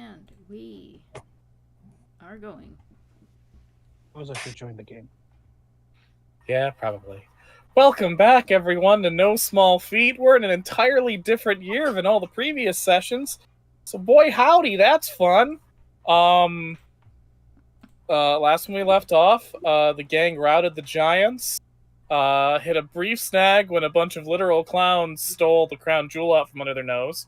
And we are going. I was actually join the game. Yeah, probably. Welcome back, everyone, to No Small Feat. We're in an entirely different year than all the previous sessions. So, boy, howdy, that's fun. Last when we left off, the gang routed the giants, hit a brief snag when a bunch of literal clowns stole the crown jewel out from under their nose.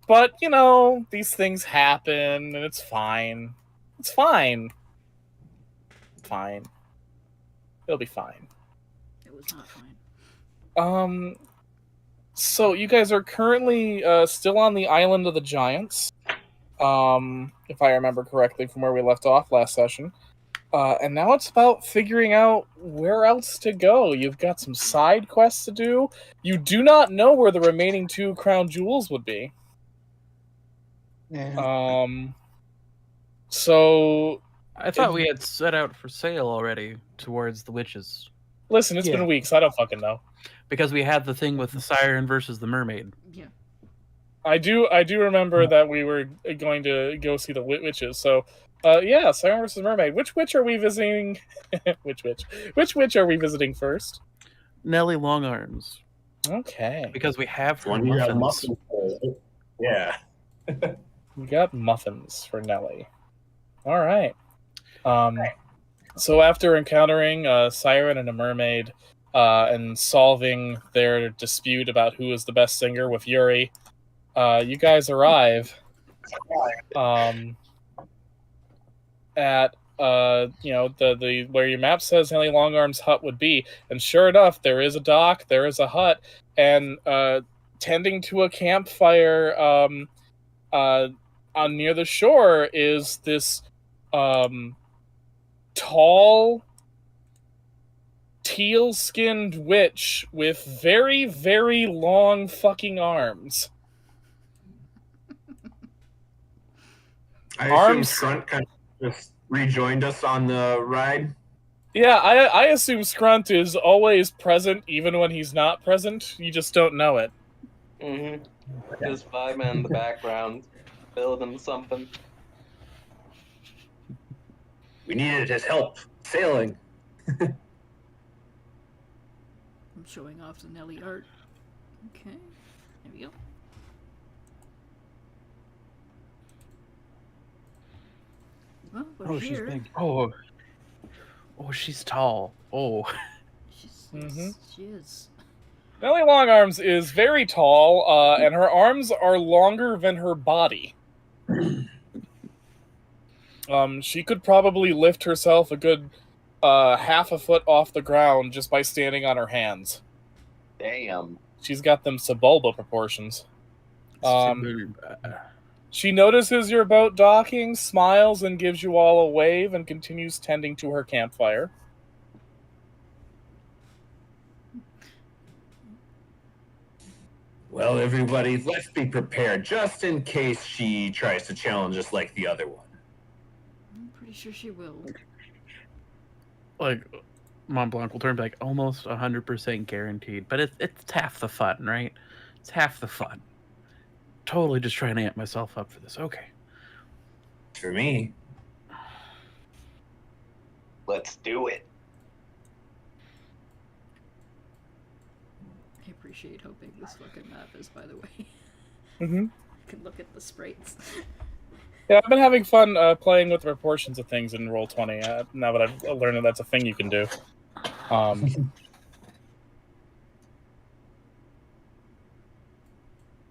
But, you know, these things happen, and it's fine. It's fine. Fine. It'll be fine. It was not fine. So you guys are currently still on the island of the giants, if I remember correctly from where we left off last session. And now it's about figuring out where else to go. You've got some side quests to do. You do not know where the remaining 2 crown jewels would be. Yeah. So I thought we had set out for sail already towards the witches. listen, it's been weeks. I don't fucking know. Because we had the thing with the siren versus the mermaid. Yeah. I do remember that we were going to go see the witches. So, yeah, Siren versus Mermaid. Which witch are we visiting? Which witch are we visiting first? Nellie Longarms. Okay. Because we have her One you have muffins. muffins. Yeah. We got muffins for Nellie. All right. So after encountering a siren and a mermaid, and solving their dispute about who is the best singer with Yuri, you guys arrive at the where your map says Nellie Longarm's hut would be, and sure enough, there is a dock, there is a hut, and tending to a campfire on near the shore is this tall, teal-skinned witch with very, very long fucking arms. I Arms- assume Scrunt kind of just rejoined us on the ride. Yeah, I assume Scrunt is always present even when he's not present. You just don't know it. Mm-hmm. Just vibing in the background, building something. We needed his help sailing. I'm showing off the Nelly art. Okay. There we go. Well, we're She's here. big. Oh, she's tall. Oh. She is. Nellie Longarms is very tall, and her arms are longer than her body. She could probably lift herself a good half a foot off the ground just by standing on her hands. Damn. She's got them Sebulba proportions. She notices your boat docking, smiles, and gives you all a wave, and continues tending to her campfire. Well, everybody, let's be prepared, just in case she tries to challenge us like the other one. I'm pretty sure she will. Like, Mont Blanc will turn back almost 100% guaranteed. But it's half the fun, right? It's half the fun. Totally just trying to amp myself up for this. Okay. For me. Let's do it. I appreciate how big this fucking map is, by the way. Mm-hmm. I can look at the sprites. Yeah, I've been having fun playing with the proportions of things in Roll20, now that I've learned that that's a thing you can do.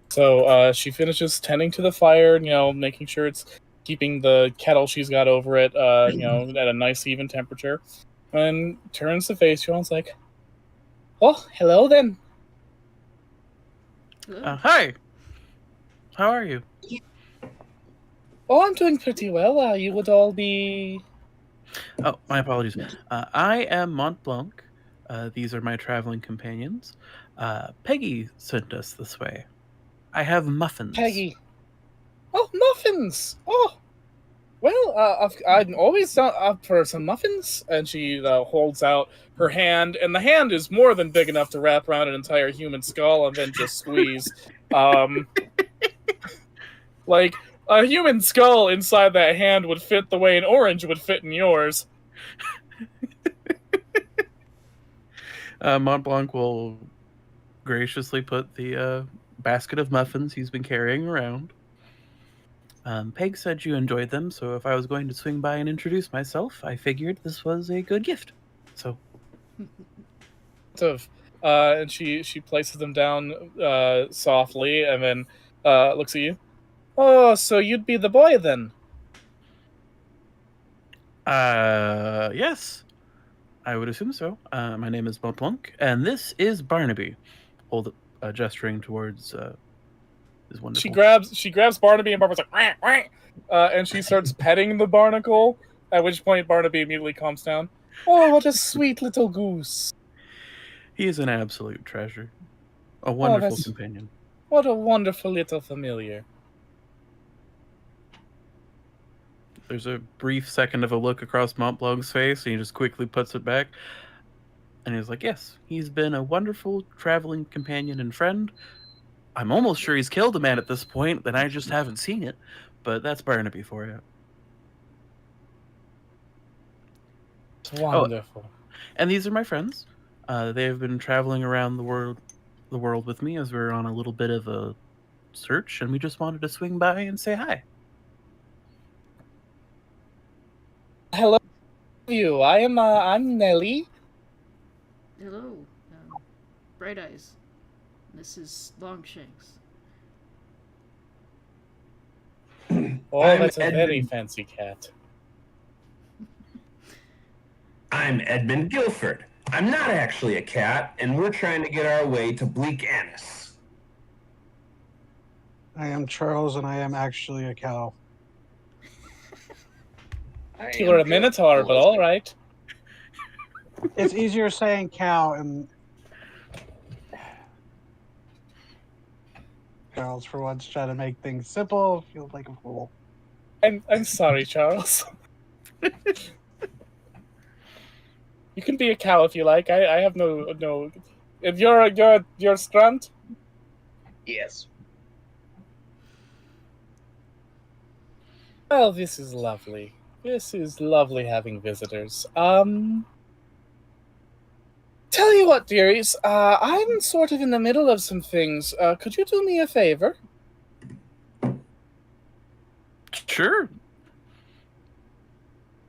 So she finishes tending to the fire, making sure it's keeping the kettle she's got over it, at a nice even temperature, and turns to face you and is like, "Oh, hello then." Hello? Hi. How are you? Oh, I'm doing pretty well. You would all be... Oh, my apologies. I am Mont Blanc. These are my traveling companions. Peggy sent us this way. I have muffins. Peggy. Oh, muffins! Oh! Well, I'm always up for some muffins. And she holds out her hand, and the hand is more than big enough to wrap around an entire human skull and then just squeeze. Like, a human skull inside that hand would fit the way an orange would fit in yours. Mont Blanc will graciously put the basket of muffins he's been carrying around. Peg said you enjoyed them, so if I was going to swing by and introduce myself, I figured this was a good gift. So, And she places them down softly, and then looks at you. Oh, so you'd be the boy then? yes, I would assume so. My name is Mont Blanc, and this is Barnaby. Gesturing towards is wonderful. She grabs Barnaby, and Barbara's like, wah, wah, and she starts petting the barnacle. At which point, Barnaby immediately calms down. Oh, what a sweet little goose! He is an absolute treasure, a wonderful companion. What a wonderful little familiar. There's a brief second of a look across Mont Blanc's face, and he just quickly puts it back. And he's like, yes, he's been a wonderful traveling companion and friend. I'm almost sure he's killed a man at this point, and I just haven't seen it. But that's Barnaby for you. It's wonderful. And these are my friends. They have been traveling around the world with me as we're on a little bit of a search, and we just wanted to swing by and say hi. Hello, you. I'm Nelly. Hello, Bright Eyes. This is Longshanks. Oh, I'm that's a very Edmund. fancy cat. I'm Edmund Guilford. I'm not actually a cat, and we're trying to get our way to Bleak Annis. I am Charles, and I am actually a cow. You're a minotaur, but all right. It's easier saying cow and Charles for once trying to make things simple. Feels like a fool. I'm sorry, Charles. You can be a cow if you like. I have no. If you're Strunt. Yes. Well, this is lovely. This is lovely having visitors. Tell you what, dearies, I'm sort of in the middle of some things. Could you do me a favor? Sure.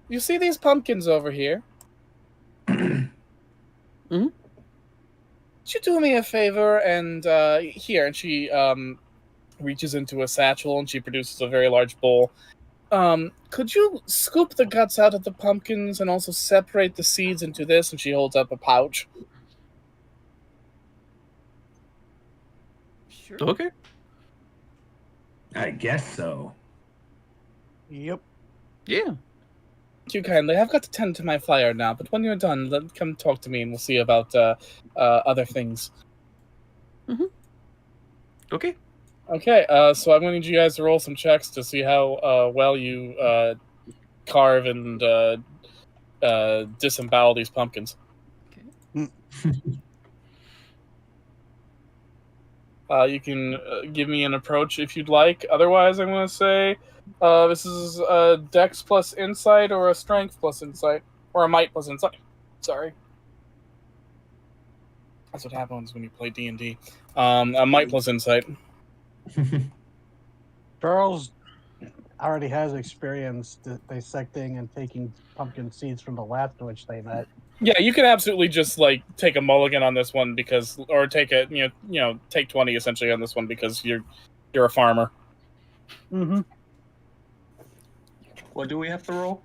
You see these pumpkins over here? Mhm. Could you do me a favor and here? And she reaches into a satchel and she produces a very large bowl. Could you scoop the guts out of the pumpkins and also separate the seeds into this? And she holds up a pouch. Sure. Okay. I guess so. Yep. Yeah. Thank you kindly. I've got to tend to my fire now, but when you're done, come talk to me and we'll see about other things. Okay. Okay, so I'm going to need you guys to roll some checks to see how well you carve and disembowel these pumpkins. Okay. You can give me an approach if you'd like. Otherwise, I'm going to say this is a Dex plus Insight or a Strength plus Insight. Or a Might plus Insight. Sorry. That's what happens when you play D&D. A Might plus Insight. Charles already has experience dissecting and taking pumpkin seeds from the lab to which they met. Yeah, you can absolutely just like take a mulligan on this one because, or take a take 20 essentially on this one because you're a farmer. Mm-hmm. What do we have to roll?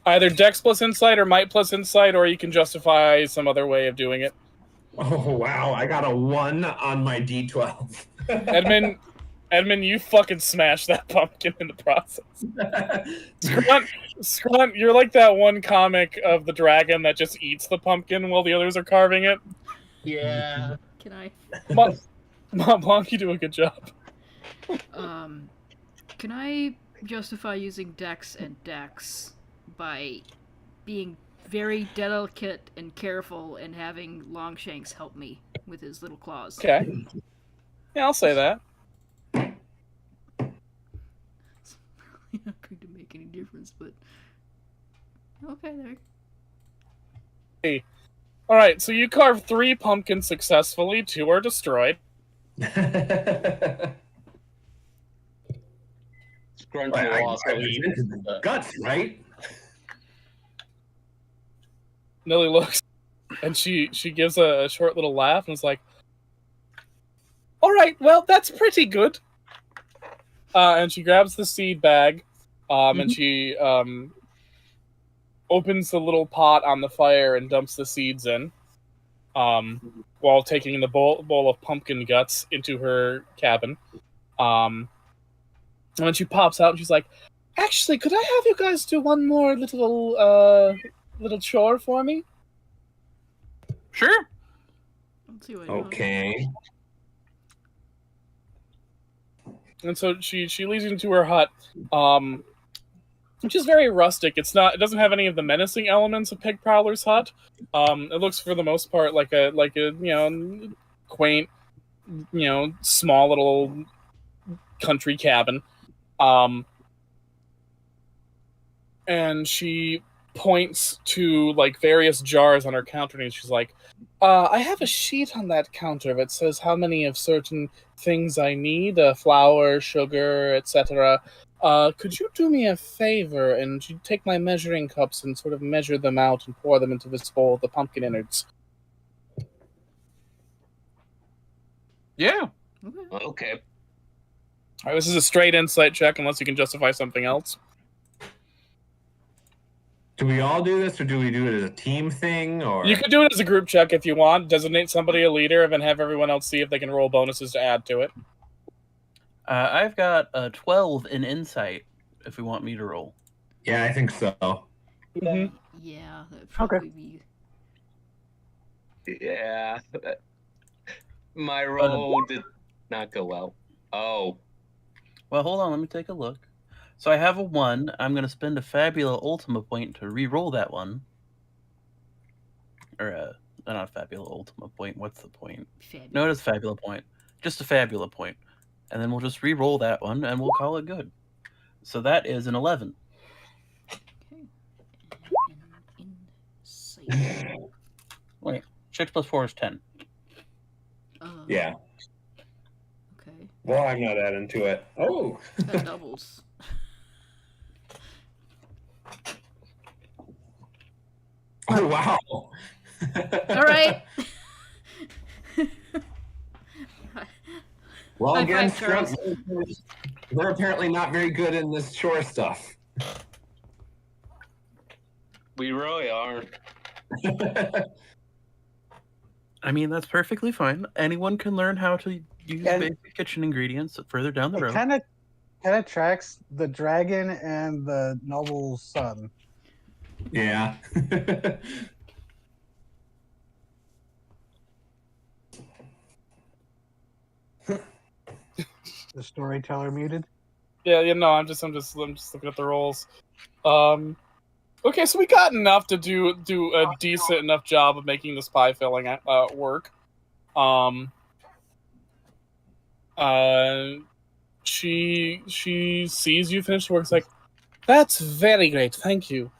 Either Dex plus Insight or Might plus Insight, or you can justify some other way of doing it. Oh, wow. I got a 1 on my D12. Edmund, you fucking smashed that pumpkin in the process. Scrunt, you're like that one comic of the dragon that just eats the pumpkin while the others are carving it. Yeah. Can I? Mont Blanc, you do a good job. Can I justify using Dex and Dex by being very delicate and careful and having Longshanks help me with his little claws? Okay. Yeah, I'll say that. not going to make any difference, but okay, there. All right, so you carve 3 pumpkins successfully. 2 are destroyed. Scrunch I will also grabbed eat. into the guts, right? Nilly looks, and she gives a short little laugh and is like, "All right, well, that's pretty good." And she grabs the seed bag, and she opens the little pot on the fire and dumps the seeds in, while taking the bowl of pumpkin guts into her cabin. And then she pops out and she's like, "Actually, could I have you guys do one more little chore for me?" Sure. Let's see what I want. Okay. And so she leads you into her hut, which is very rustic. It doesn't have any of the menacing elements of Pig Prowler's hut. It looks for the most part like a quaint, small little country cabin. And she points to like various jars on her counter, and she's like, "I have a sheet on that counter that says how many of certain things I need: flour, sugar, etc. Could you do me a favor and you take my measuring cups and sort of measure them out and pour them into this bowl of the pumpkin innards?" Yeah. Okay. Okay. All right, this is a straight insight check unless you can justify something else. Do we all do this, or do we do it as a team thing? Or You could do it as a group check if you want. Designate somebody a leader and then have everyone else see if they can roll bonuses to add to it. I've got a 12 in insight. If we want me to roll. Yeah, I think so. Mhm. Yeah, that'd probably be. Yeah. My roll did not go well. Oh. Well, hold on. Let me take a look. So I have a 1. I'm going to spend a Fabula Ultima point to re-roll that one. Or, not a Fabula Ultima point. What's the point? Fabulous. No, it is a Fabula point. Just a Fabula point. And then we'll just re-roll that one, and we'll call it good. So that is an 11. Okay. And insight. Wait, 6 plus 4 is 10. Yeah. Okay. Well, I'm not adding to it. Oh. That doubles. Oh, wow. All right. Well, High again, five, Charles. Scrump, they're apparently not very good in this chore stuff. We really are. I mean, that's perfectly fine. Anyone can learn how to use And- basic kitchen ingredients further down the It road. kind of tracks the dragon and the noble's son. Yeah. The storyteller muted. Yeah, no, I'm just looking at the rolls. Okay, so we got enough to do a decent enough job of making this pie filling work. She sees you finish the work. It's like, "That's very great, thank you."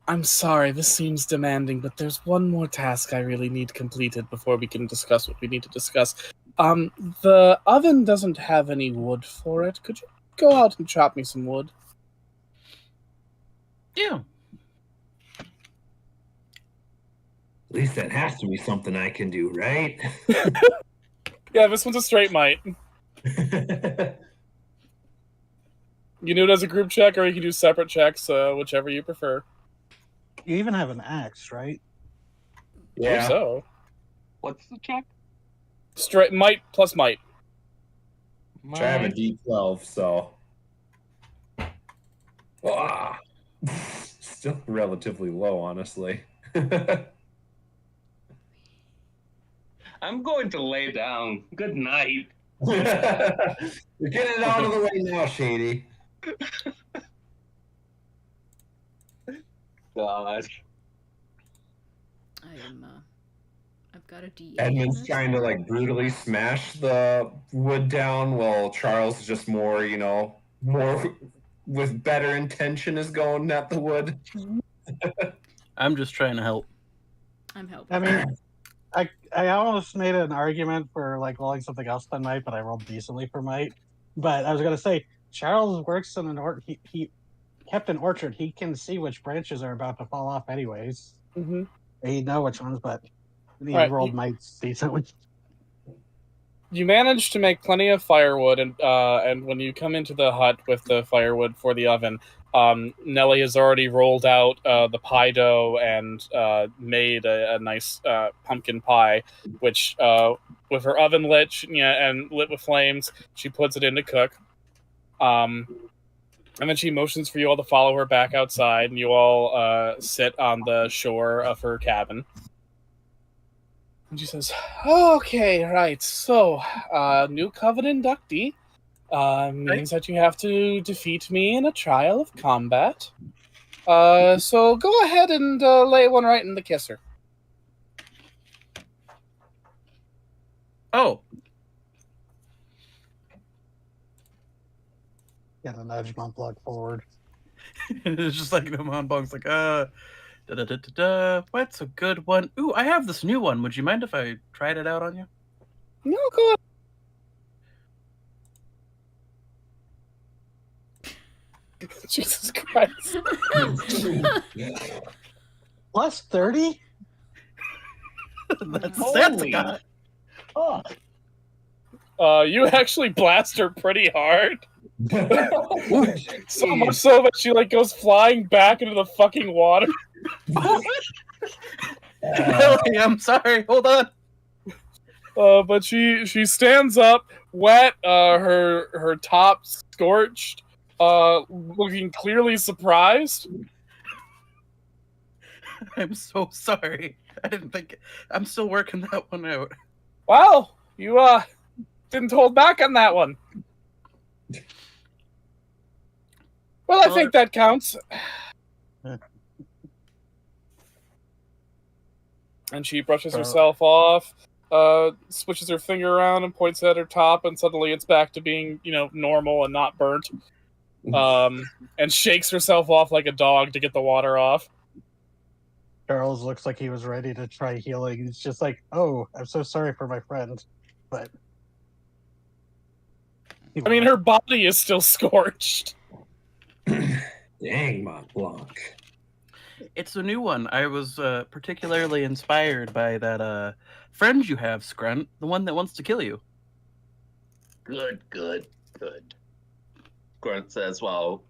I'm sorry, this seems demanding, but there's one more task I really need completed before we can discuss what we need to discuss. The oven doesn't have any wood for it. Could you go out and chop me some wood? Yeah. At least that has to be something I can do, right? Yeah, this one's a straight might. You do it as a group check, or you can do separate checks, whichever you prefer. You even have an axe, right? Or so. What's the check? Straight might plus might. Which I have a D12, so. Ah. Still relatively low, honestly. I'm going to lay down. Good night. You're getting it out of the way now, Shady. God. I am. I've Got a D8. Edmund's That's trying to like brutally smash the wood down, while Charles is just more, more with better intention is going at the wood. I'm just trying to help. I'm helping. I mean, I almost made an argument for like rolling something else than might, but I rolled decently for might. But I was gonna say Charles works in an he kept an orchard. He can see which branches are about to fall off, anyways. Mm-hmm. He know which ones, but he Right, rolled might decently. You manage to make plenty of firewood, and when you come into the hut with the firewood for the oven, Nellie has already rolled out the pie dough and made a nice pumpkin pie, which with her oven lit and lit with flames, she puts it in to cook. And then she motions for you all to follow her back outside, and you all sit on the shore of her cabin. And she says, "Okay, right. So, new Covenant inductee means that you have to defeat me in a trial of combat. So go ahead and lay one right in the kisser." Oh, Get a nudge Montblanc forward. it's just like the Mont Blanc's like, what's a good one? Ooh, I have this new one. Would you mind if I tried it out on you? No, go ahead. Jesus Christ. Plus 30? That's Holy- a guy. Oh, You actually blast her pretty hard. So much so that she like goes flying back into the fucking water. Nelly, I'm sorry. Hold on. But she stands up, wet, her top scorched, looking clearly surprised. I'm so sorry. I didn't think. I'm still working that one out. Wow, you didn't hold back on that one. Well, I think that counts. And she brushes herself off, switches her finger around and points at her top, and suddenly it's back to being, normal and not burnt. And shakes herself off like a dog to get the water off. Charles looks like he was ready to try healing. It's just like, oh, I'm so sorry for my friend. But I mean, her body is still scorched. Dang, Mont Blanc. It's a new one. I was particularly inspired by that friend you have, Scrunt, the one that wants to kill you. Good. Grunt says while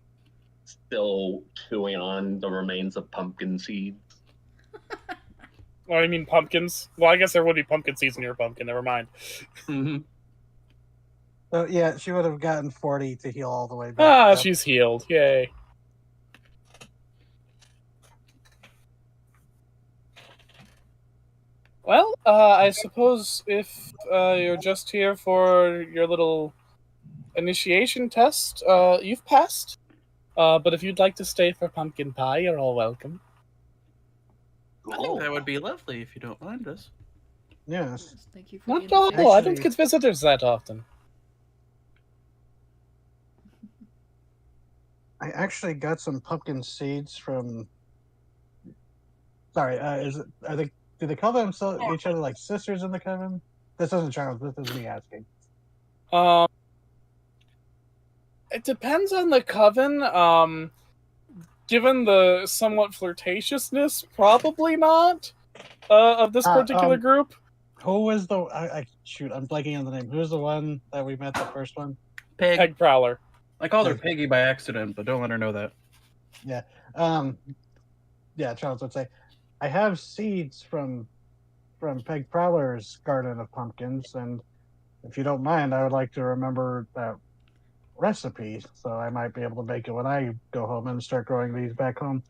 still chewing on the remains of pumpkin seeds. Oh, I mean pumpkins. Well, I guess there would be pumpkin seeds in your pumpkin. Never mind. Mm-hmm. So yeah, she would have gotten 40 to heal all the way back. Ah, so. she's healed. Yay. Well, I suppose if you're just here for your little initiation test, you've passed. But if you'd like to stay for pumpkin pie, you're all welcome. I think that would be lovely if you don't mind us. Yes. Yes, thank you for Not the at all. invitation. I don't get visitors that often. I actually got some pumpkin seeds from. Sorry, do they call themselves each other like sisters in the coven? This isn't Charles. This is me asking. It depends on the coven. Given the somewhat flirtatiousness, probably not. Of this particular group. Who was the? Shoot, I'm blanking on the name. Who was the one that we met? The first one. Peg Prowler. I called her Peggy by accident, but don't let her know that. Yeah. Yeah, Charles would say, I have seeds from Peg Prowler's garden of pumpkins, and if you don't mind, I would like to remember that recipe, so I might be able to make it when I go home and start growing these back home.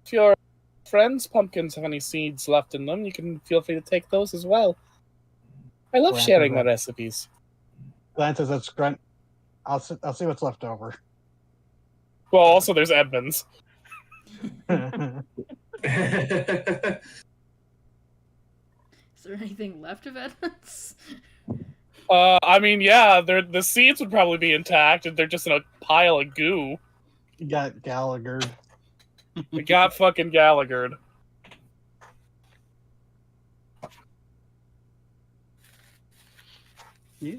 If your friends' pumpkins have any seeds left in them, you can feel free to take those as well. I love Well, sharing my after that- recipes. Glances at Grunt. I'll see what's left over. Well, also there's Edmonds. Is there anything left of Edmonds? I mean, yeah, the seeds would probably be intact, and they're just in a pile of goo. You got Gallagher. We got fucking Gallagher. Yeah.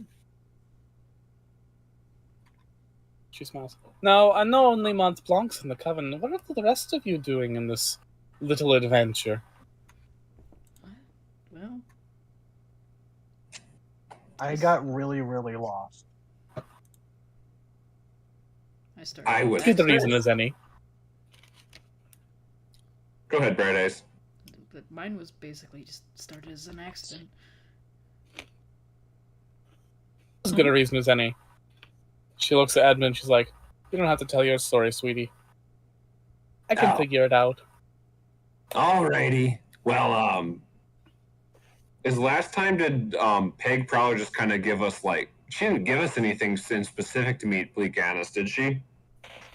She smiles. Now, I know only Mont Blanc's in the Coven. What are the rest of you doing in this little adventure? Well, I got really, really lost. I started. I would. Good reason as any. Go ahead, Bright Eyes. But mine was basically just started as an accident. As good a reason as any. She looks at Edmund. She's like, "You don't have to tell your story, sweetie. I can Oh. figure it out." Alrighty. Well, is last time did Peg Prowler just kind of give us like she didn't give us anything in specific to meet Bleak Annis, did she?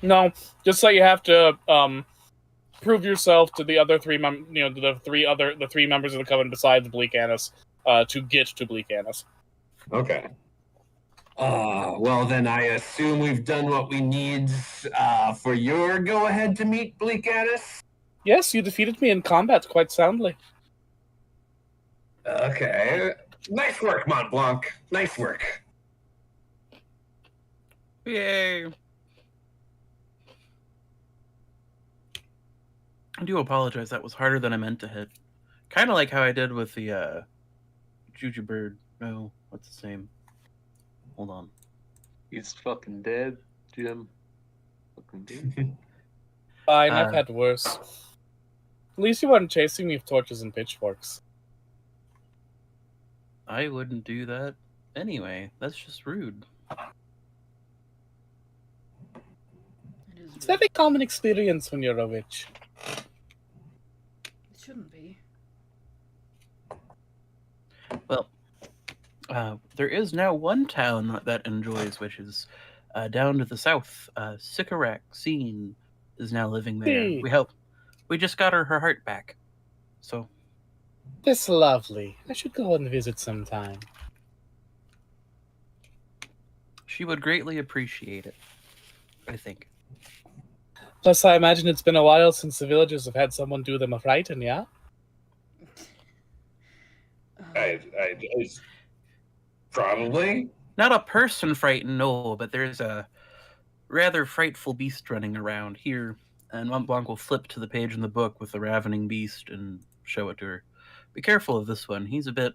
No, just that you have to prove yourself to the other three, the three members of the Coven besides Bleak Annis, to get to Bleak Annis. Okay. Well then I assume we've done what we need for your go ahead to meet Bleak Annis. Yes, you defeated me in combat quite soundly. Okay. Nice work, Mont Blanc. Nice work. Yay! I do apologize. That was harder than I meant to hit. Kind of like how I did with the Juju Bird. No, what's his name? Hold on. He's fucking dead, Jim. Fucking dead. Fine, I've Uh, had worse. At least you weren't chasing me with torches and pitchforks. I wouldn't do that anyway. That's just rude. It is. It's a very common experience when you're a witch. It shouldn't be. Well, there is now one town that enjoys witches. Down to the south, Sycorax Scene is now living there. Hey. We just got her heart back. So, That's lovely. I should go and visit sometime. she would greatly appreciate it, I think. Plus, I imagine it's been a while since the villagers have had someone do them a frighten, yeah? I probably. Not a person frightened, no, but there's a rather frightful beast running around here. And Mont Blanc will flip to the page in the book with the ravening beast and show it to her. Be careful of this one. He's a bit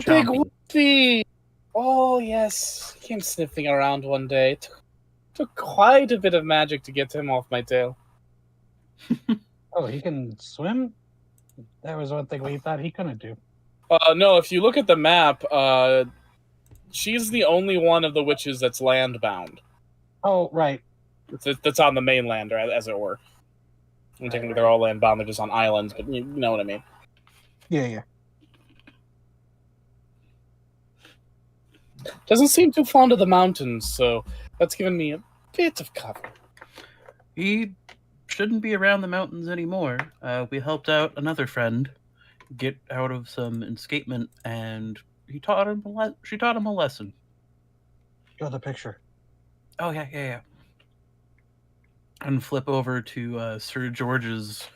Big chompy. Whoopie! Oh, yes. He came sniffing around one day. Took quite a bit of magic to get him off my tail. Oh, he can swim? That was one thing we thought he couldn't do. No, if you look at the map, she's the only one of the witches that's land-bound. Oh, right. That's on the mainland, or as it were. And technically, they're all land-bound. They're just on islands, but you know what I mean. Yeah. Doesn't seem too fond of the mountains, so that's given me a bit of cover. He shouldn't be around the mountains anymore. We helped out another friend get out of some escapement, and she taught him a lesson. Show the picture. Oh yeah. And flip over to Sir George's,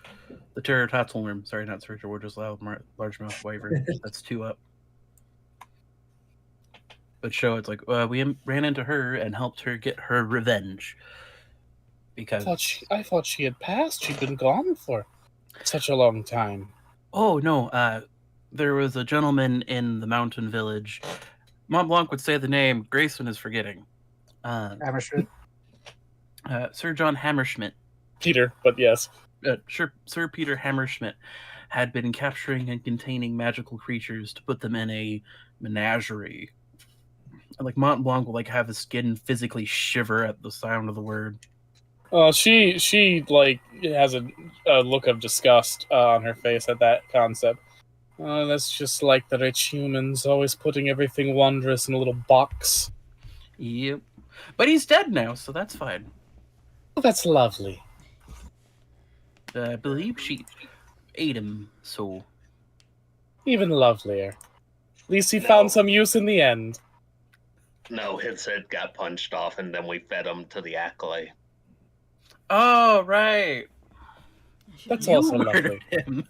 the pterodactyl worm. Sorry, not Sir George's largemouth wyvern. That's 2 up. But show it's like we ran into her and helped her get her revenge. Because I thought she had passed. She'd been gone for such a long time. oh no, there was a gentleman in the mountain village. Mont Blanc would say the name. Grayson is forgetting. Hammerschmidt. Sir John Hammerschmidt. Peter, but yes. Sir Peter Hammerschmidt had been capturing and containing magical creatures to put them in a menagerie. And, like, Mont Blanc will have his skin physically shiver at the sound of the word. She like has a look of disgust on her face at that concept. That's just like the rich humans, always putting everything wondrous in a little box. Yep. But he's dead now, so that's fine. Oh, that's lovely. I believe she ate him, so... Even lovelier. At least he found some use in the end. No, his head got punched off, and then we fed him to the acolyte. Oh, right. That's You also murdered lovely. him.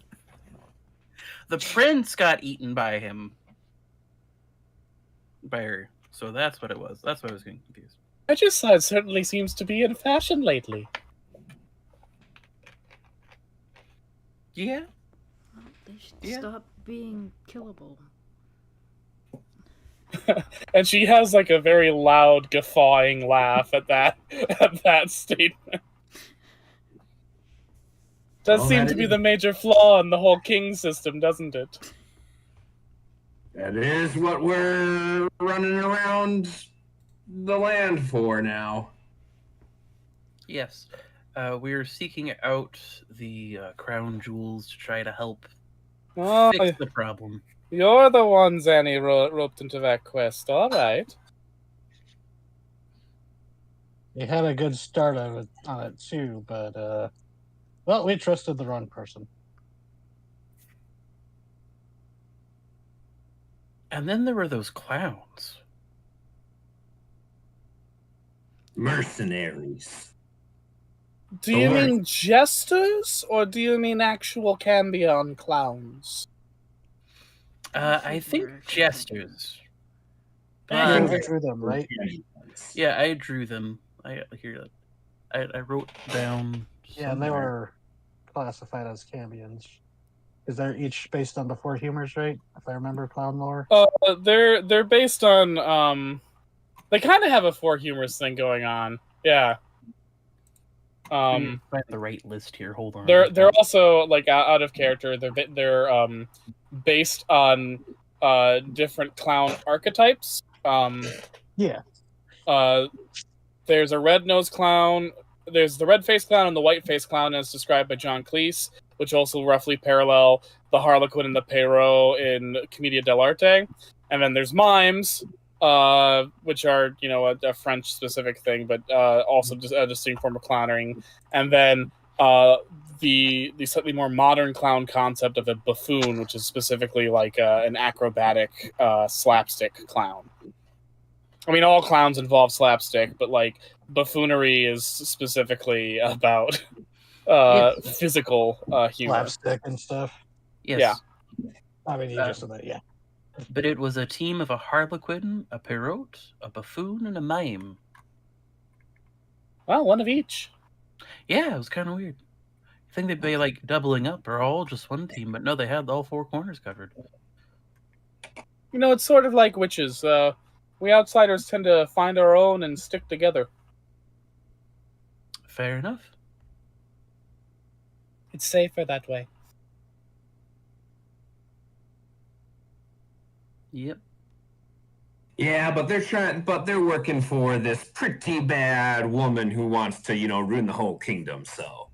The prince got eaten by him. By her. So that's what it was. That's why I was getting confused. Regicide certainly seems to be in fashion lately. Yeah. Well, they should Yeah. stop being killable. And she has like a very loud guffawing laugh at that statement. Does Well, seem that to be is- the major flaw in the whole king system, doesn't it? That is what we're running around the land for now. Yes. We're seeking out the crown jewels to try to help Oh, fix the problem. you're the one Zanny roped into that quest. All right. We had a good start on it too, but well, we trusted the wrong person. And then there were those clowns. Mercenaries. Do you Alert. mean jesters or do you mean actual Cambion clowns? I think jesters. Yeah, Uh, I drew them, right? yeah, I drew them. I wrote down. Yeah, and they were classified as Cambions. Because they're each based on the four humors, right? If I remember clown lore. They're based on they kind of have a four humorous thing going on. Yeah. Find the right list here. Hold on. They're also like out of character. They're based on different clown archetypes. Yeah. There's a red-nosed clown. There's the red-faced clown and the white-faced clown, as described by John Cleese, which also roughly parallel the Harlequin and the Perrault in Commedia dell'arte. And then there's mimes, which are a French-specific thing, but also just a distinct form of clowning. And then the slightly more modern clown concept of a buffoon, which is specifically like an acrobatic slapstick clown. I mean, all clowns involve slapstick, but like buffoonery is specifically about physical humor. Slapstick and stuff. Yes. Yeah. I mean, you just said that, yeah. But it was a team of a Harlequin, a Perrault, a buffoon, and a mime. Well, one of each. Yeah, it was kind of weird. I think they'd be like doubling up or all just one team, but no, they had all four corners covered. It's sort of like witches. We outsiders tend to find our own and stick together. Fair enough. It's safer that way. Yep. Yeah, but they're working for this pretty bad woman who wants to, ruin the whole kingdom, so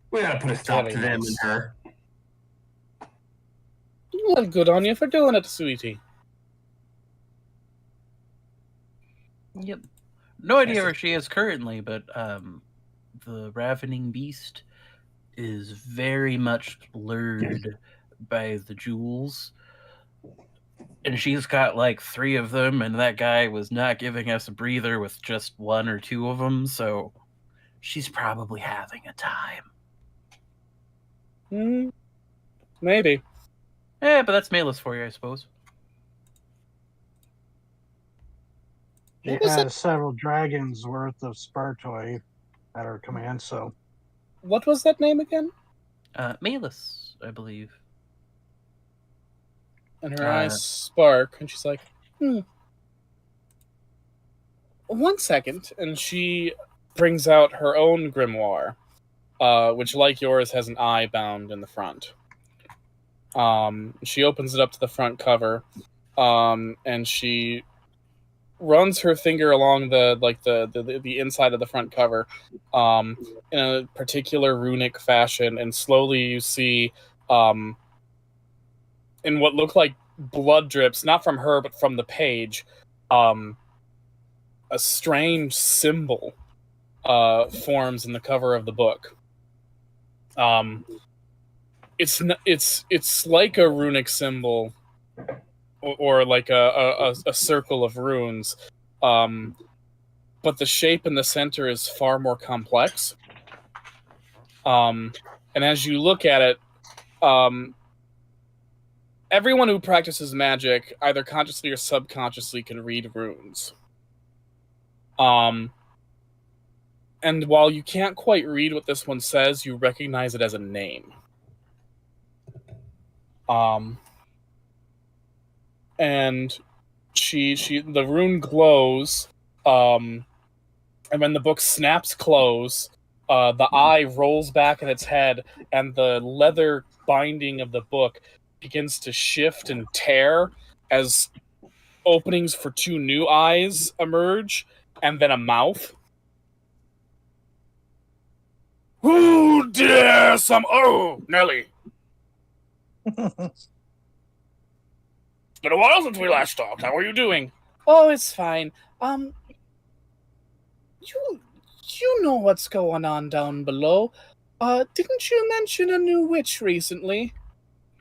we gotta put a stop Very to them nice. and her. Well, good on you for doing it, sweetie. Yep. No idea Yes, where she is currently, but the ravening beast is very much lured by the jewels. And she's got like 3 of them, and that guy was not giving us a breather with just 1 or 2 of them, so she's probably having a time. Maybe. Yeah, but that's Malus for you, I suppose. She What was has several dragons worth of Spartoi at her command, so What was that name again? Malus, I believe. And her eyes spark, and she's like, 1 second. And she brings out her own grimoire, which, like yours, has an eye bound in the front. She opens it up to the front cover, and she runs her finger along the inside of the front cover, in a particular runic fashion, and slowly you see, in what look like blood drips, not from her but from the page, a strange symbol forms in the cover of the book. it's like a runic symbol, or like a circle of runes, but the shape in the center is far more complex. And as you look at it, everyone who practices magic, either consciously or subconsciously, can read runes. And while you can't quite read what this one says, you recognize it as a name. And the rune glows, and when the book snaps close, the eye rolls back in its head, and the leather binding of the book begins to shift and tear as openings for two new eyes emerge, and then a mouth. Who dare some... Oh, Nelly. It's been a while since we last talked. How are you doing? Oh, it's fine. You know what's going on down below. Didn't you mention a new witch recently?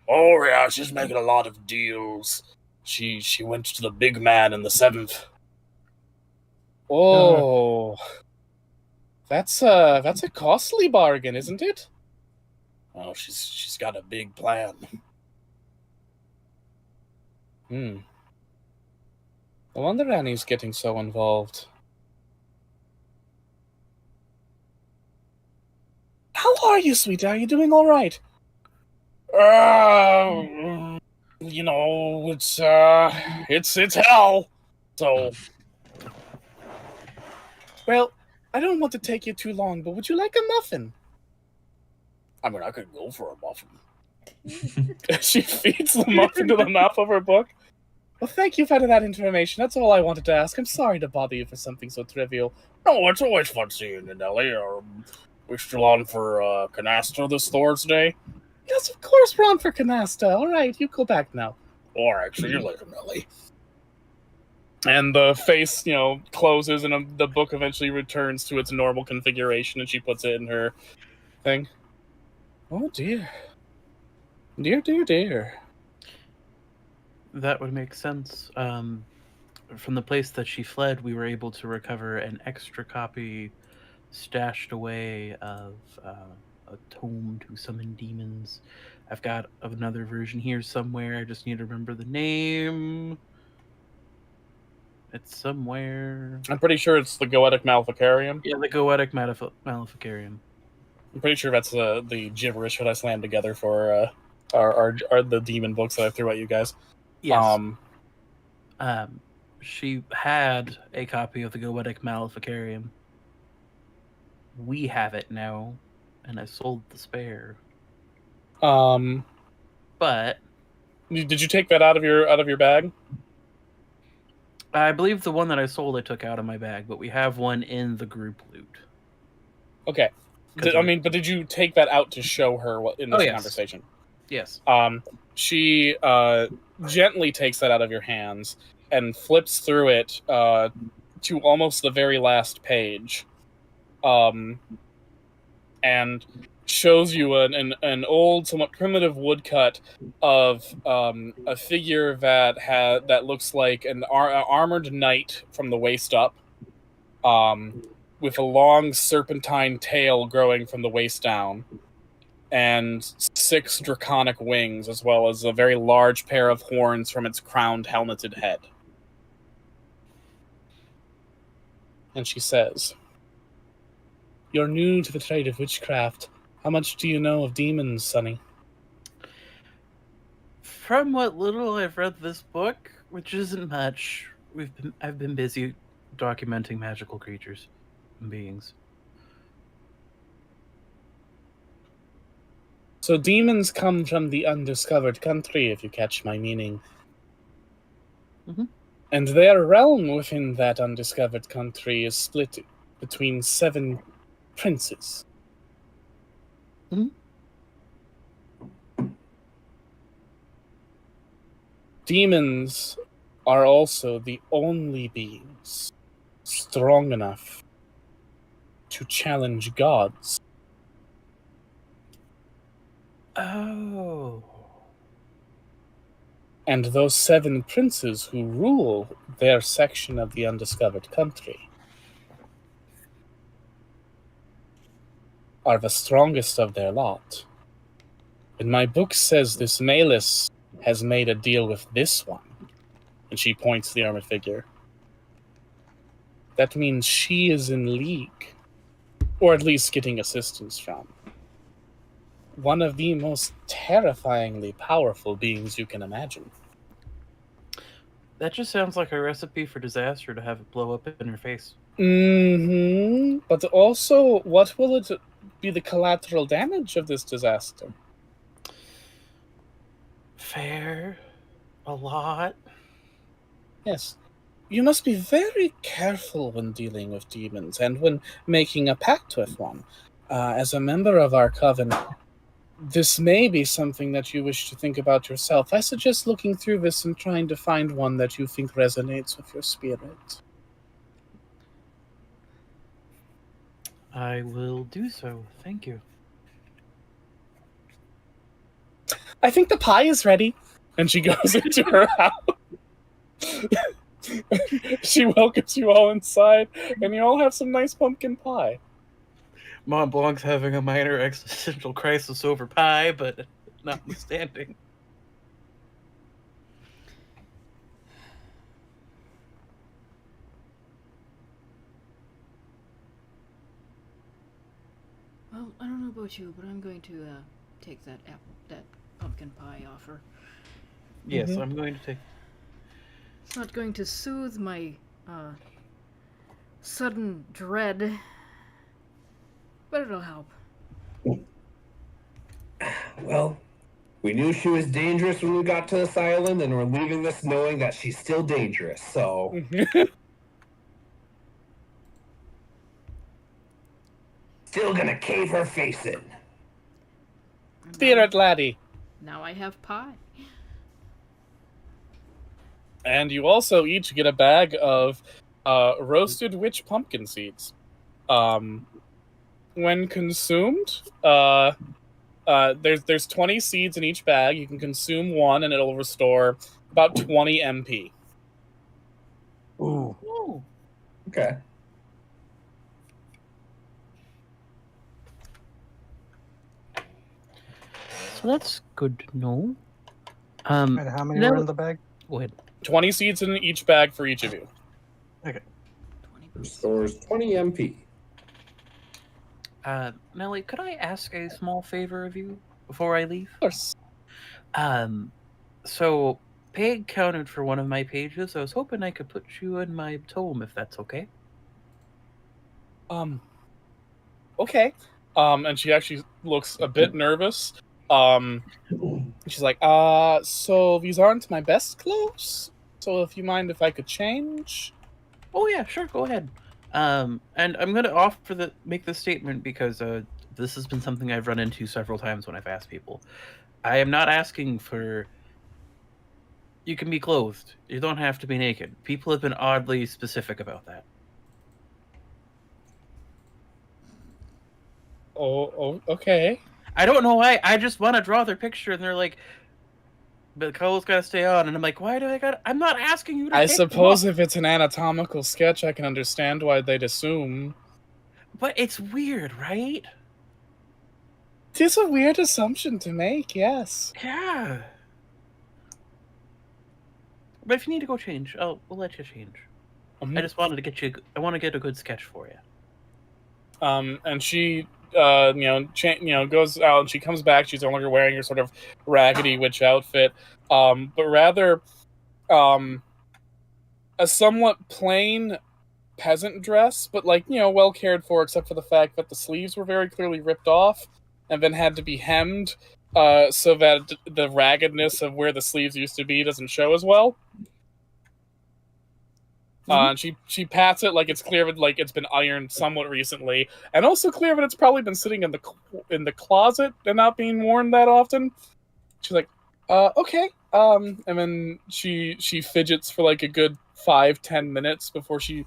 Oh, yeah, she's making a lot of deals. She went to the big man in the 7th. Oh... That's a costly bargain, isn't it? Oh, she's got a big plan. No wonder Annie's getting so involved. How are you, sweetie? Are you doing all right? You know, it's hell. So, well, I don't want to take you too long, but would you like a muffin? I mean, I could go for a muffin. She feeds the muffin to the mouth of her book. Well, thank you for that information. That's all I wanted to ask. I'm sorry to bother you for something so trivial. No, it's always fun seeing you, Nelly. We're still on for Canasta this Thursday? Yes, of course we're on for Canasta. All right, you go back now. All right, see you later, Nelly. And the face, closes, and the book eventually returns to its normal configuration, and she puts it in her thing. Oh, dear. Dear, dear, dear. That would make sense. From the place that she fled, we were able to recover an extra copy stashed away of a tome to summon demons. I've got another version here somewhere. I just need to remember the name. It's somewhere. I'm pretty sure it's the Goetic Maleficarium. Yeah, the Goetic Maleficarium. I'm pretty sure that's the gibberish that I slammed together for our the demon books that I threw at you guys. Yes. She had a copy of the Goetic Maleficarium. We have it now, and I sold the spare. But did you take that out of your bag? I believe the one that I sold I took out of my bag, but we have one in the group loot. Okay. But did you take that out to show her what in this conversation? Yes. She gently takes that out of your hands and flips through it to almost the very last page, and shows you an old, somewhat primitive woodcut of a figure that looks like an armored knight from the waist up, with a long serpentine tail growing from the waist down, and 6 draconic wings, as well as a very large pair of horns from its crowned, helmeted head. And she says, "You're new to the trade of witchcraft. How much do you know of demons, Sonny?" From what little I've read this book, which isn't much, I've been busy documenting magical creatures and beings. So demons come from the undiscovered country, if you catch my meaning. Mm-hmm. And their realm within that undiscovered country is split between 7 princes. Mm-hmm. Demons are also the only beings strong enough to challenge gods. Oh. And those 7 princes who rule their section of the undiscovered country are the strongest of their lot. And my book says this Malus has made a deal with this one. And she points to the armored figure. That means she is in league, or at least getting assistance from one of the most terrifyingly powerful beings you can imagine. That just sounds like a recipe for disaster to have it blow up in her face. Mm-hmm. But also, what will it be the collateral damage of this disaster? Fair. A lot. Yes. You must be very careful when dealing with demons and when making a pact with one. As a member of our coven, this may be something that you wish to think about yourself. I suggest looking through this and trying to find one that you think resonates with your spirit. I will do so. Thank you. I think the pie is ready. And she goes into her house. She welcomes you all inside, and you all have some nice pumpkin pie. Mont Blanc's having a minor existential crisis over pie, but notwithstanding. Well, I don't know about you, but I'm going to take that pumpkin pie offer. Yes, Mhm. I'm going to take... It's not going to soothe my sudden dread, but it'll help. Well, we knew she was dangerous when we got to this island, and we're leaving this knowing that she's still dangerous, so... Still gonna cave her face in. And Spirit laddie. Now I have pie. And you also each get a bag of roasted witch pumpkin seeds. When consumed, there's 20 seeds in each bag. You can consume one, and it'll restore about 20 MP. Ooh. Oh. Okay. So that's good to know. And how many no- were in the bag? Go ahead. 20 seeds in each bag for each of you. 20 Restores 20 MP. Melly, could I ask a small favor of you before I leave? Of course. So Peg counted for one of my pages. I was hoping I could put you in my tome if that's okay. Okay. And she actually looks a bit nervous. She's like, so these aren't my best clothes. So if you mind if I could change? Oh yeah, sure, go ahead. And I'm gonna make this statement because this has been something I've run into several times when I've asked people. I am not asking for. You can be clothed. You don't have to be naked. People have been oddly specific about that. Oh, okay. I don't know why. I just want to draw their picture, and they're like, "But the clothes gotta stay on." And I'm like, "Why do I got?" I'm not asking you to. I take them suppose off. if it's an anatomical sketch, I can understand why they'd assume. But it's weird, right? It is a weird assumption to make, yes. Yeah. But if you need to go change, we'll let you change. I just wanted to get you. I want to get a good sketch for you. And she, goes out and she comes back. She's no longer wearing her sort of raggedy witch outfit, but rather, a somewhat plain peasant dress, but well cared for, except for the fact that the sleeves were very clearly ripped off and then had to be hemmed, so that the raggedness of where the sleeves used to be doesn't show as well. And she pats it like it's clear that it's been ironed somewhat recently, and also clear that it's probably been sitting in the closet and not being worn that often. She's like, okay. And then she fidgets for a good 5-10 minutes before she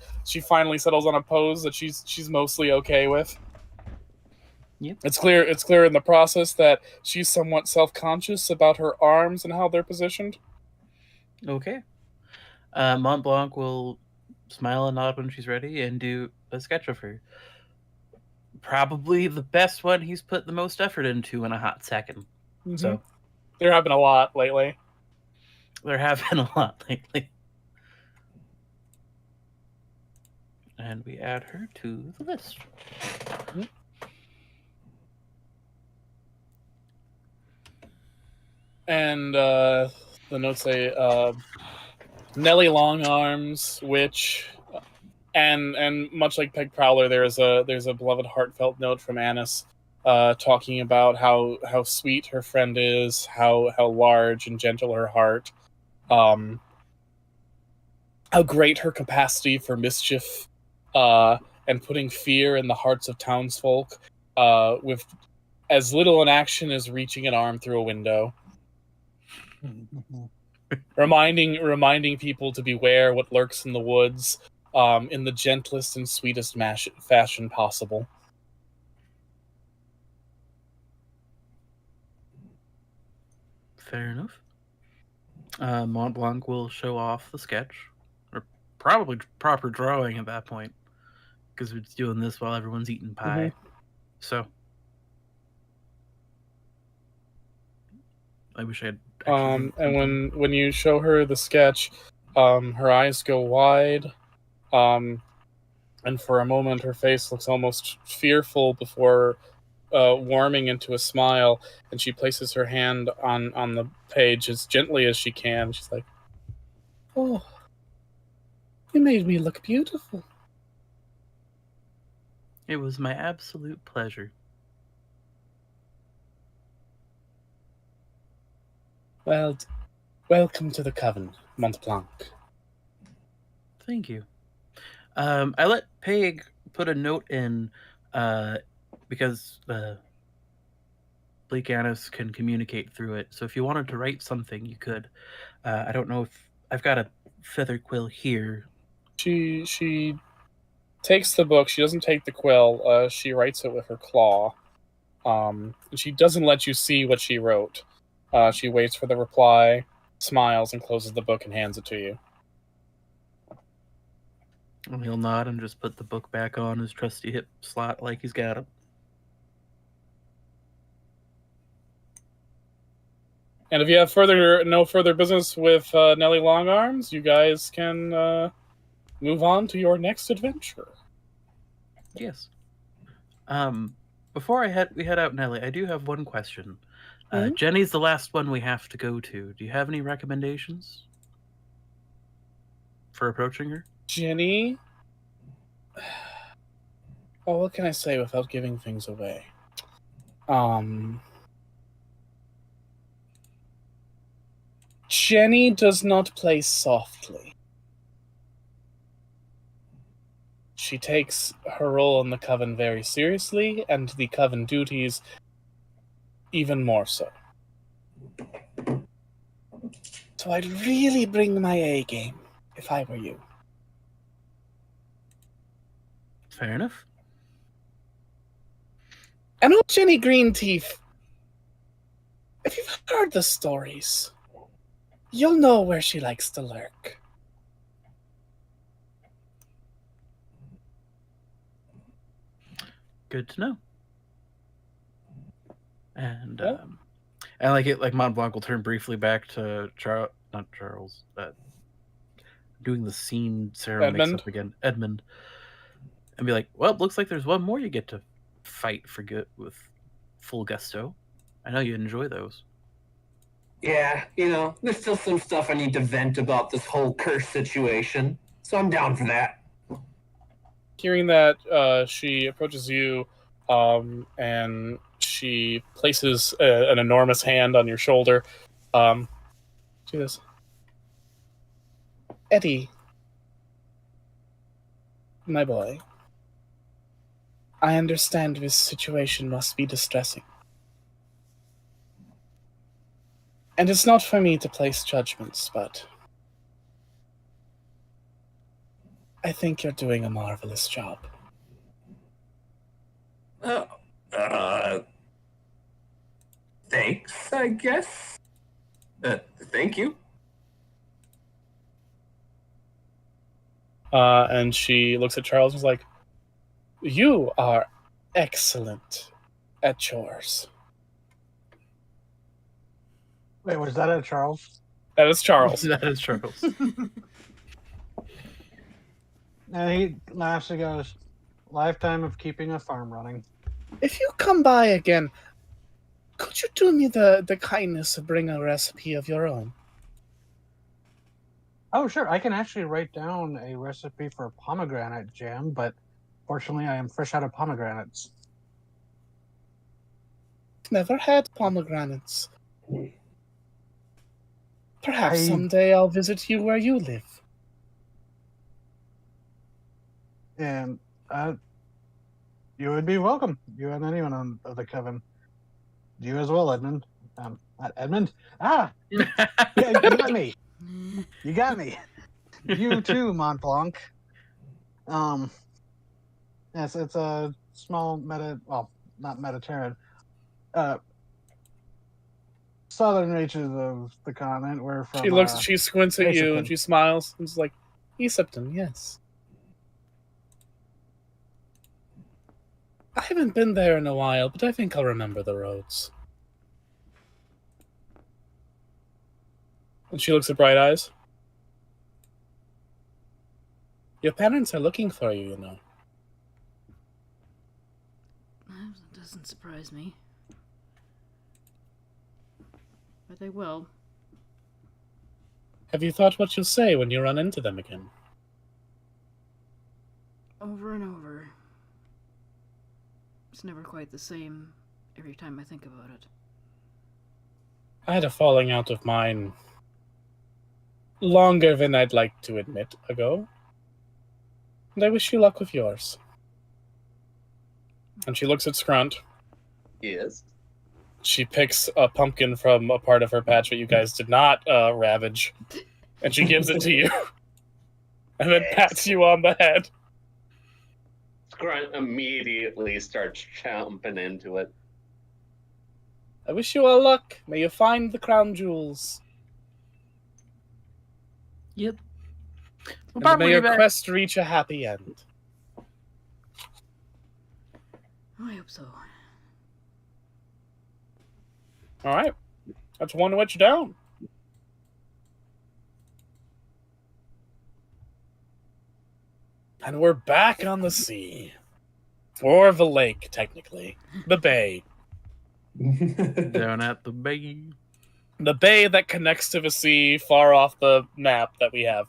finally settles on a pose that she's mostly okay with. It's clear in the process that she's somewhat self-conscious about her arms and how they're positioned. Okay. Mont Blanc will smile and nod when she's ready and do a sketch of her. Probably the best one he's put the most effort into in a hot second. Mm-hmm. So there have been a lot lately. There have been a lot lately. And we add her to the list. Mm-hmm. And the notes say Nellie Longarms, witch, and much like Peg Prowler, there's a beloved heartfelt note from Annis talking about how sweet her friend is, how large and gentle her heart, how great her capacity for mischief and putting fear in the hearts of townsfolk with as little an action as reaching an arm through a window. reminding people to beware what lurks in the woods in the gentlest and sweetest fashion possible. Fair enough. Mont Blanc will show off the sketch, or probably proper drawing at that point, because it's doing this while everyone's eating pie. Mm-hmm. So I wish I had. And when you show her the sketch, her eyes go wide, and for a moment her face looks almost fearful before warming into a smile, and she places her hand on the page as gently as she can. She's like, "Oh, you made me look beautiful." It was my absolute pleasure. Well, welcome to the Coven, Mont Blanc. Thank you. I let Peg put a note in because Bleak Annis can communicate through it. So if you wanted to write something, you could. I don't know if I've got a feather quill here. She takes the book. She doesn't take the quill. She writes it with her claw. And she doesn't let you see what she wrote. She waits for the reply, smiles, and closes the book and hands it to you. And he'll nod and just put the book back on his trusty hip slot like he's got it. And if you have no further business with Nellie Longarms, you guys can move on to your next adventure. Yes. Before we head out, Nellie, I do have one question. Jenny's the last one we have to go to. Do you have any recommendations for approaching her? Jenny? Oh, what can I say without giving things away? Jenny does not play softly. She takes her role in the Coven very seriously, and the Coven duties even more so. So I'd really bring my A game if I were you. Fair enough. And old Jenny Greenteeth, if you've heard the stories, you'll know where she likes to lurk. Good to know. And like Mont Blanc will turn briefly back to Charles, doing the scene Sarah makes up again, Edmund, and be like, "Well, looks like there's one more you get to fight for good with full gusto. I know you enjoy those." Yeah, there's still some stuff I need to vent about this whole curse situation, so I'm down for that. Hearing that, she approaches you, and she places an enormous hand on your shoulder. She goes, "Eddie, my boy, I understand this situation must be distressing. And it's not for me to place judgments, but I think you're doing a marvelous job." Thanks, I guess. Thank you. And she looks at Charles and is like, "You are excellent at chores." Wait, was that a Charles? That is Charles. That is Charles. And he laughs and goes, "Lifetime of keeping a farm running." If you come by again, could you do me the kindness of bring a recipe of your own? Oh, sure. I can actually write down a recipe for pomegranate jam, but fortunately, I am fresh out of pomegranates. Never had pomegranates. Perhaps I- someday I'll visit you where you live. And you would be welcome. You and anyone of the coven. You as well, Edmund. Not Edmund. Ah, yeah, you got me. You got me. You too, Mont Blanc. Yes, it's a small not Mediterranean, southern reaches of the continent. We're from. She squints at you and Aesopton. she smiles and is like, Aesopton, yes. I haven't been there in a while, but I think I'll remember the roads. And she looks at Bright Eyes. Your parents are looking for you, you know. That doesn't surprise me. But they will. Have you thought what you'll say when you run into them again? Over and over. It's never quite the same every time I think about it. I had a falling out of mine longer than I'd like to admit ago. And I wish you luck with yours. And she looks at Scrunt. Yes. She picks a pumpkin from a part of her patch that you guys did not ravage. And she gives it to you. And then pats you on the head. Grunt immediately starts chomping into it. I wish you all luck. May you find the crown jewels. Yep. And may your quest reach a happy end. I hope so. Alright. That's one to let you down. And we're back on the sea. Or the lake, technically. The bay. Down at the bay. The bay that connects to the sea far off the map that we have.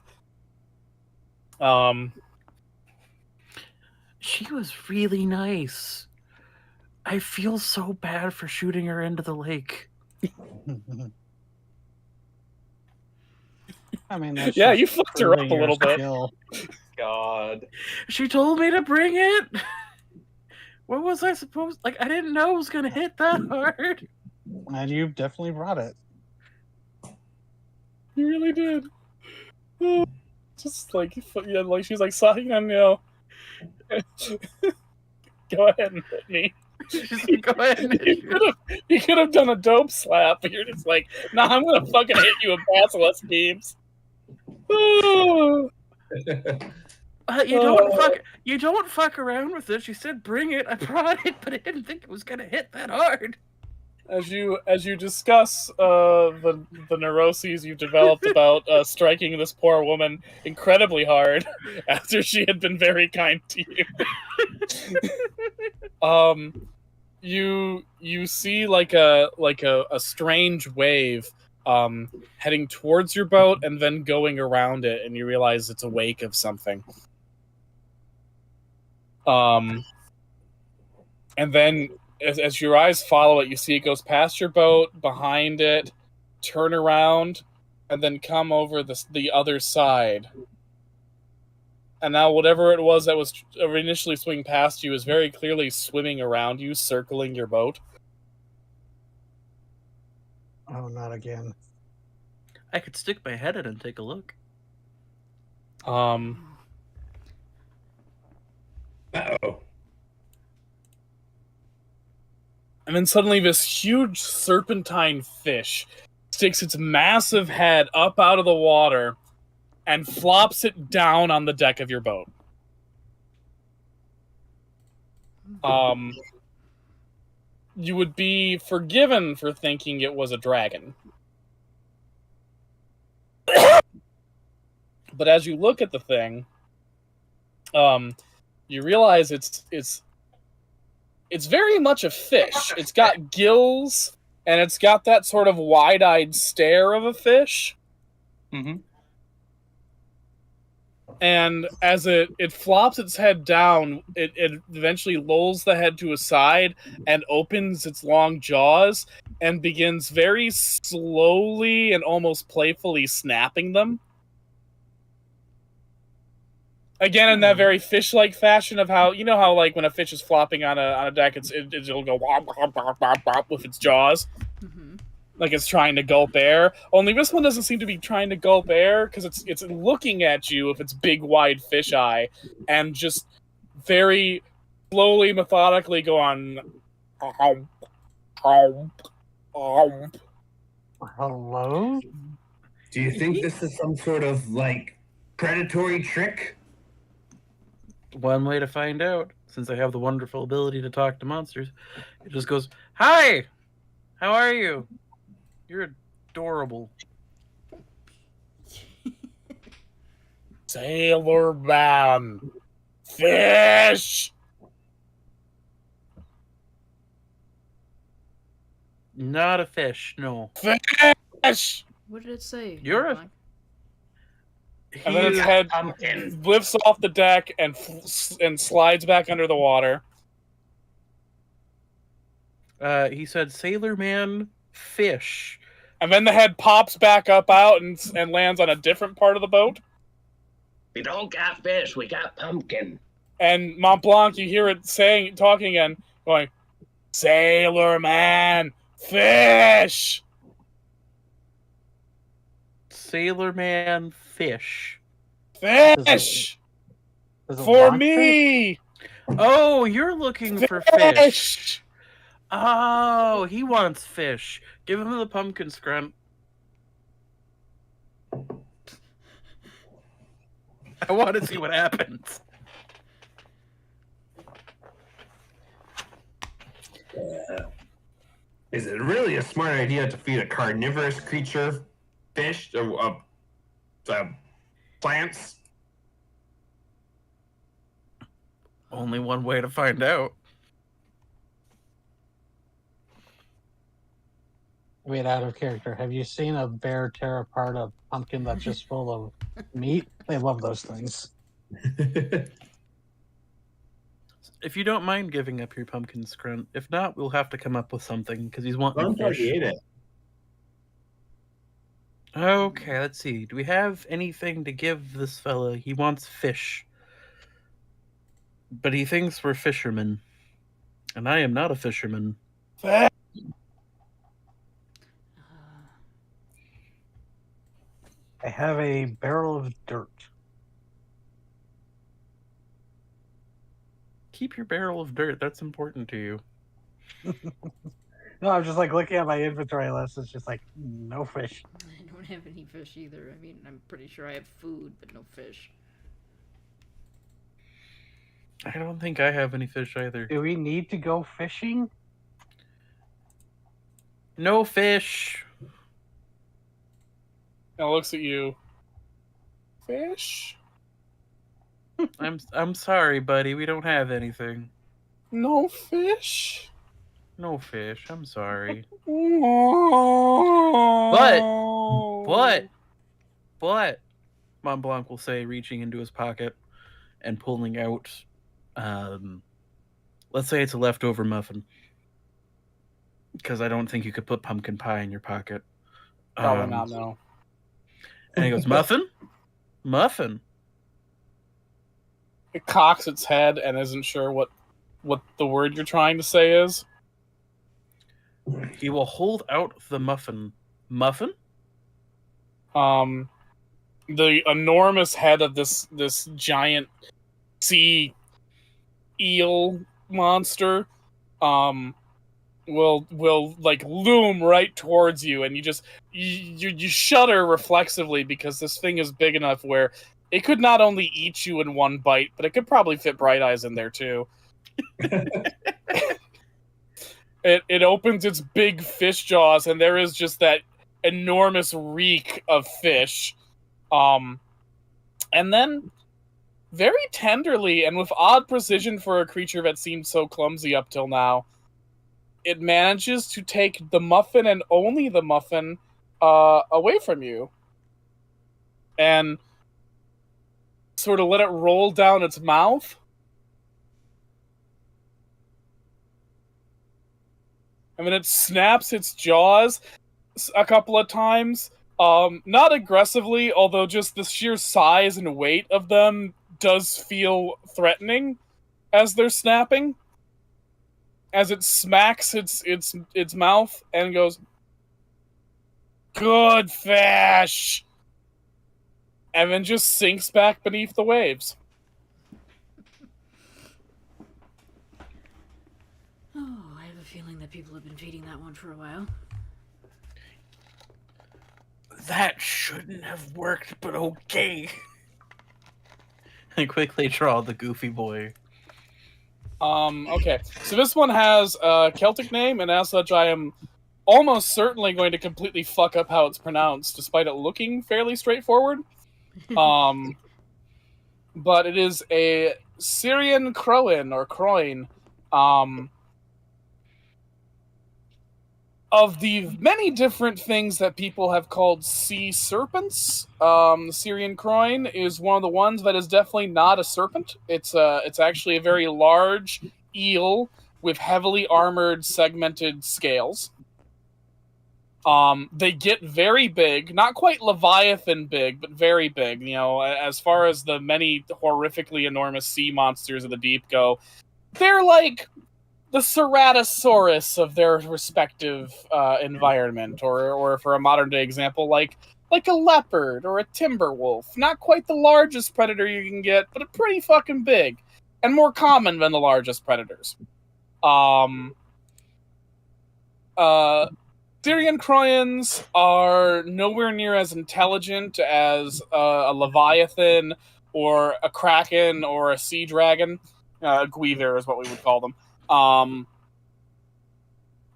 She was really nice. I feel so bad for shooting her into the lake. I mean, that's Yeah, just you fucked her up a proving little your bit. skill. God. She told me to bring it. What was I supposed? Like, I didn't know it was gonna hit that hard. And you definitely brought it. You really did. Oh, just like, yeah, like she's like, sorry, no. Go ahead and hit me. She's like, go ahead and hit you. You could have done a dope slap, but you're just like, nah, I'm gonna fucking hit you with Basilisk beams. Oh. You don't fuck around with it. She said, "Bring it." I brought it, but I didn't think it was gonna hit that hard. As you discuss the neuroses you've developed about striking this poor woman incredibly hard after she had been very kind to you, you see like a strange wave heading towards your boat and then going around it, and you realize it's a wake of something. And then as your eyes follow it, you see it goes past your boat, behind it, turn around, and then come over the other side. And now whatever it was that was initially swimming past you is very clearly swimming around you, circling your boat. Oh, not again. I could stick my head in and take a look. Uh-oh. And then suddenly this huge serpentine fish sticks its massive head up out of the water and flops it down on the deck of your boat. You would be forgiven for thinking it was a dragon. But as you look at the thing, you realize it's very much a fish. It's got gills, and it's got that sort of wide-eyed stare of a fish. Mm-hmm. And as it flops its head down, it eventually lolls the head to a side and opens its long jaws and begins very slowly and almost playfully snapping them. Again, in that very fish-like fashion of how, you know how, like, when a fish is flopping on a deck, it'll go wop, wop, wop, wop, wop with its jaws. Mm-hmm. Like it's trying to gulp air. Only this one doesn't seem to be trying to gulp air, because it's looking at you with its big, wide fish eye, and just very slowly, methodically go on... Hello? Do you think this is some sort of, like, predatory trick? One way to find out, since I have the wonderful ability to talk to monsters, it just goes, "Hi! How are you? You're adorable." Sailor man! Fish! Not a fish, no. Fish! What did it say? You're a- Blank? And then its He- head lifts off the deck and slides back under the water. He said, "Sailor man, fish." And then the head pops back up out and lands on a different part of the boat. We don't got fish, we got pumpkin. And Mont Blanc, you hear it talking again, going, "Sailor man, fish!" Sailor man, fish. Fish! Does it For want me! Oh, you're looking for fish. Fish! Oh, he wants fish. Give him the pumpkin scrunt. I want to see what happens. Is it really a smart idea to feed a carnivorous creature fish or plants? Only one way to find out. Wait, out of character. Have you seen a bear tear apart a pumpkin that's just full of meat? They love those things. If you don't mind giving up your pumpkin scrunt, if not, we'll have to come up with something because he's wanting I'm fish. he ate it. Okay, let's see. Do we have anything to give this fella? He wants fish. But he thinks we're fishermen. And I am not a fisherman. Uh, I have a barrel of dirt. Keep your barrel of dirt. That's important to you. No, I'm just like looking at my inventory list. It's just like no fish. I don't have any fish either. I mean, I'm pretty sure I have food, but no fish. I don't think I have any fish either. Do we need to go fishing? No fish. And looks at you. Fish? I'm sorry, buddy. We don't have anything. No fish? No fish. I'm sorry. But But Mont Blanc will say, reaching into his pocket and pulling out, let's say it's a leftover muffin, because I don't think you could put pumpkin pie in your pocket. Probably not, no. And he goes, "Muffin, muffin." It cocks its head and isn't sure what the word you're trying to say is. He will hold out the muffin. Muffin? The enormous head of this giant sea eel monster will like loom right towards you, and you shudder reflexively because this thing is big enough where it could not only eat you in one bite, but it could probably fit Bright Eyes in there too. It opens its big fish jaws, and there is just that enormous reek of fish. And then, very tenderly and with odd precision for a creature that seemed so clumsy up till now, it manages to take the muffin and only the muffin away from you. And sort of let it roll down its mouth. And then it snaps its jaws a couple of times. Not aggressively, although just the sheer size and weight of them does feel threatening as they're snapping. As it smacks its mouth and goes, "Good fish!" And then just sinks back beneath the waves. Oh, I have a feeling that people have been feeding that one for a while. That shouldn't have worked, but okay. I quickly draw the goofy boy. Okay. So this one has a Celtic name, and as such, I am almost certainly going to completely fuck up how it's pronounced, despite it looking fairly straightforward. But it is a Syrian Croin, or Croin. Of the many different things that people have called sea serpents, the Syrian Croin is one of the ones that is definitely not a serpent. It's actually a very large eel with heavily armored, segmented scales. They get very big, not quite Leviathan big, but very big. You know, as far as the many horrifically enormous sea monsters of the deep go, they're like the Ceratosaurus of their respective environment, or for a modern day example, like a leopard or a timber wolf. Not quite the largest predator you can get, but a pretty fucking big, and more common than the largest predators. Syrian Croyans are nowhere near as intelligent as a Leviathan or a Kraken or a Sea Dragon. Guiver is what we would call them.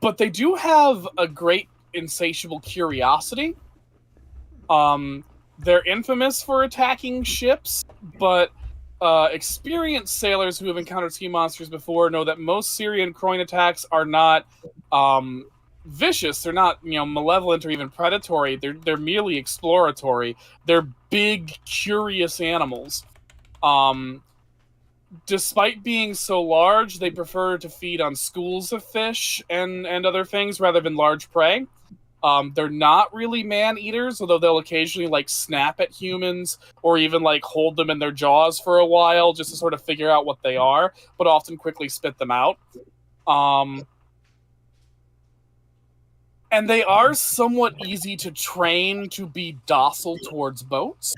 But they do have a great insatiable curiosity. They're infamous for attacking ships, but experienced sailors who have encountered sea monsters before know that most Syrian Croin attacks are not vicious. They're not, malevolent or even predatory. They're merely exploratory. They're big, curious animals. Despite being so large, they prefer to feed on schools of fish and other things rather than large prey. They're not really man-eaters, although they'll occasionally snap at humans or even hold them in their jaws for a while just to sort of figure out what they are, but often quickly spit them out. And they are somewhat easy to train to be docile towards boats.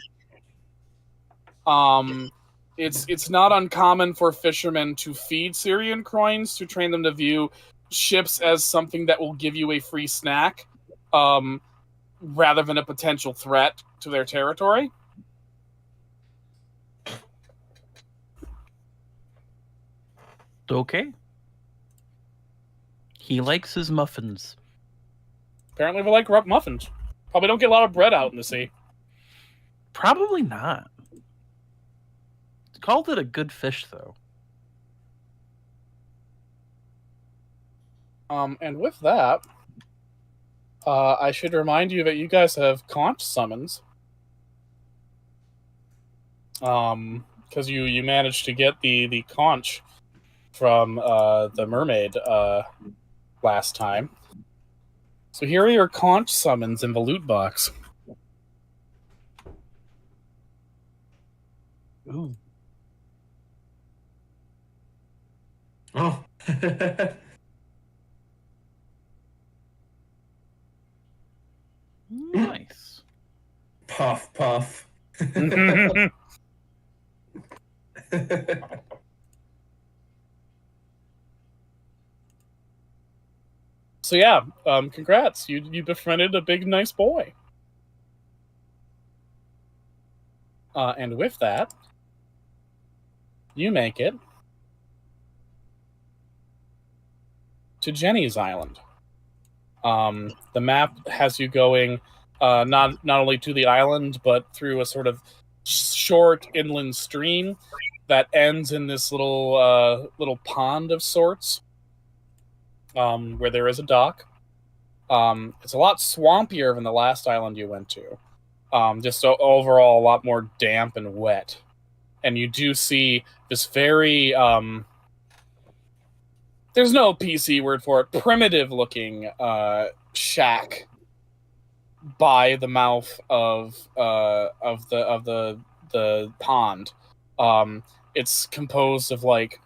It's not uncommon for fishermen to feed Syrian Croins to train them to view ships as something that will give you a free snack, rather than a potential threat to their territory. Okay. He likes his muffins. Apparently they like muffins. Probably don't get a lot of bread out in the sea. Probably not. Called it a good fish, though. And with that, I should remind you that you guys have conch summons. Because you managed to get the conch from the mermaid last time. So here are your conch summons in the loot box. Ooh. Oh. Nice. Puff, puff. So yeah, congrats. You befriended a big nice boy. And with that, you make it to Jenny's Island. The map has you going not only to the island, but through a sort of short inland stream that ends in this little pond of sorts, where there is a dock. It's a lot swampier than the last island you went to. Just overall a lot more damp and wet. And you do see this very there's no PC word for it, primitive looking shack by the mouth of the pond. It's composed of like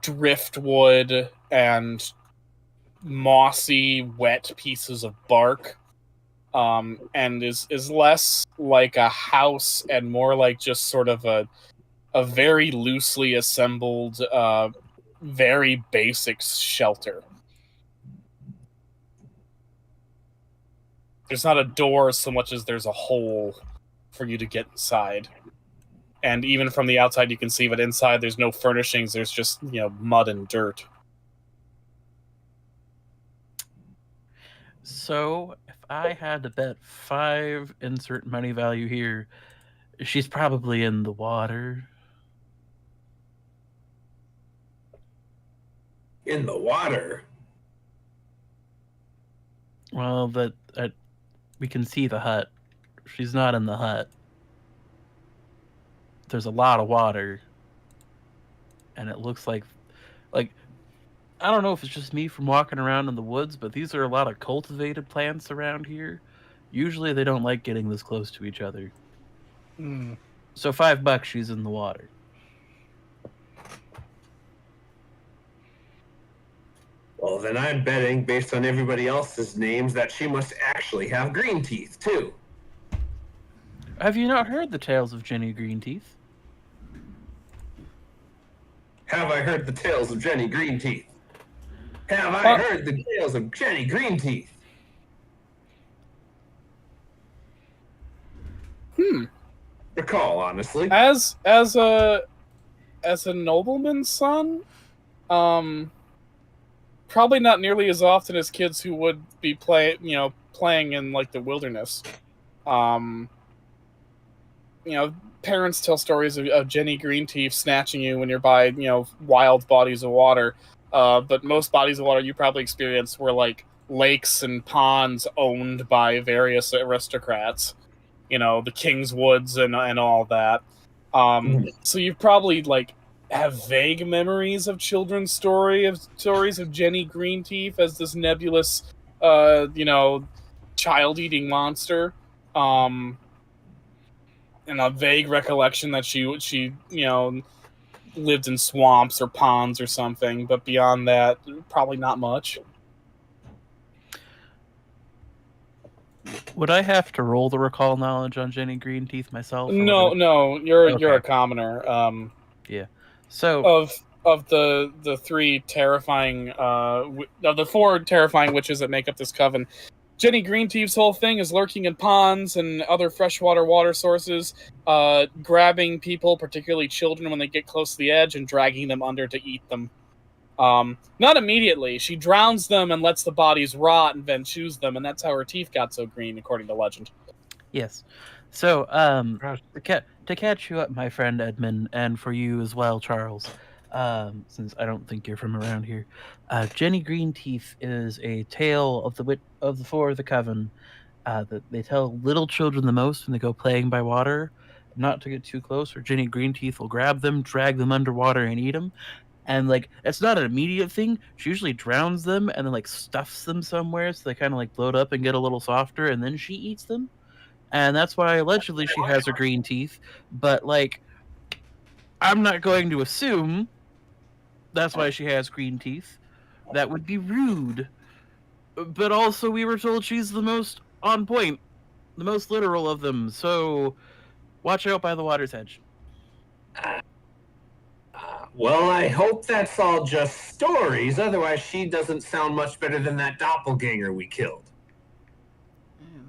driftwood and mossy, wet pieces of bark, and is less like a house and more like just sort of a very loosely assembled, very basic shelter. There's not a door so much as there's a hole for you to get inside. And even from the outside, you can see that inside there's no furnishings. There's just, mud and dirt. So, if I had to bet 5 insert money value here, she's probably in the water. In the water? Well, we can see the hut. She's not in the hut. There's a lot of water. And it looks like I don't know if it's just me from walking around in the woods, but these are a lot of cultivated plants around here. Usually they don't like getting this close to each other. So $5, she's in the water. Well, then I'm betting, based on everybody else's names, that she must actually have green teeth, too. Have you not heard the tales of Jenny Greenteeth? Have I heard the tales of Jenny Greenteeth? Have I heard the tales of Jenny Greenteeth? Recall, honestly. As a nobleman's son, probably not nearly as often as kids who would be playing in like the wilderness. Parents tell stories of Jenny Greenteeth snatching you when you're by, wild bodies of water. But most bodies of water you probably experienced were like lakes and ponds owned by various aristocrats. The King's Woods and all that. So you probably have vague memories of children's stories of Jenny Greenteeth as this nebulous, child-eating monster. And a vague recollection that she lived in swamps or ponds or something. But beyond that, probably not much. Would I have to roll the recall knowledge on Jenny Greenteeth myself? No, you're a commoner. Yeah. So of the 3 terrifying of the 4 terrifying witches that make up this coven, Jenny Greenteeth's whole thing is lurking in ponds and other freshwater water sources, grabbing people, particularly children, when they get close to the edge and dragging them under to eat them. Not immediately. She drowns them and lets the bodies rot and then chews them, and that's how her teeth got so green, according to legend. yes. So to catch you up, my friend Edmund, and for you as well, Charles, since I don't think you're from around here, Jenny Greenteeth is a tale of the 4 of the coven that they tell little children the most when they go playing by water, not to get too close, or Jenny Greenteeth will grab them, drag them underwater, and eat them. And it's not an immediate thing. She usually drowns them and then stuffs them somewhere so they kind of bloat up and get a little softer, and then she eats them. And that's why allegedly she has her green teeth. But I'm not going to assume that's why she has green teeth. That would be rude. But also we were told she's the most on point, the most literal of them. So watch out by the water's edge. Well, I hope that's all just stories. Otherwise, she doesn't sound much better than that doppelganger we killed. Ew.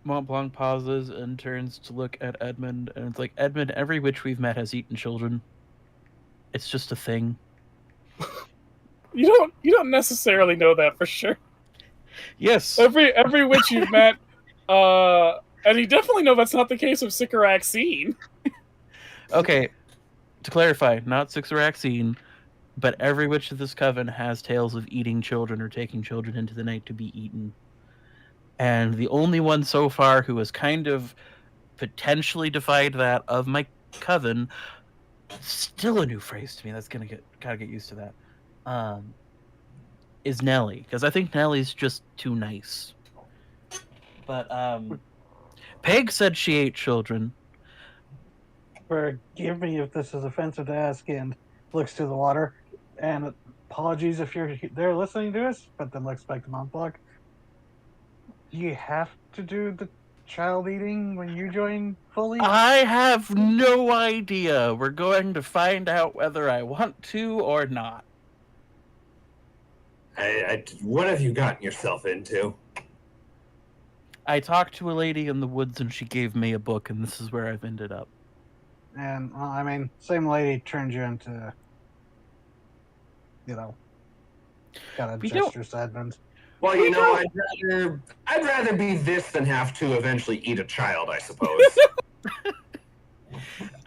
Mont Blanc pauses and turns to look at Edmund, and it's like, Edmund, every witch we've met has eaten children. It's just a thing. You don't necessarily know that for sure. Yes. Every witch you've met, and you definitely know that's not the case with Sycoraxine. Okay, to clarify, not Sycoraxine, but every witch of this coven has tales of eating children or taking children into the night to be eaten. And the only one so far who has kind of potentially defied that of my coven, still a new phrase to me, that's gotta get used to that, is Nellie. Because I think Nellie's just too nice. But, Peg said she ate children. Forgive me if this is offensive to ask, and looks to the water. And apologies if you're there listening to us, but then looks back to Mont Blanc. Do you have to do the child eating when you join fully? I have no idea. We're going to find out whether I want to or not. What have you gotten yourself into? I talked to a lady in the woods and she gave me a book, and this is where I've ended up. And well, I mean, same lady turned you into, got a We don't- gesture Edmund. Well, I'd rather be this than have to eventually eat a child, I suppose.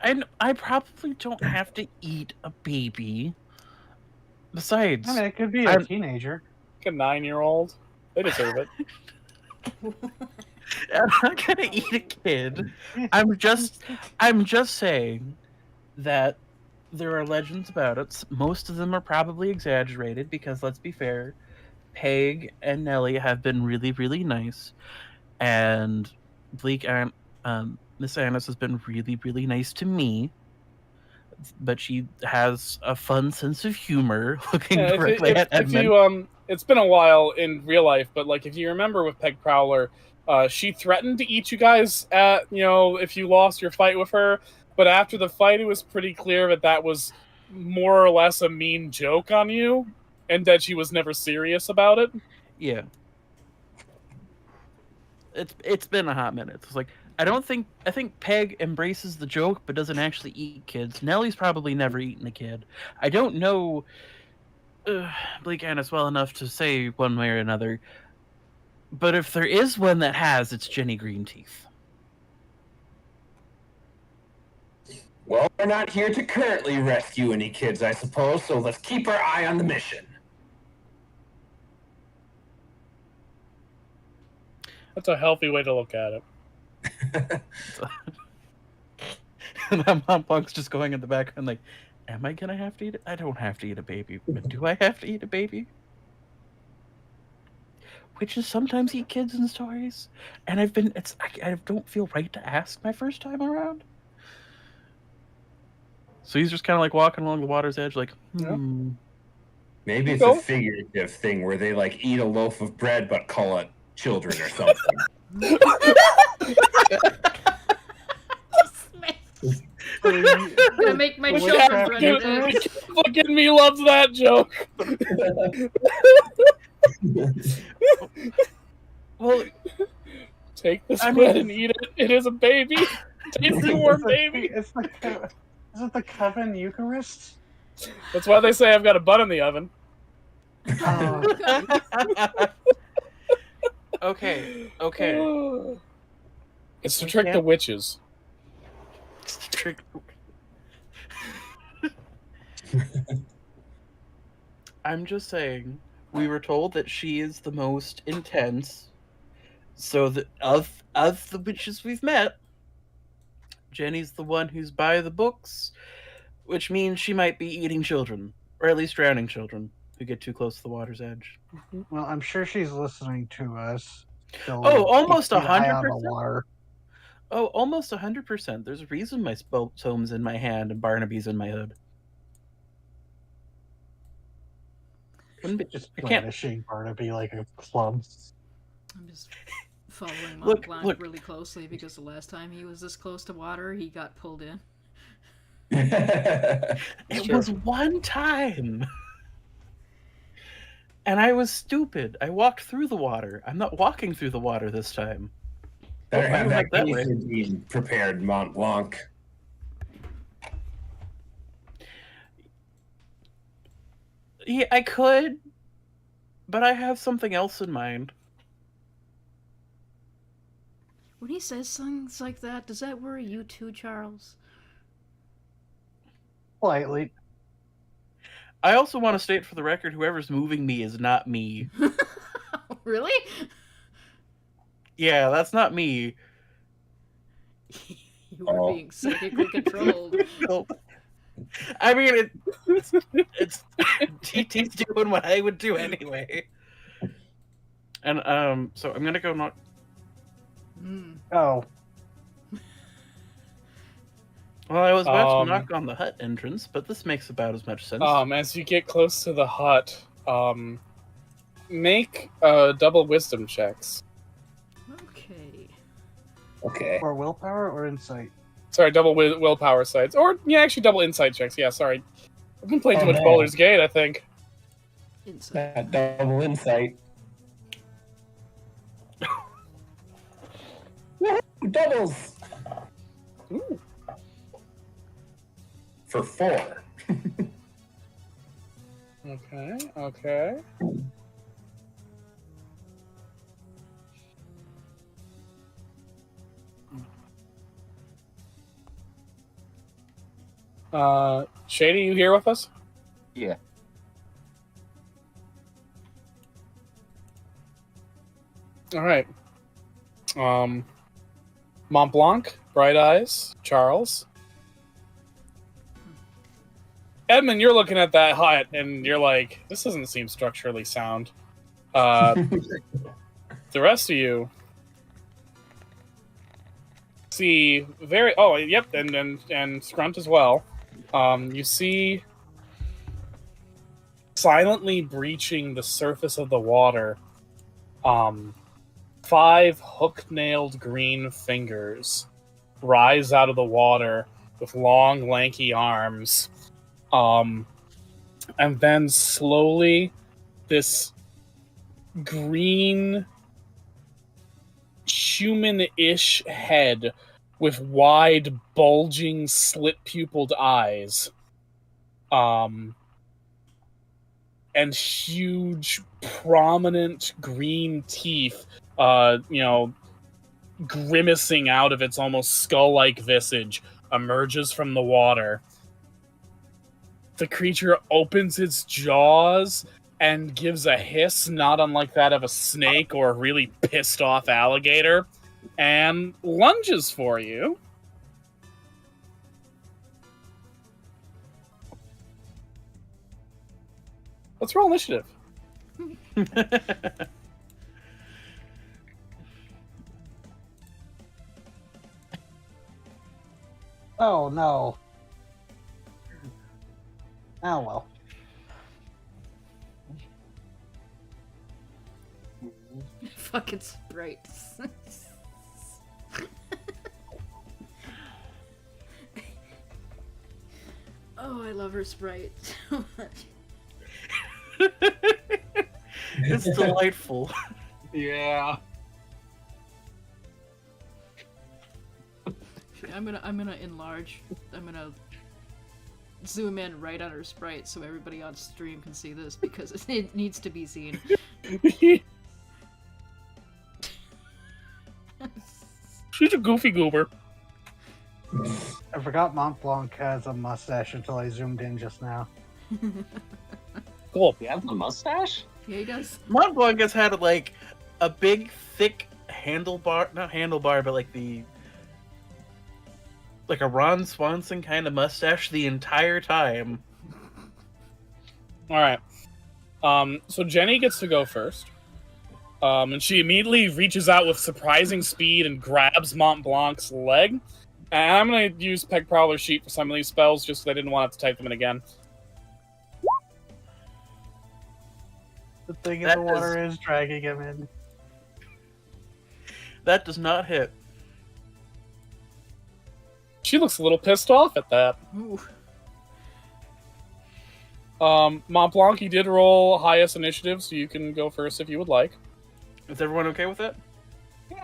And I probably don't have to eat a baby. Besides, I mean, it could be a I'm- teenager. Like a 9-year-old. They deserve it. I'm not gonna eat a kid. I'm just saying that there are legends about it. Most of them are probably exaggerated because, let's be fair, Peg and Nellie have been really, really nice, and Bleak and Miss Annis has been really, really nice to me. But she has a fun sense of humor, looking Yeah, directly at if Edmund. you it's been a while in real life, but like if you remember with Peg Prowler, she threatened to eat you guys at if you lost your fight with her. But after the fight, it was pretty clear that was more or less a mean joke on you, and that she was never serious about it. Yeah. It's been a hot minute. It's like I think Peg embraces the joke but doesn't actually eat kids. Nellie's probably never eaten a kid. I don't know Bleak Annis well enough to say one way or another. But if there is one that has, it's Jenny Greenteeth. Well, we're not here to currently rescue any kids, I suppose, so let's keep our eye on the mission. That's a healthy way to look at it. And Mont Blanc's just going in the background like, am I gonna have to eat it? I don't have to eat a baby. But do I have to eat a baby? Witches sometimes eat kids in stories. And I don't feel right to ask my first time around. So he's just kind of like walking along the water's edge like, Maybe it's Go. a figurative thing where they like eat a loaf of bread but call it children or something. I'm gonna make my Look children at run Captain- into it. Look at me, loves that joke. Well, Take this I bread mean- and eat it. It is a baby. Tasty warm baby. Is it the coven Eucharist? That's why they say I've got a butt in the oven. okay. It's to trick the witches. I'm just saying, we were told that she is the most intense. So that of the witches we've met, Jenny's the one who's by the books, which means she might be eating children, or at least drowning children who get too close to the water's edge. Well, I'm sure she's listening to us. So Oh, almost keep an eye on the 100%. water. Oh, almost 100%. There's a reason my tome's in my hand and Barnaby's in my hood. Wouldn't be, Just I can't. blandishing Barnaby like a club. I'm just following Mont Look, Blanc look. really closely because the last time he was this close to water, he got pulled in. It Sure. was one time. And I was stupid. I walked through the water. I'm not walking through the water this time. Better I have don't that like that way. quesadilla prepared, Mont Blanc. Yeah, I could, but I have something else in mind. When he says things like that, does that worry you too, Charles? Slightly. I also want to state for the record, whoever's moving me is not me. Really? Yeah, that's not me. You are being psychically controlled. Nope. I mean, it's TT's doing what I would do anyway. And so I'm gonna go knock. Mm. Oh, Well, I was about Um, to knock on the hut entrance, but this makes about as much sense. As you get close to the hut, make double wisdom checks. Okay. Okay. or willpower or insight? Sorry, double willpower sites, or yeah, actually double insight checks. Yeah, sorry, I've been playing too Oh, much man. Baldur's Gate, I think. Insight. That double insight. Woohoo, doubles Ooh. for 4. Okay. Okay. Shady, you here with us? Yeah. All right. Mont Blanc, Bright Eyes, Charles. Edmund, you're looking at that hut and you're like, this doesn't seem structurally sound. The rest of you see and Scrunt as well. You see silently breaching the surface of the water, 5 hook-nailed green fingers rise out of the water with long, lanky arms. And then slowly, this green, human-ish head with wide, bulging, slit-pupiled eyes, and huge, prominent green teeth, grimacing out of its almost skull-like visage, emerges from the water. The creature opens its jaws and gives a hiss not unlike that of a snake or a really pissed off alligator, and lunges for you. Let's roll initiative. Oh no. Oh well. Fucking sprites. Oh, I love her sprite so much. It's delightful. Yeah. I'm gonna enlarge. I'm gonna zoom in right on her sprite so everybody on stream can see this because it needs to be seen. She's a goofy goober. I forgot Mont Blanc has a mustache until I zoomed in just now. Cool. You have a mustache? Yeah, he does. Mont Blanc has had like a big, thick not handlebar, but like a Ron Swanson kind of mustache the entire time. All right. So Jenny gets to go first. And she immediately reaches out with surprising speed and grabs Mont Blanc's leg. And I'm going to use Peg Prowler's sheet for some of these spells just because I didn't want to type them in again. The thing in That the water is dragging him in. That does not hit. She looks a little pissed off at that. Ooh. Mont Blanc, you did roll highest initiative, so you can go first if you would like. Is everyone okay with that?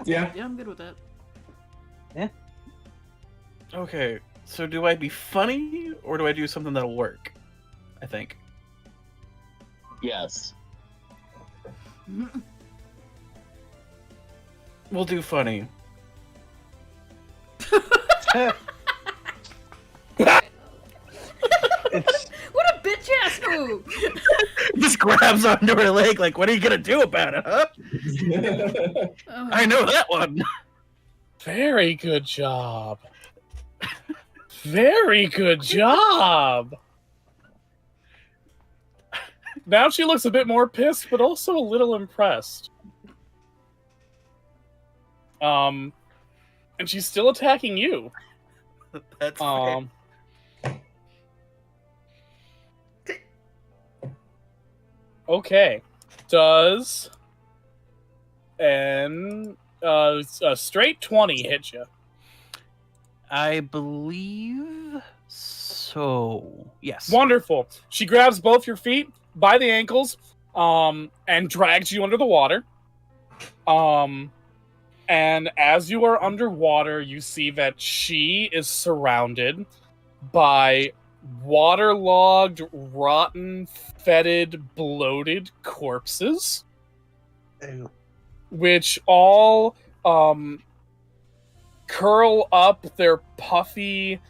Yeah. Yeah, I'm good with that. Okay, so do I be funny or do I do something that'll work? I think. Yes. We'll do funny. It's What a bitch ass move! Just grabs onto her leg like, what are you gonna do about it, huh? Oh, I know that one. Very good job. Very good job. Now she looks a bit more pissed, but also a little impressed. And she's still attacking you. That's fair. Okay. Does a straight 20 hit you? I believe so. Yes. Wonderful. She grabs both your feet by the ankles, and drags you under the water. And as you are underwater, you see that she is surrounded by waterlogged, rotten, fetid, bloated corpses, ew. which all curl up their puffy,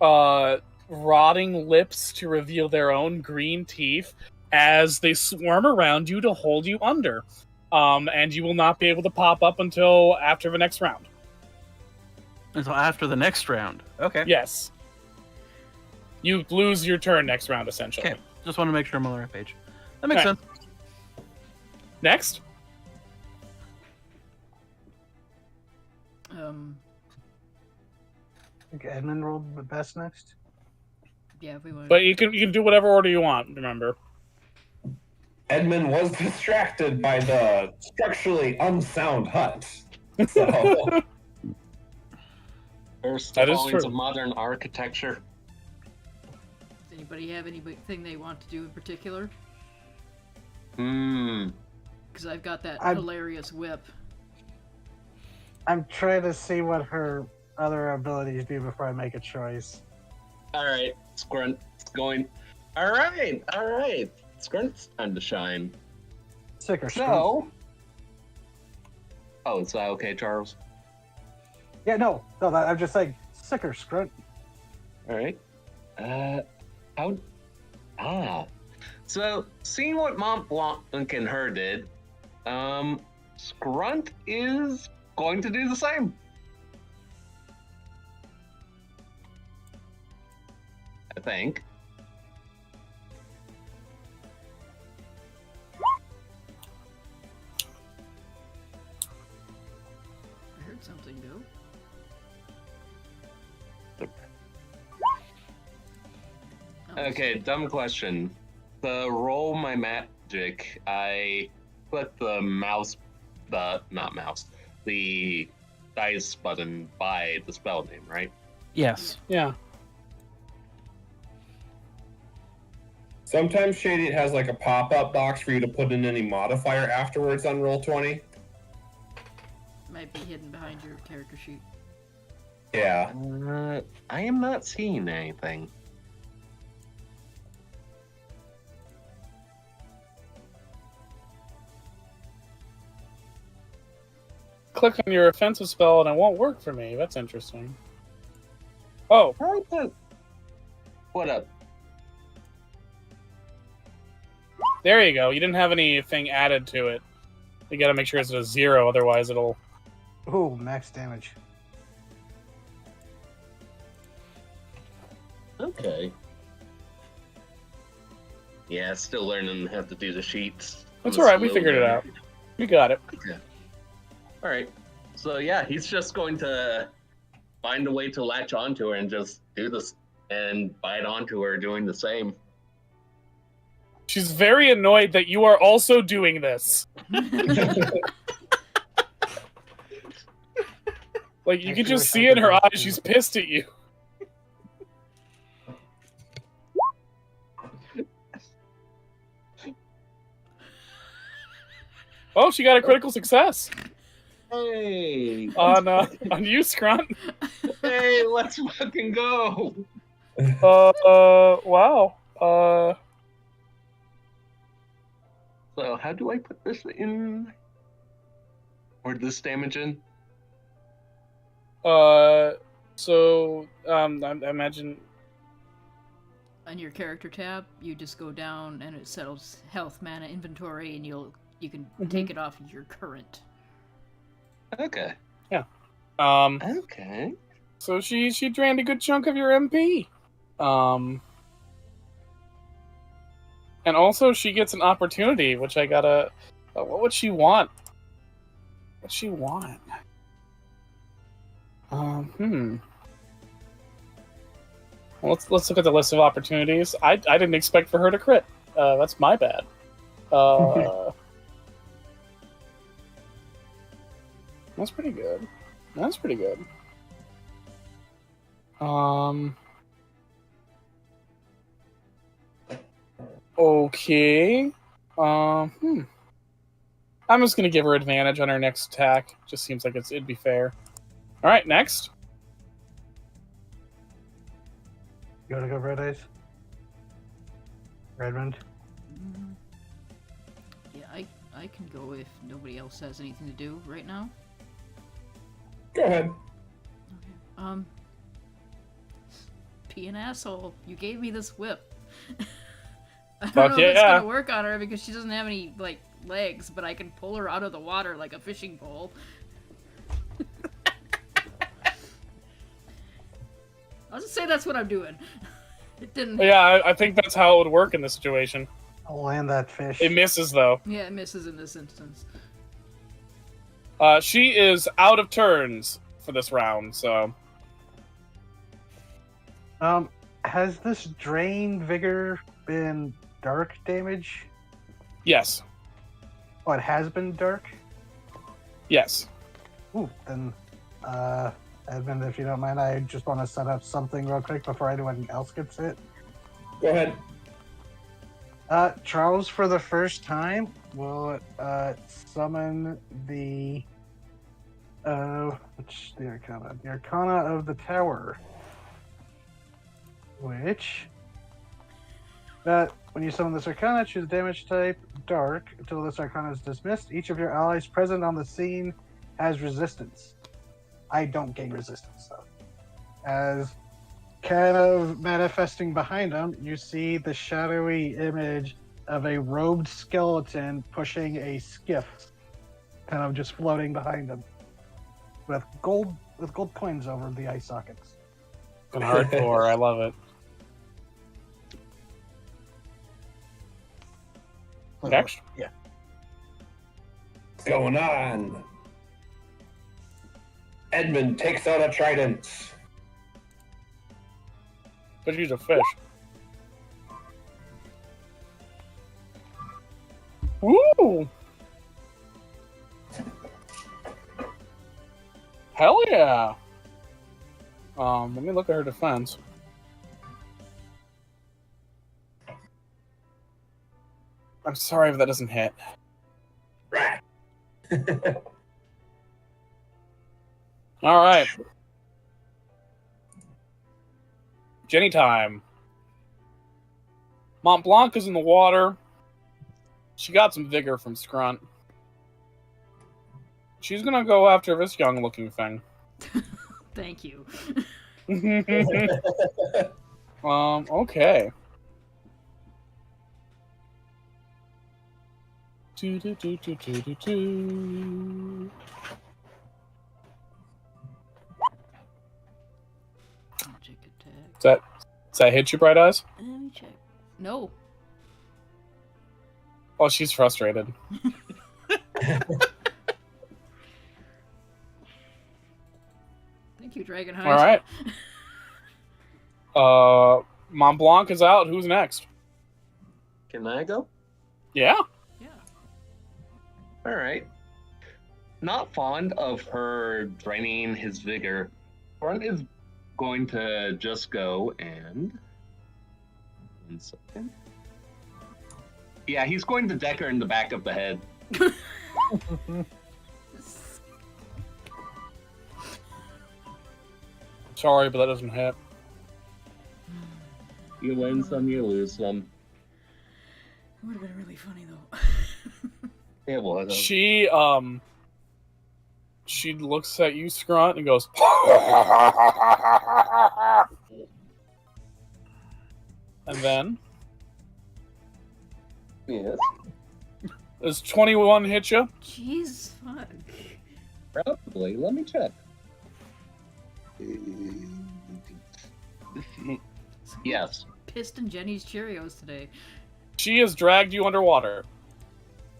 rotting lips to reveal their own green teeth as they swarm around you to hold you under. And you will not be able to pop up until after the next round. Until after the next round. Okay. Yes. You lose your turn next round, essentially. Okay. Just want to make sure I'm on the right page. That makes Alright. sense. Next. I think Edmund rolled the best next. Yeah, if we want. But you can do whatever order you want, remember. Edmund was distracted by the structurally unsound hut. So First That is drawings true. of modern architecture. Does anybody have anything they want to do in particular? Hmm. Because I've got that I'm- hilarious whip. I'm trying to see what her other abilities do before I make a choice. Alright, Scrunt's going. Alright. Scrunt's time to shine. Sick or So. Oh, is that okay, Charles? Yeah, no, I'm just saying, sick or scrunt. Alright. So, seeing what Mont Blanc and her did, Scrunt is going to do the same. I think. I heard something go. Oh, Okay, dumb question. To roll my magic, I put the the dice button by the spell name, right? Yes. Yeah. sometimes Shady has like a pop-up box for you to put in any modifier afterwards on roll 20. Might be hidden behind your character sheet. Yeah. I am not seeing anything. Click on your offensive spell and it won't work for me. That's interesting. Oh, What up? there you go. You didn't have anything added to it. You gotta make sure it's at a 0, otherwise it'll... Ooh, max damage. Okay. Yeah, still learning how to do the sheets. That's I'm a alright, we slow figured it learner. out. We got it. All right. So yeah, he's just going to find a way to latch onto her and just do this and bite onto her doing the same. She's very annoyed that you are also doing this. Like, you can just see in her eyes she's pissed at you. she got a critical success Hey, on you, Scrunt. hey, let's fucking go. Wow. So how do I put this in? Or this damage in? So, I imagine. On your character tab, you just go down and it settles health, mana, inventory, and you can take it off your current. Okay. Okay. So she drained a good chunk of your MP. And also she gets an opportunity, which I gotta. What would she want? What'd she want? Well, let's look at the list of opportunities. I didn't expect for her to crit. That's my bad. That's pretty good. That's pretty good. Okay. I'm just gonna give her advantage on her next attack. Just seems like it'd be fair. All right, next. You want to go Red Eyes? Redmond? Yeah, I can go if nobody else has anything to do right now. Go ahead. Okay. Be an asshole. You gave me this whip. I don't know if it's gonna work on her because she doesn't have any like legs, but I can pull her out of the water like a fishing pole. I'll just say that's what I'm doing. It didn't. Yeah, I think that's how it would work in this situation. I'll land that fish. It misses though. Yeah, it misses in this instance. She is out of turns for this round, so. Has this drain vigor been dark damage? Yes. Oh, it has been dark? Yes. Ooh, then, Edmund, if you don't mind, I just want to set up something real quick before anyone else gets it. Go ahead. Charles, for the first time, will summon the which the Arcana? The Arcana of the Tower. Which when you summon this Arcana, choose damage type dark. Until this Arcana is dismissed, each of your allies present on the scene has resistance. I don't gain resistance though. As kind of manifesting behind him, you see the shadowy image of a robed skeleton pushing a skiff, kind of just floating behind him, with gold coins over the eye sockets. And hardcore, I love it. Next. Yeah. What's going on? Edmund takes out a trident. But she's a fish. Woo! Hell yeah! Let me look at her defense. I'm sorry if that doesn't hit. Right. All right. Jenny time. Mont Blanc is in the water. She got some vigor from Scrunt. She's gonna go after this young-looking thing. Thank you. Okay. Magic attack. Does that hit you, Bright Eyes? Let me check. No. Oh, she's frustrated. Thank you, Dragonhide. All right. Mont Blanc is out. Who's next? Can I go? Yeah. Yeah. All right. Not fond of her draining his vigor. Front is going to just go and. 1 second. Yeah, he's going to deck her in the back of the head. Sorry, but that doesn't hit. You win some, you lose some. It would have been really funny though. It was. She looks at you, Scrunt, and goes, and then Yes. does 21 hit you? Jeez, fuck. Probably. Let me check. Yes. Pissed in Jenny's Cheerios today. She has dragged you underwater.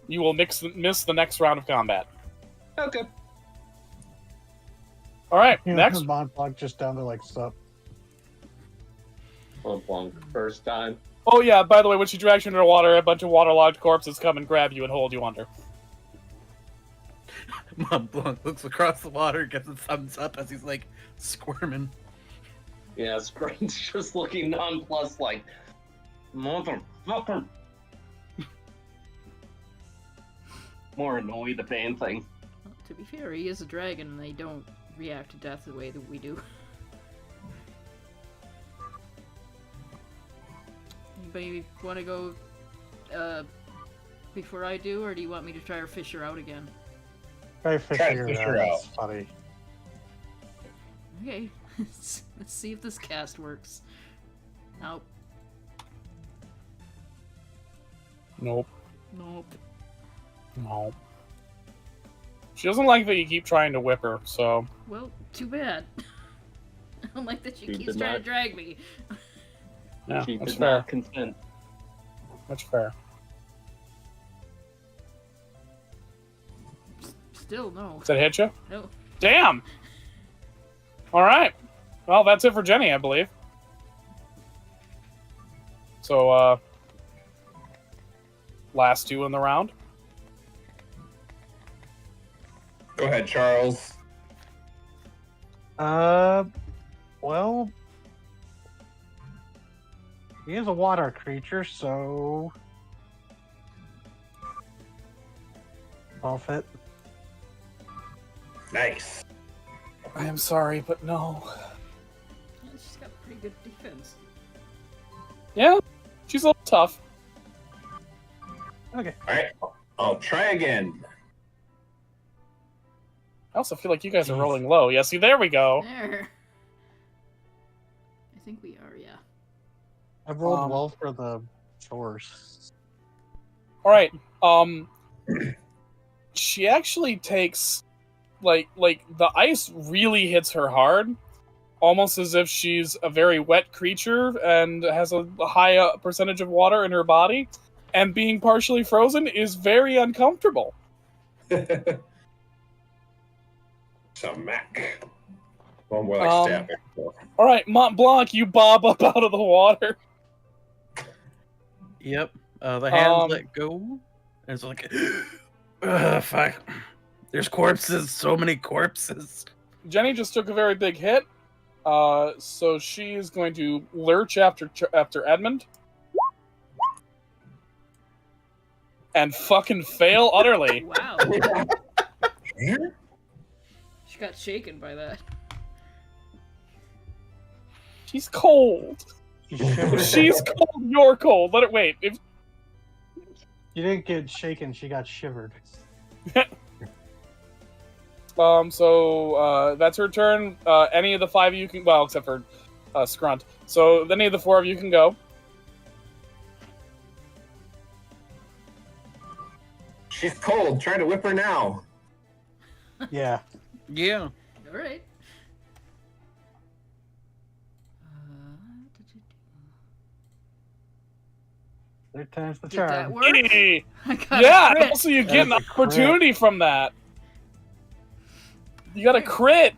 You will miss the next round of combat. Okay. All right, You know, next. Montblanc just down to like sup. Plunk. First time. Oh yeah, by the way, when she drags you underwater, a bunch of waterlogged corpses come and grab you and hold you under. Mont Blanc looks across the water, gets a thumbs up as he's like squirming. Yeah, Scrunt's just looking nonplussed like, motherfucker. More annoyed if anything. Well, to be fair, he is a dragon and they don't react to death the way that we do. Anybody want to go before I do, or do you want me to try to fish her out again? Try to Try to figure fish it her out. out. It's funny. Okay, let's see if this cast works. Nope. Nope. Nope. No. She doesn't like that you keep trying to whip her, so. Well, too bad. I don't like that she She keeps did trying not- to drag me. Yeah, She that's did fair. not consent. That's fair. Still, no. Does that hit you? No. Damn! Alright. Well, that's it for Jenny, I believe. So, last two in the round. Go ahead, Charles. Well, he is a water creature, so I'll fit. Nice. I am sorry, but no. Yeah, she's got pretty good defense. Yeah, she's a little tough. Okay. All right. I'll try again. I also feel like you guys are Jeez. rolling low. Yeah, see, there we go. There. I think we are, yeah. I've rolled Um, well for the chores. Alright, she actually takes, like, the ice really hits her hard. Almost as if she's a very wet creature and has a high percentage of water in her body. And being partially frozen is very uncomfortable. Smack. Well, more like Um, stabbing. Alright, Mont Blanc, you bob up out of the water. Yep. The hands Um, let go. And it's like, fuck. There's corpses. So many corpses. Jenny just took a very big hit. So she is going to lurch after Edmund. And fucking fail utterly. Wow. She got shaken by that. She's cold. You shivered. If she's cold, you're cold. Let it wait. If You didn't get shaken, she got shivered. so that's her turn. Any of the five of you can, well, except for Scrunt. So any of the four of you can go. She's cold. Try to whip her now. Yeah. Yeah. Alright. Third time's the Did that charm. work? Hey! I got Yeah, a and crit. also you get an That's a crit. opportunity from that. You got a crit.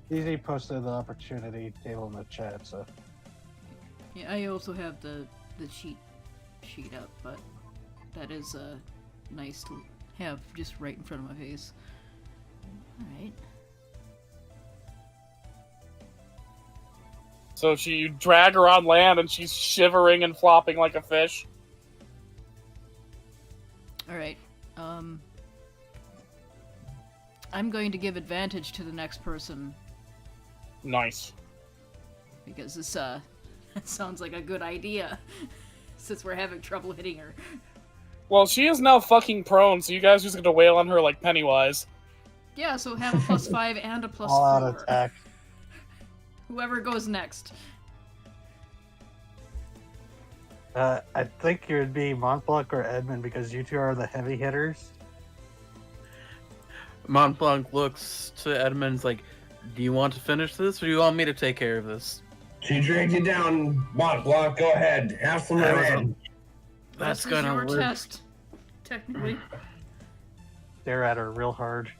Easy posted the opportunity table in the chat, so Yeah, I also have the cheat sheet up, but that is nice to have just right in front of my face. Alright. So you drag her on land and she's shivering and flopping like a fish. Alright. I'm going to give advantage to the next person Nice. because this that sounds like a good idea. Since we're having trouble hitting her. Well, she is now fucking prone, so you guys are just gonna wail on her like Pennywise. Yeah, so have a +5 and a +4. All out attack. Whoever goes next. I think it would be Montblanc or Edmund because you two are the heavy hitters. Montblanc looks to Edmund's like, do you want to finish this or do you want me to take care of this? She dragged you down, Mont Blanc. Go ahead. Have some revenge. That's This is gonna your work. test, technically. Stare at her real hard.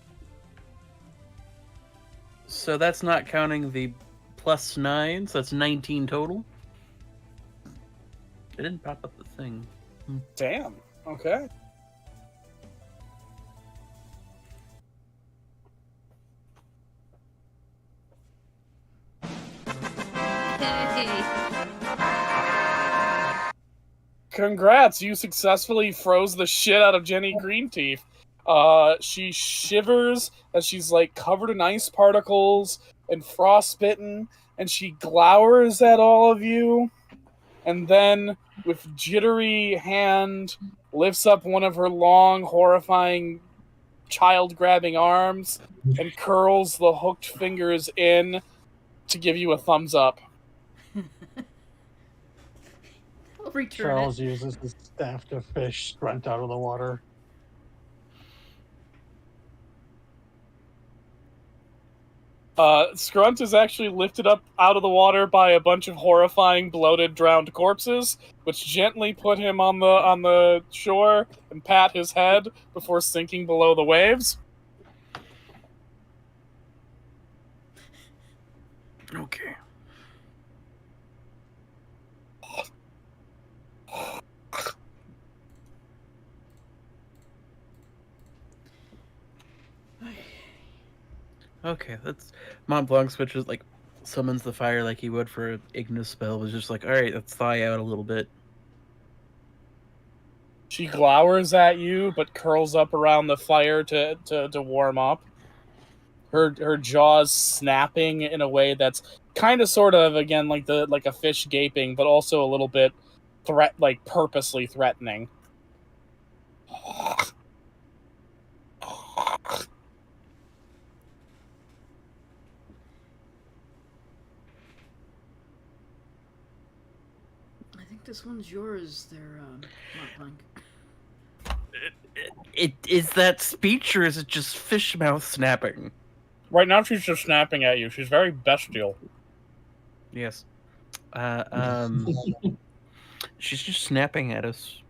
So that's not counting the +9, so that's 19 total. It didn't pop up the thing. Damn. Okay. Hey. Congrats, you successfully froze the shit out of Jenny Greenteeth. She shivers as she's like covered in ice particles and frostbitten, and she glowers at all of you, and then with jittery hand lifts up one of her long, horrifying, child-grabbing arms and curls the hooked fingers in to give you a thumbs up. I'll return Charles it. uses his staff to fish Grunt out of the water. Scrunt is actually lifted up out of the water by a bunch of horrifying, bloated, drowned corpses, which gently put him on the shore and pat his head before sinking below the waves. Okay. Okay, that's Montblanc switches like summons the fire like he would for Ignis spell. Was just like, all right, let's thaw out a little bit. She glowers at you, but curls up around the fire to warm up. Her jaws snapping in a way that's kind of sort of again like a fish gaping, but also a little bit purposely threatening. I think this one's yours there, Montblanc. It is that speech or is it just fish mouth snapping? Right now, she's just snapping at you. She's very bestial. Yes. She's just snapping at us.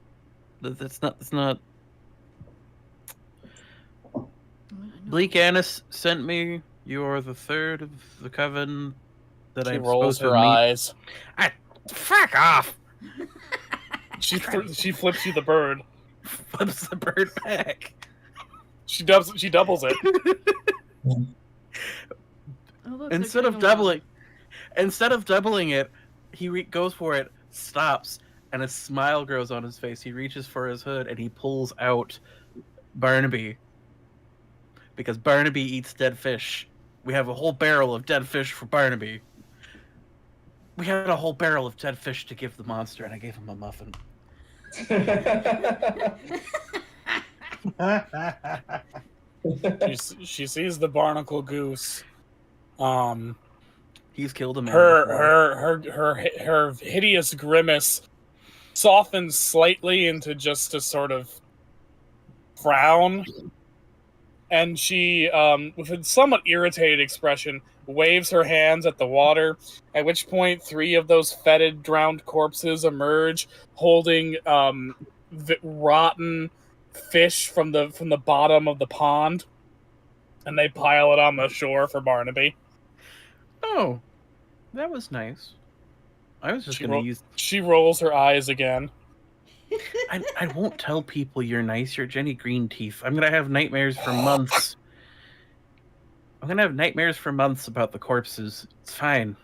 That's not. Bleak Annis sent me. You are the third of the coven that She I'm rolls supposed to her meet. eyes. Fuck off! She flips you the bird. Flips the bird back. She doubles it. Oh, look, they're Instead getting of along. doubling it, he goes for it, stops, and a smile grows on his face. He reaches for his hood and he pulls out Barnaby. Because Barnaby eats dead fish. We have a whole barrel of dead fish for Barnaby. We had a whole barrel of dead fish to give the monster, and I gave him a muffin. She sees the barnacle goose. He's killed a man. Her hideous grimace softens slightly into just a sort of frown, and she, with a somewhat irritated expression, waves her hands at the water, at which point 3 of those fetid, drowned corpses emerge, holding rotten fish from the bottom of the pond, and they pile it on the shore for Barnaby. Oh, that was nice. I was just She gonna ro- use. She rolls her eyes again. I won't tell people you're nice. You're Jenny Greenteeth. I'm gonna have nightmares for months. I'm gonna have nightmares for months about the corpses. It's fine.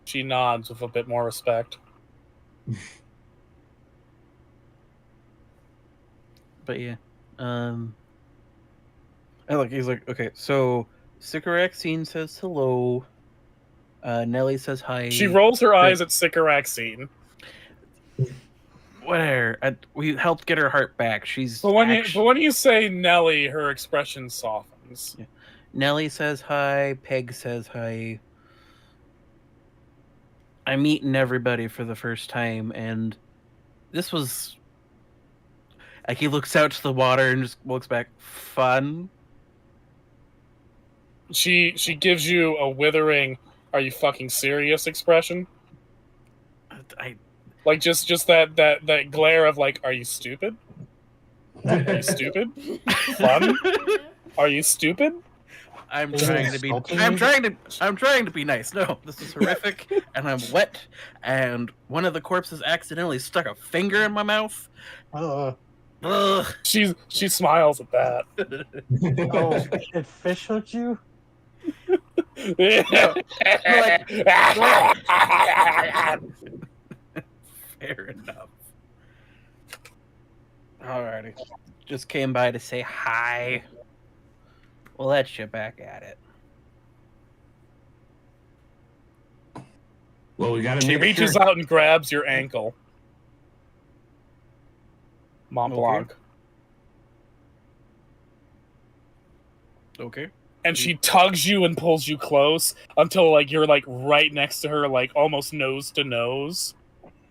She nods with a bit more respect. But yeah, And look, he's like, okay, so Sycoraxine says hello. Nelly says hi. She rolls her eyes at Sycoraxine. Whatever. We helped get her heart back. She's. But when you say Nelly, her expression softens. Yeah. Nelly says hi. Peg says hi. I'm meeting everybody for the first time, and this was. Like, he looks out to the water and just looks back. Fun. She gives you a withering, "Are you fucking serious?" expression. Like just that glare of like, "Are you stupid? Are you stupid? Fun? Are you stupid?" I'm trying to be nice. No, this is horrific, and I'm wet, and one of the corpses accidentally stuck a finger in my mouth. Ugh. She smiles at that. Oh, it fish hooked you? Fair enough. Alrighty. Just came by to say hi. We'll let you back at it. Well, we gotta. She reaches out and grabs your ankle. Mont Blanc. Okay. And she tugs you and pulls you close until like you're like right next to her, like almost nose to nose.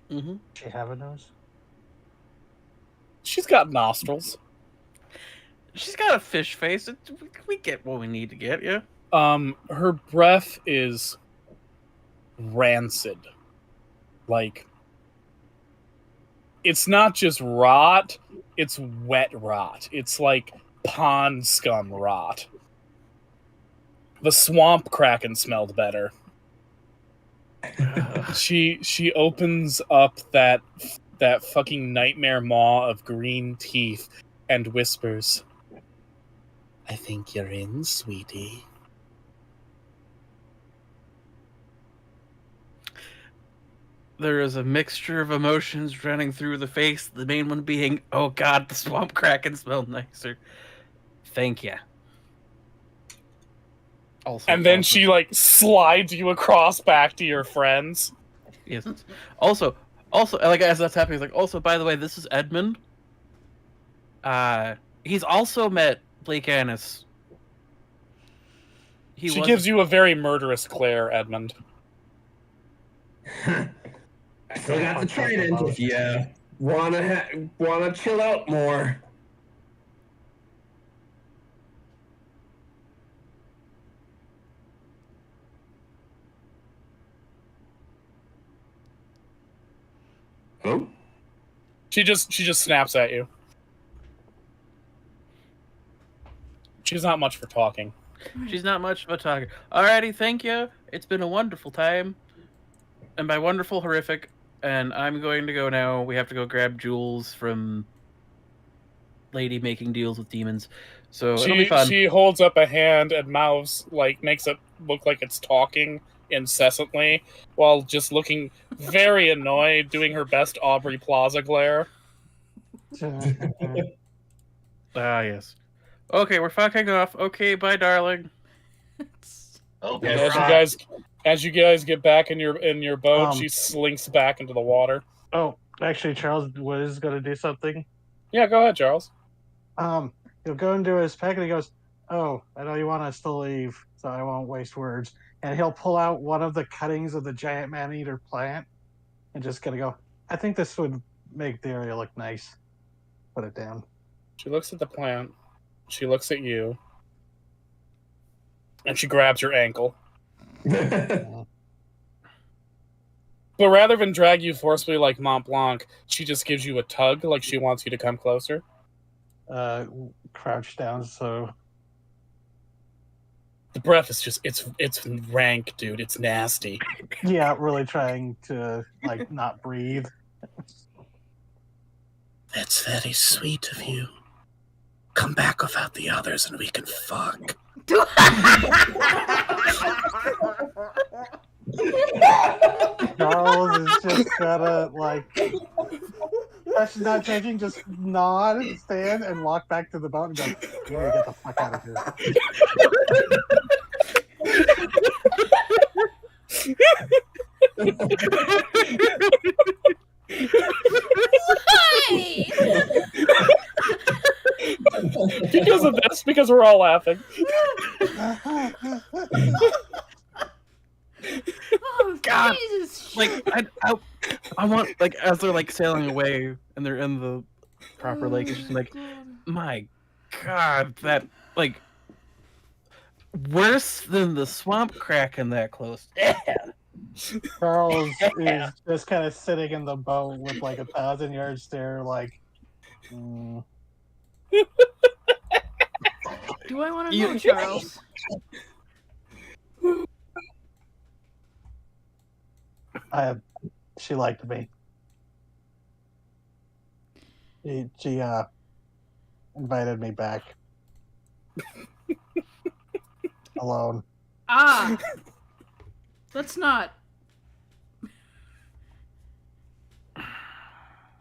Mm-hmm. Does she have a nose? She's got nostrils. She's got a fish face. We get what we need to get, yeah? Her breath is rancid. Like, it's not just rot, it's wet rot. It's like pond scum rot. The swamp kraken smelled better. She opens up that fucking nightmare maw of green teeth and whispers, "I think you're in, sweetie." There is a mixture of emotions running through the face, the main one being, oh god, the swamp kraken smelled nicer. Thank you. Also, And then she like slides you across back to your friends. Yes. Also, like as that's happening, it's like, also, by the way, this is Edmund. He's also met Blake Annis. She gives you a very murderous glare, Edmund. I still got the trident if you wanna chill out more. Hello? She just snaps at you. She's not much for talking. She's not much of a talker. Alrighty, thank you. It's been a wonderful time. And by wonderful, horrific. And I'm going to go now. We have to go grab jewels from Lady making deals with demons. So it'll be fun. She holds up a hand and mouths, like, makes it look like it's talking incessantly, while just looking very annoyed, doing her best Aubrey Plaza glare. Ah, yes. Okay, we're fucking off. Okay, bye, darling. Okay, As you guys get back in your boat, Um, she slinks back into the water. Oh, actually, Charles was going to do something. Yeah, go ahead, Charles. He'll go into his pack and he goes, "Oh, I know you want us to leave, so I won't waste words." And he'll pull out one of the cuttings of the giant man-eater plant and just gonna go, "I think this would make the area look nice." Put it down. She looks at the plant. She looks at you. And she grabs your ankle. But rather than drag you forcefully like Mont Blanc, she just gives you a tug, like she wants you to come closer. Crouch down, so The breath is just, it's rank, dude. It's nasty. yeah, really trying to like not breathe. That's very sweet of you. Come back without the others and we can fuck. Charles is just gotta like expression not changing, just nod, stand, and walk back to the boat and go, "You need to get the fuck out of here." Because of this, because we're all laughing. Oh, God. Jesus. Like I want, like, as they're like sailing away and they're in the proper lake, it's just like, my God, that, like, worse than the swamp kraken that close. Charles is just kind of sitting in the boat with like 1,000-yard stare, like. Do I want to know, Charles? She liked me. She invited me back. Alone. Ah! Let's not.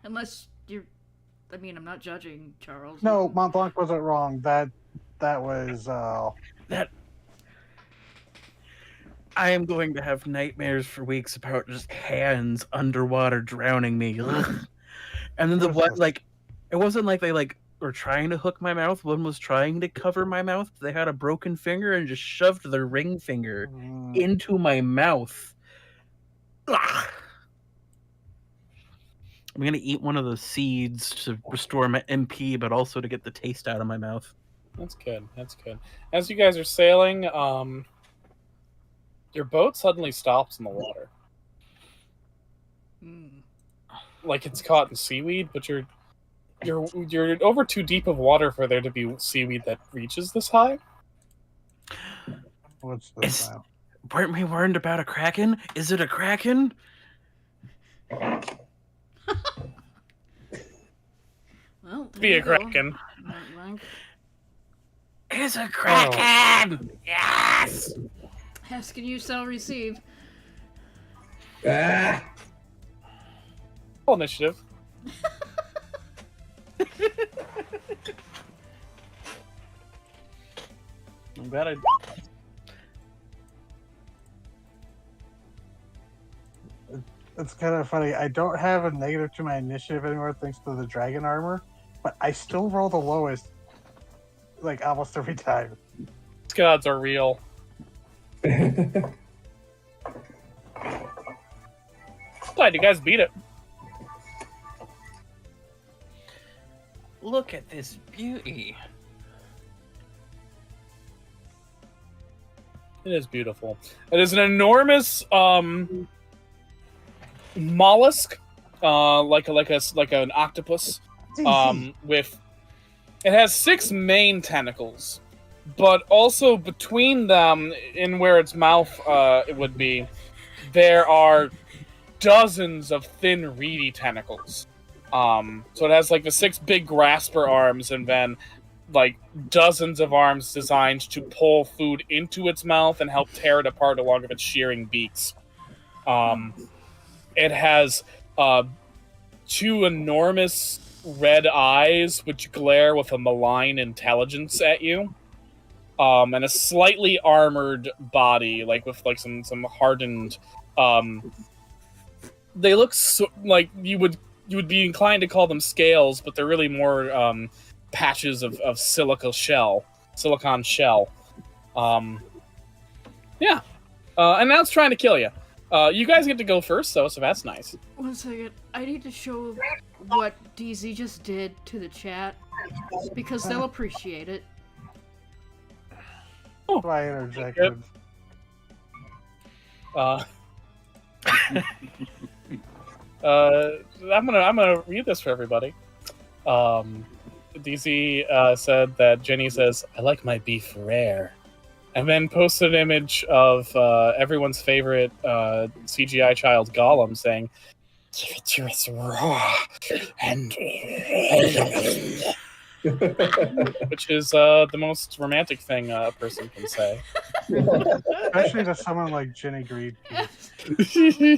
Unless you're. I mean, I'm not judging, Charles. No, Mont Blanc wasn't wrong. That was That I am going to have nightmares for weeks about just hands underwater drowning me. Ugh. And then the one, like, it wasn't like they like were trying to hook my mouth. One was trying to cover my mouth. They had a broken finger and just shoved their ring finger into my mouth. Ugh. I'm gonna eat one of the seeds to restore my MP, but also to get the taste out of my mouth. That's good. That's good. As you guys are sailing, your boat suddenly stops in the water. Like it's caught in seaweed, but you're over too deep of water for there to be seaweed that reaches this high. What's this now? Weren't we warned about a kraken? Is it a kraken? Well, Be a kraken. It's a kraken! Yes! Ask and you shall receive. Ah, Roll initiative. I'm glad I. It's kind of funny. I don't have a negative to my initiative anymore thanks to the dragon armor, but I still roll the lowest, like almost every time. These gods are real. Glad you guys beat it. Look at this beauty. It is beautiful. It is an enormous mollusk, like an octopus. With it has 6 main tentacles, but also between them, in where its mouth it would be, there are dozens of thin, reedy tentacles. So it has like the 6 big grasper arms, and then like dozens of arms designed to pull food into its mouth and help tear it apart along with its shearing beaks. It has 2 enormous red eyes which glare with a malign intelligence at you, and a slightly armored body, like with like some hardened. They look like you would be inclined to call them scales, but they're really more patches of silicon shell. Yeah, and now it's trying to kill you. You guys get to go first, though, so that's nice. 1 second. I need to show what DZ just did to the chat because they'll appreciate it. That's why I interjected. I'm gonna read this for everybody. DZ said that Jenny says, "I like my beef rare," and then posted an image of everyone's favorite CGI child Gollum saying, "Give it to us raw," and which is the most romantic thing a person can say. Especially to someone like Jenny Greed.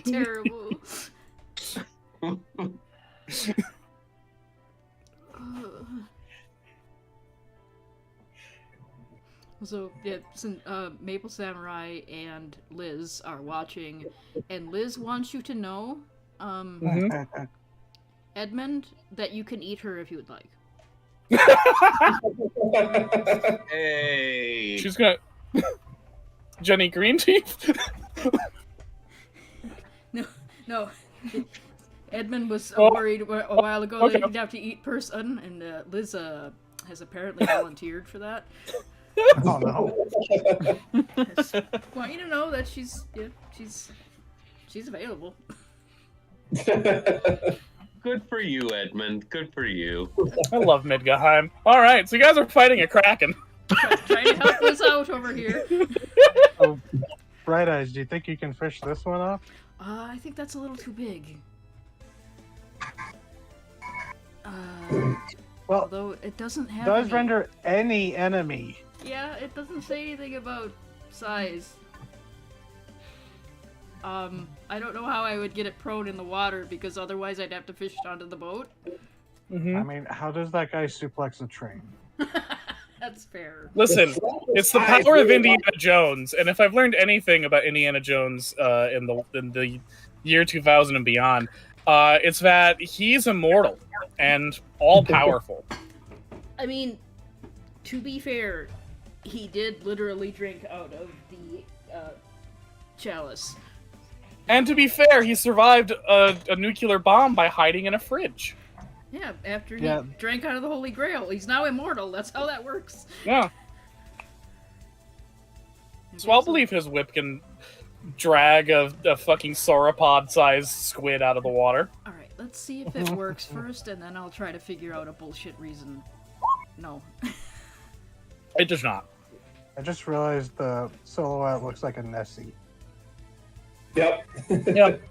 Terrible. So yeah, since Maple Samurai and Liz are watching, and Liz wants you to know, Edmund, that you can eat her if you would like. Hey. She's gonna. Jenny Green Teeth? No. Edmund was Oh. worried a while ago Okay. that he'd have to eat person, and Liz has apparently volunteered for that. Oh no. I just want you to know that she's available. Good for you, Edmund. Good for you. I love Midgahheim. Alright, so you guys are fighting a Kraken. Trying to help Liz out over here. Oh, Bright Eyes, do you think you can fish this one off? I think that's a little too big. Well, Although it doesn't have does any- render any enemy. Yeah, it doesn't say anything about size. I don't know how I would get it prone in the water because otherwise I'd have to fish it onto the boat. I mean, how does that guy suplex a train? That's fair. Listen, it's the power of Indiana Jones, and if I've learned anything about Indiana Jones in the year 2000 and beyond, it's that he's immortal and all-powerful. I mean, to be fair, he did literally drink out of the chalice. And to be fair, he survived a nuclear bomb by hiding in a fridge. Yeah, after he Yeah. drank out of the Holy Grail. He's now immortal. That's how that works. Yeah. So I'll believe his whip can drag a fucking sauropod-sized squid out of the water. Alright, let's see if it works first, and then I'll try to figure out a bullshit reason. No. It does not. I just realized the silhouette looks like a Nessie. Yep. Yep.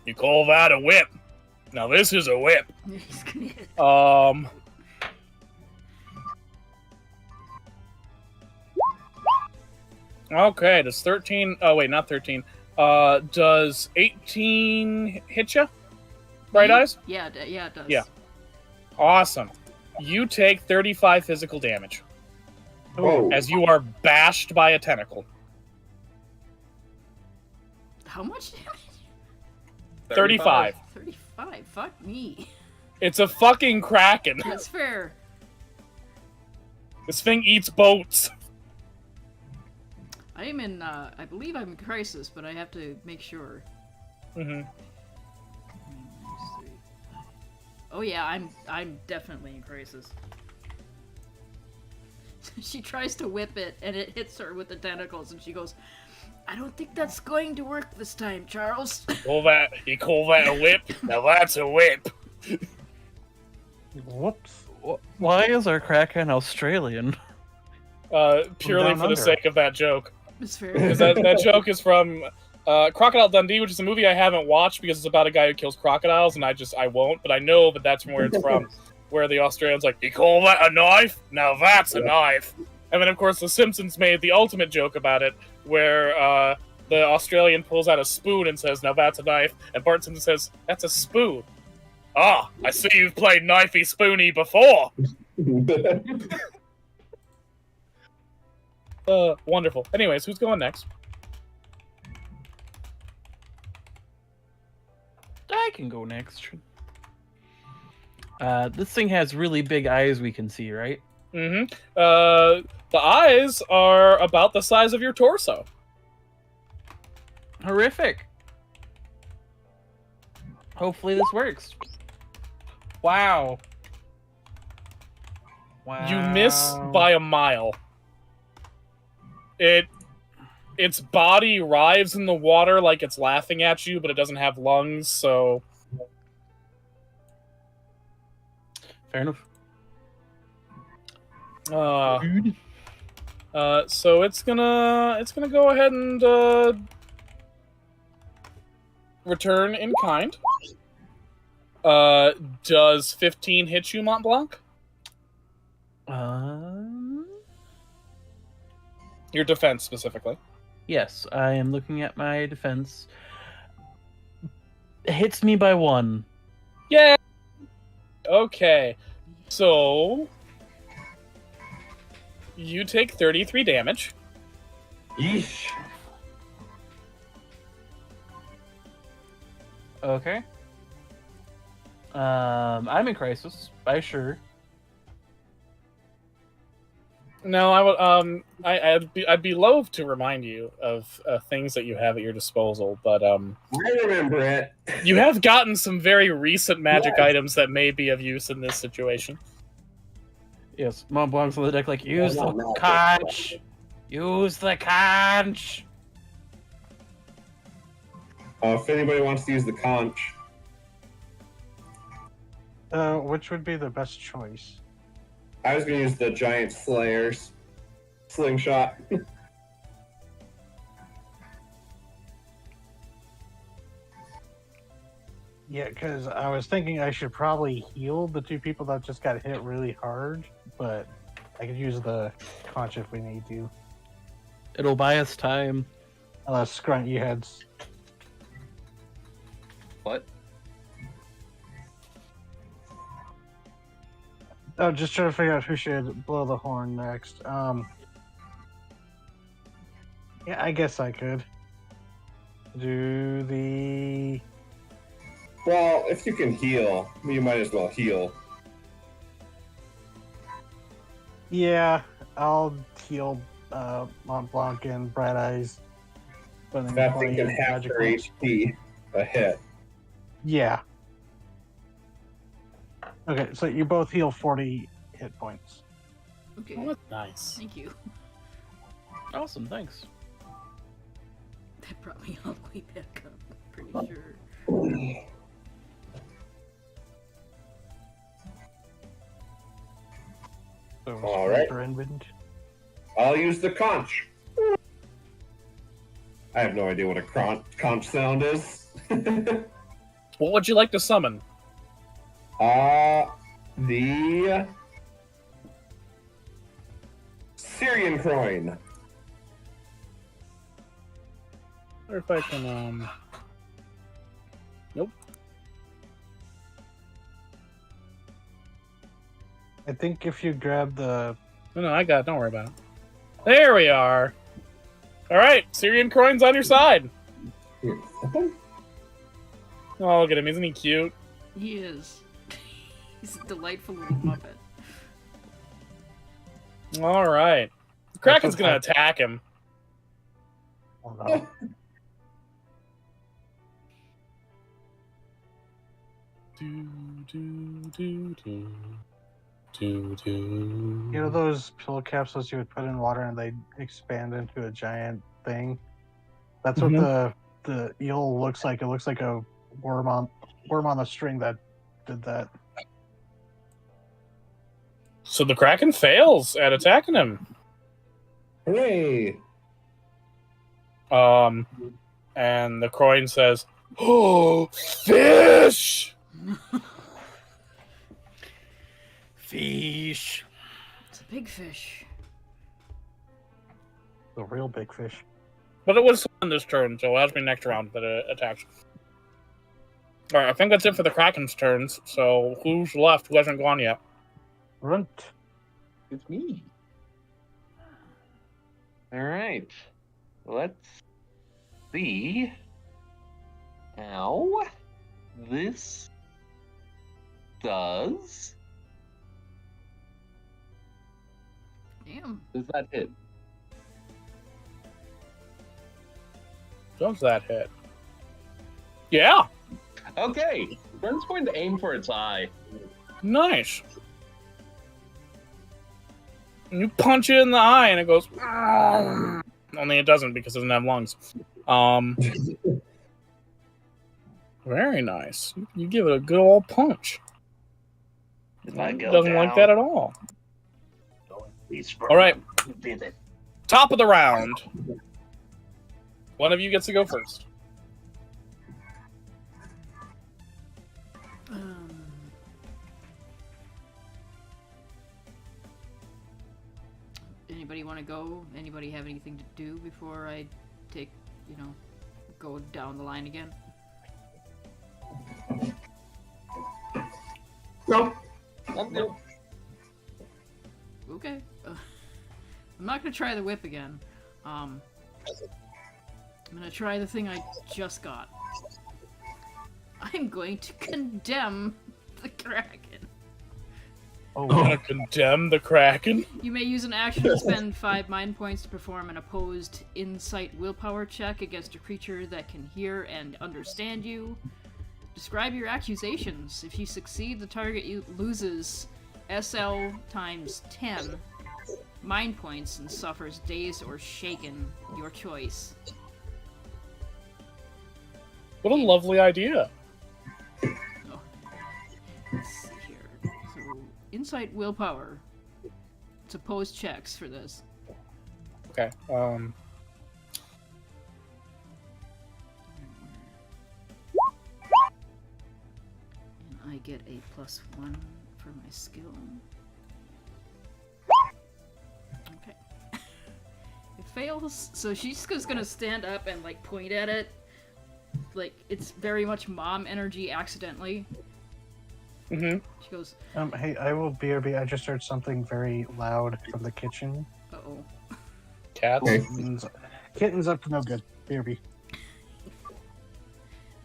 You call that a whip? Now this is a whip. He's gonna hit. Okay, does 13... Oh, wait, not 13. Does 18 hit you? Bright Eyes? Yeah, yeah, it does. Yeah. Awesome. You take 35 physical damage Oh. as you are bashed by a tentacle. How much damage? 35. 35. Fuck me. It's a fucking kraken. That's fair. This thing eats boats. I am in, I believe I'm in Crisis, but I have to make sure. Mm-hmm. Oh yeah, I'm definitely in Crisis. She tries to whip it, and it hits her with the tentacles, and she goes, I don't think that's going to work this time, Charles. You call that a whip? Now that's a whip. Whoops. Why is our Kraken Australian? Purely Down for the Under. sake of that joke. It's fair. Because that joke is from Crocodile Dundee, which is a movie I haven't watched because it's about a guy who kills crocodiles, and I won't, but I know that that's from where it's from, where the Australians like, you call that a knife? Now that's a knife. And then, of course, The Simpsons made the ultimate joke about it, where the Australian pulls out a spoon and says, now that's a knife, and Bart Simpson says, that's a spoon. Ah, I see you've played Knifey Spoony before. Wonderful. Anyways, who's going next? I can go next. This thing has really big eyes we can see, right? Mm-hmm. The eyes are about the size of your torso. Horrific. Hopefully this works. Wow. Wow. You miss by a mile. Its body writhes in the water like it's laughing at you, but it doesn't have lungs, so Fair enough. so it's gonna go ahead and return in kind. Does 15 hit you, Mont Blanc? Your defense specifically. Yes, I am looking at my defense. It hits me by 1. Yeah. Okay. So You take 33 damage. Yeesh. Okay. I'm in crisis. By sure. No, I'd be loath to remind you of things that you have at your disposal, but I remember it. you have gotten some very recent magic Yes. items that may be of use in this situation. Yes, Mont Blanc's on the deck. Like, use Well, the not conch. Use the conch. If anybody wants to use the conch, Which would be the best choice? I was going to use the giant slayers slingshot. Yeah, because I was thinking I should probably heal the two people that just got hit really hard, but I could use the conch if we need to. It'll buy us time. Unless Scrunt, you had. What? Oh, just trying to figure out who should blow the horn next. Yeah, I guess I could do the. Well, if you can heal, you might as well heal. Yeah, I'll heal Mont Blanc and Bright Eyes. But then That thing plenty can of half magic their ones. HP a hit. Yeah. Okay, so you both heal 40 hit points. Okay. Oh, that's nice. Thank you. Awesome, thanks. That brought me all the way back up. I'm pretty sure. So All right. Brandwind. I'll use the conch. I have no idea what a conch sound is. What would you like to summon? The Syrian Croin. Or if I can, Nope. I think if you grab the. No, I got it. Don't worry about it. There we are. All right, Syrian Croin's on your side. Oh, look at him. Isn't he cute? He is. He's a delightful little muppet. All right. The Kraken's what going I- to attack him. Oh, no. You know those pill capsules you would put in water and they expand into a giant thing? That's what the eel looks like. It looks like a worm on a string that did that. So the Kraken fails at attacking him. Hooray! And the Croin says, "Oh, fish!" Fish. It's a big fish. The real big fish. But it was on this turn, so it has to be next round that it attacks. Alright, I think that's it for the Kraken's turns. So who's left? Who hasn't gone yet? Runt. It's me. All right. Let's see how this does. Damn. Does that hit? Does that hit? Yeah! Okay. Brent's going to aim for its eye. Nice. And you punch it in the eye and it goes. Only it doesn't because it doesn't have lungs. Very nice. You give it a good old punch. If I It go doesn't like that at all. All right. Top of the round. One of you gets to go first. Anybody want to go? Anybody have anything to do before I take, go down the line again? Nope. Nope. Okay. I'm not gonna try the whip again. I'm gonna try the thing I just got. I'm going to condemn the Kraken. I'm gonna condemn the Kraken. You may use an action to spend 5 mind points to perform an opposed insight willpower check against a creature that can hear and understand you. Describe your accusations. If you succeed, the target loses SL times 10 mind points and suffers dazed or shaken. Your choice. What a lovely idea. Oh. Let's see here. So, insight willpower. It's opposed checks for this. Okay. And I get a +1 for my skill. Okay. It fails, so she's just gonna stand up and like point at it. Like it's very much mom energy accidentally. Mm-hmm. She goes, Hey, I will BRB. I just heard something very loud from the kitchen. uh-oh. Cats. Kitten's up to no good. BRB.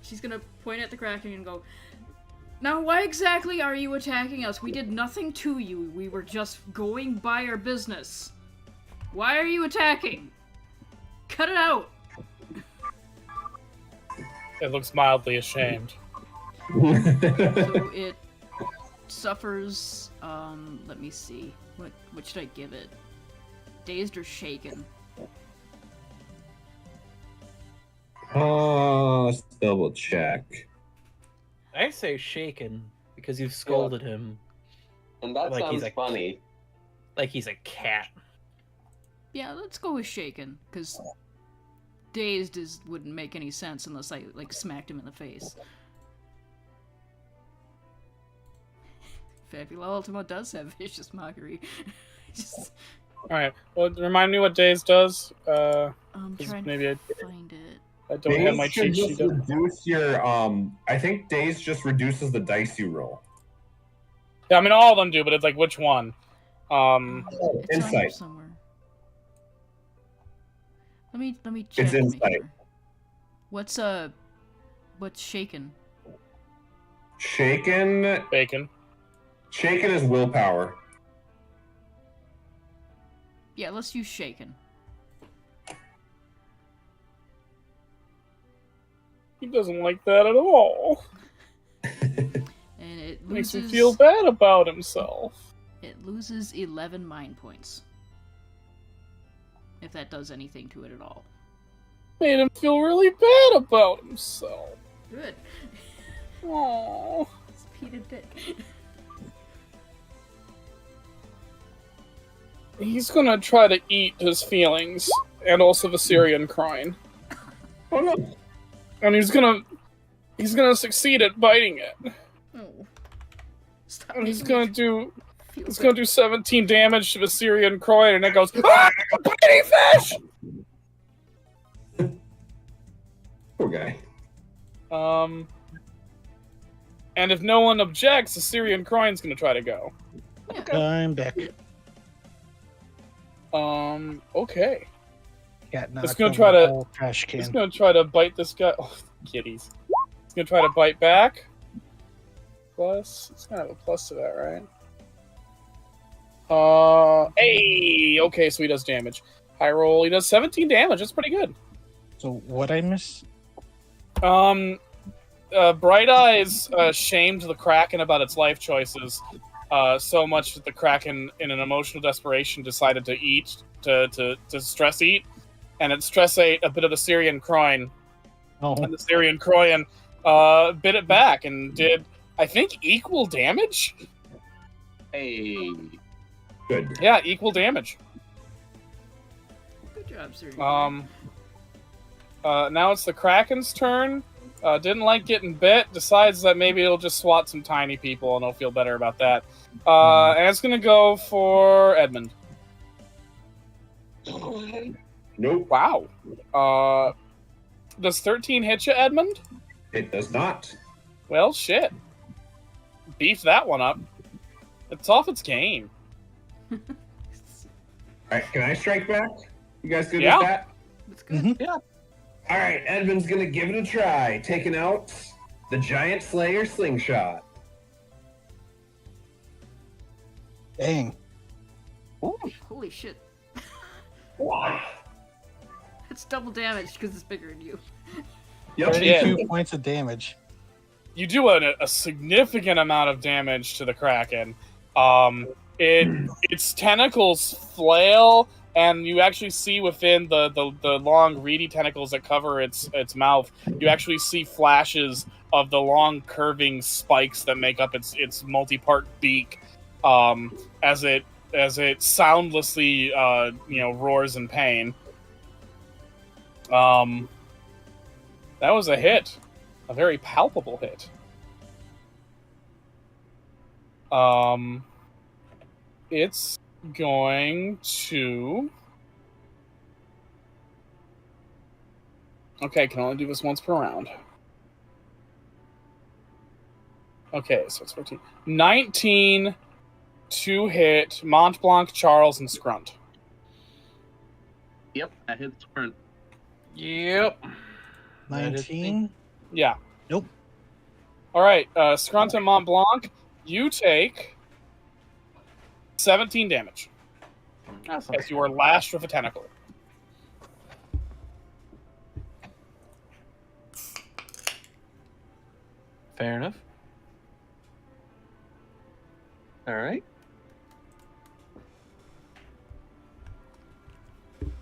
She's gonna point at the Kraken and go, now why exactly are you attacking us? We did nothing to you. We were just going by our business. Why are you attacking? Cut it out! It looks mildly ashamed. So it suffers, let me see. What should I give it? Dazed or shaken? Let's double check. I say shaken because you've scolded him And that Like he's sounds a- funny. like he's a cat. Yeah, let's go with shaken, because dazed wouldn't make any sense unless I, like, smacked him in the face. Fabula Ultima does have vicious mockery. Just, Alright, well, remind me what Daze does. I'm 'Cause trying maybe to find it. I don't have my Daze should cheat just sheet up. reduce your I think Daze just reduces the dice you roll. Yeah, I mean, all of them do, but it's like, which one? It's on here Insight. somewhere. Let me check. It's to make insight. sure. What's shaken? Shaken Bacon. Shaken is willpower. Yeah, let's use shaken. He doesn't like that at all. And it Makes loses him feel bad about himself. It loses 11 mind points. If that does anything to it at all. Made him feel really bad about himself. Good. Aww. It's Peter Dick. He's gonna try to eat his feelings, and also the Syrian crying. Oh no. And he's gonna succeed at biting it. Oh. Stop And he's making gonna me do feel It's bad. gonna do 17 damage to the Syrian Croyd, and it goes, ah! Biting fish! Poor guy. And if no one objects, the Syrian Croyd's gonna try to go. I'm back. Okay. Got It's knocked gonna on try the to- whole trash He's can. gonna try to bite this guy. Oh, kitties. He's gonna try to bite back. Plus, it's gonna have a plus to that, right? Hey! Okay, so he does damage. High roll, he does 17 damage, that's pretty good. So what I miss? Bright Eyes shamed the Kraken about its life choices so much that the Kraken, in an emotional desperation, decided to eat, to stress eat, and it stress ate a bit of the Syrian Croyn, Oh, and the Syrian Croyn bit it back and did, I think, equal damage? Hey. Good. Yeah, equal damage. Good job, sir. Now it's the Kraken's turn. Didn't like getting bit. Decides that maybe it'll just swat some tiny people and it'll feel better about that. And it's gonna go for Edmund. Nope. Wow. Does 13 hit you, Edmund? It does not. Well, shit. Beef that one up. It's off its game. All right, can I strike back? You guys good Yeah. with that? That's good. All right, Edmund's gonna give it a try, taking out the Giant Slayer slingshot. Dang. Holy shit. Wow. It's double damage because it's bigger than you. Yep. 32 points of damage. You do a significant amount of damage to the Kraken. Its tentacles flail, and you actually see within the long, reedy tentacles that cover its mouth, you actually see flashes of the long, curving spikes that make up its multi-part beak, as it soundlessly roars in pain. That was a hit. A very palpable hit. It's going to... Okay, can only do this once per round. Okay, so it's 14. 19 to hit Mont Blanc, Charles, and Scrunt. Yep, that hits front. Yep. 19. Yeah. Nope. All right, Scrunt and Mont Blanc, you take 17 damage Awesome. as you are lashed with a tentacle. Fair enough. All right.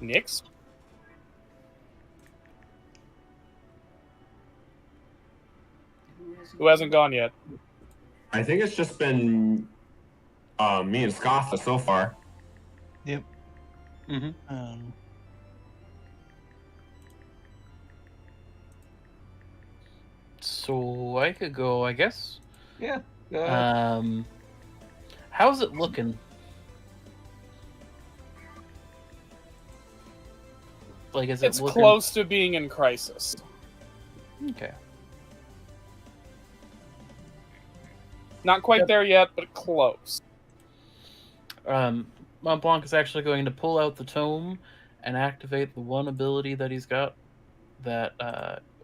Nyx? Who hasn't gone yet? I think it's just been me and Scatha so far. Yep. Mm-hmm. So I could go, I guess. Yeah. Go ahead. How's it looking? Like, is it It's looking... close to being in crisis. Okay. Not quite there yet, but close. Mont Blanc is actually going to pull out the tome and activate the one ability that he's got that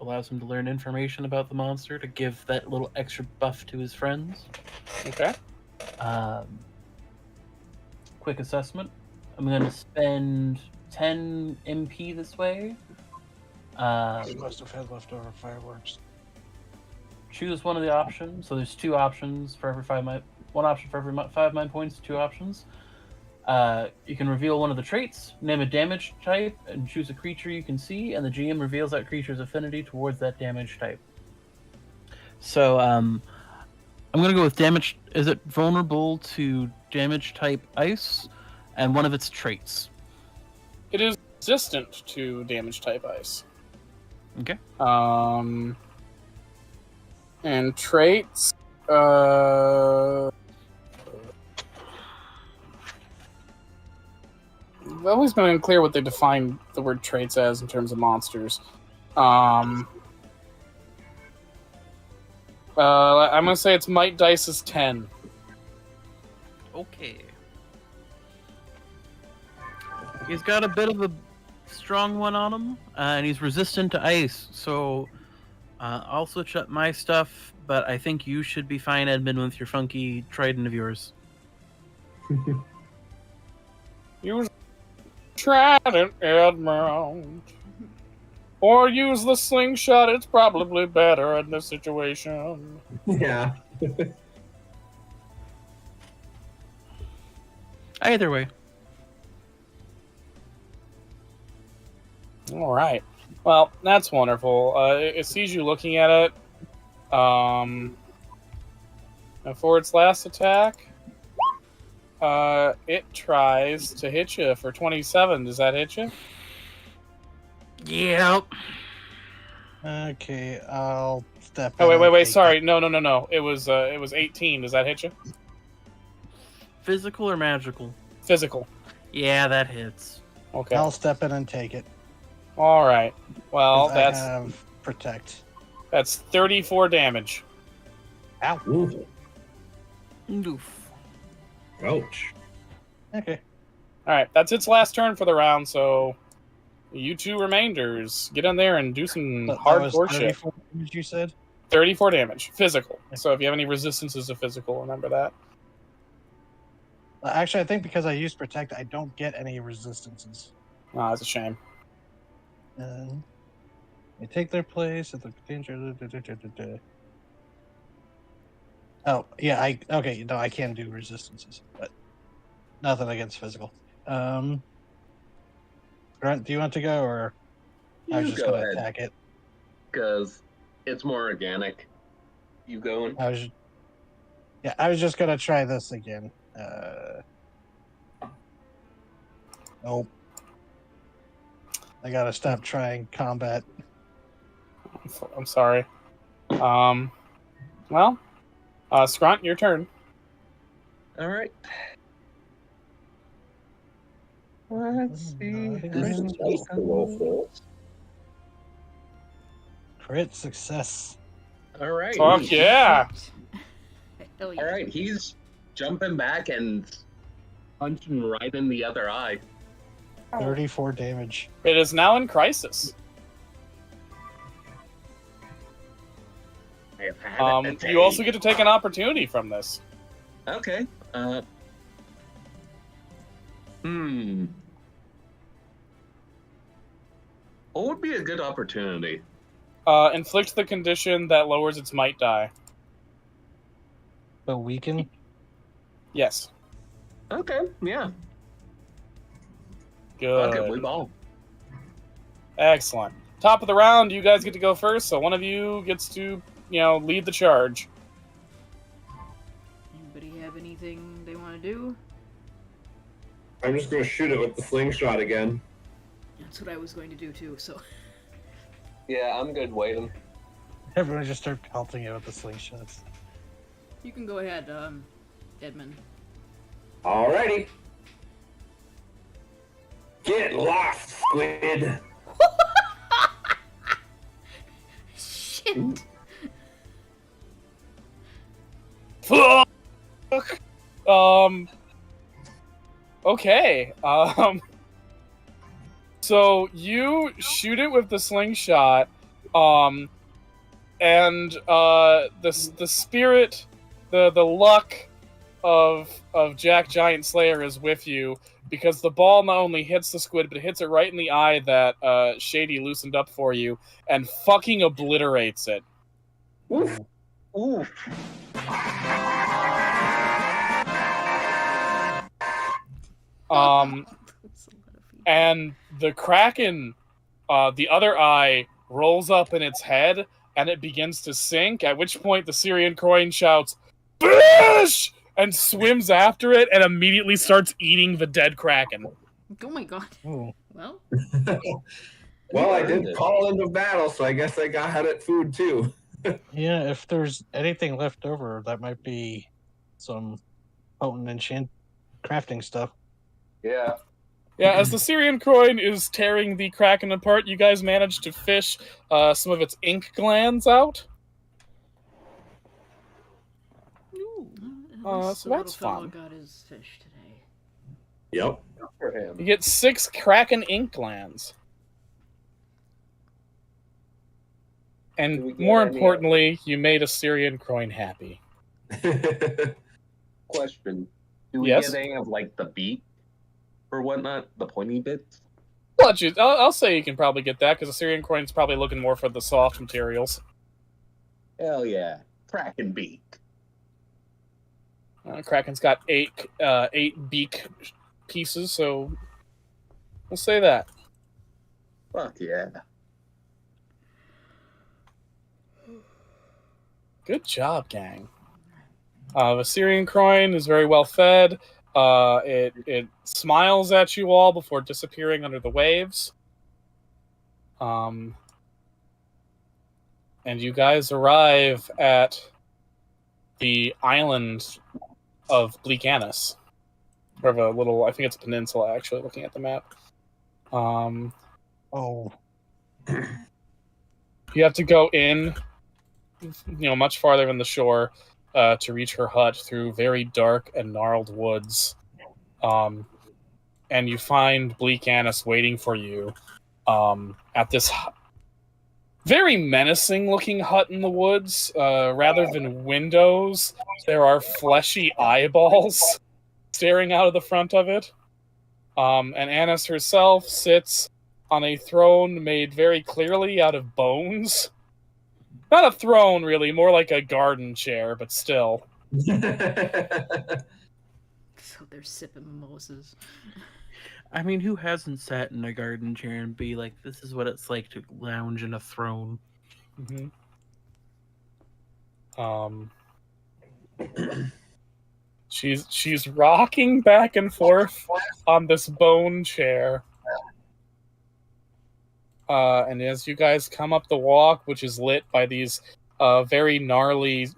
allows him to learn information about the monster to give that little extra buff to his friends. Okay. Quick assessment. I'm going to spend 10 MP this way. He must have had leftover fireworks. Choose one of the options. So there's two options for every 5 mind. One option for every 5 mind points. Two options. You can reveal one of the traits, name a damage type, and choose a creature you can see, and the GM reveals that creature's affinity towards that damage type. So I'm gonna go with damage. Is it vulnerable to damage type ice, and one of its traits? It is resistant to damage type ice. Okay. And traits. I've always been unclear what they define the word traits as in terms of monsters. I'm gonna say its might dice is 10. Okay. He's got a bit of a strong one on him, and he's resistant to ice, so I'll switch up my stuff, but I think you should be fine, Edmund, with your funky trident of yours. Use trident, Edmund. Or use the slingshot, it's probably better in this situation. Yeah. Either way. All right. Well, that's wonderful. It sees you looking at it. And for its last attack, it tries to hit you for 27. Does that hit you? Yep. Okay, I'll step Oh, in and wait. take Sorry. No. It was 18. Does that hit you? Physical or magical? Physical. Yeah, that hits. Okay. I'll step in and take it. All right. Well, 'cause that's I have protect. that's 34 damage. Ow. Ooh, Oof. ouch. Okay. All right, that's its last turn for the round. So, you two remainders, get in there and do some That was hardcore shit. 34 damage, you said? 34 damage, physical. So if you have any resistances to physical, remember that. Actually, I think because I used Protect, I don't get any resistances. Oh, that's a shame. They take their place at the danger. Oh, yeah, okay, no, I can do resistances, but nothing against physical. Grant, do you want to go, or I was You just go going to ahead, attack it? because it's more organic. You going? I was just going to try this again. Nope. I got to stop trying combat. I'm sorry. Well, Scrunt, your turn. All right. Let's see. Crit success. All right. Fuck yeah! Hell yeah. All right. He's jumping back and punching right in the other eye. 34 damage. It is now in crisis. I have had it a You also day. get to take an opportunity from this. Okay. What would be a good opportunity? Inflict the condition that lowers its might die. So weaken? Yes. Okay. Yeah. Good. Fuck it, we ball. Excellent. Top of the round, you guys get to go first, so one of you gets to, lead the charge. Anybody have anything they want to do? I'm just going to shoot it with the slingshot again. That's what I was going to do too, so. Yeah, I'm good waiting. Everyone just start pelting it with the slingshots. You can go ahead, Edmund. Alrighty. Get lost, squid. Shit! Fuck! Okay. So you shoot it with the slingshot, and the spirit, the luck of Jack Giant Slayer is with you, because the ball not only hits the squid, but it hits it right in the eye that Shady loosened up for you, and fucking obliterates it. Oof. Oof. And the Kraken, the other eye, rolls up in its head, and it begins to sink, at which point the Syrian coin shouts, "Bish!" and swims after it, and immediately starts eating the dead Kraken. Oh my god. Ooh. Well, Well, I did call into battle, so I guess I got it food too. Yeah, if there's anything left over, that might be some potent enchant crafting stuff. Yeah. Yeah, as the Syrian coin is tearing the Kraken apart, you guys manage to fish some of its ink glands out. ooh, So that's fellow fun. got his fish today. Yep. For him. You get 6 Kraken ink glands. Do we And get more any of- importantly, you made a Syrian coin happy. Question. Do we Yes? get any of, like, the beak or whatnot? The pointy bits? I'll say you can probably get that, because the Syrian coin's probably looking more for the soft materials. Hell yeah. Kraken beak. Kraken's got 8 beak pieces, so we'll say that. Fuck yeah. Good job, gang. The Syrian coin is very well fed. It smiles at you all before disappearing under the waves. And you guys arrive at the island of Bleakanus. Or of a little, I think it's a peninsula, actually, looking at the map. Oh, You have to go in, much farther than the shore to reach her hut through very dark and gnarled woods. And and you find Bleak Annis waiting for you at this very menacing-looking hut in the woods. Rather than windows, there are fleshy eyeballs staring out of the front of it. And Annis herself sits on a throne made very clearly out of bones. Not a throne, really, more like a garden chair, but still. So they're sipping mimosas. I mean, who hasn't sat in a garden chair and be like, this is what it's like to lounge in a throne? Mm-hmm. She's rocking back and forth on this bone chair. And as you guys come up the walk, which is lit by these very gnarly,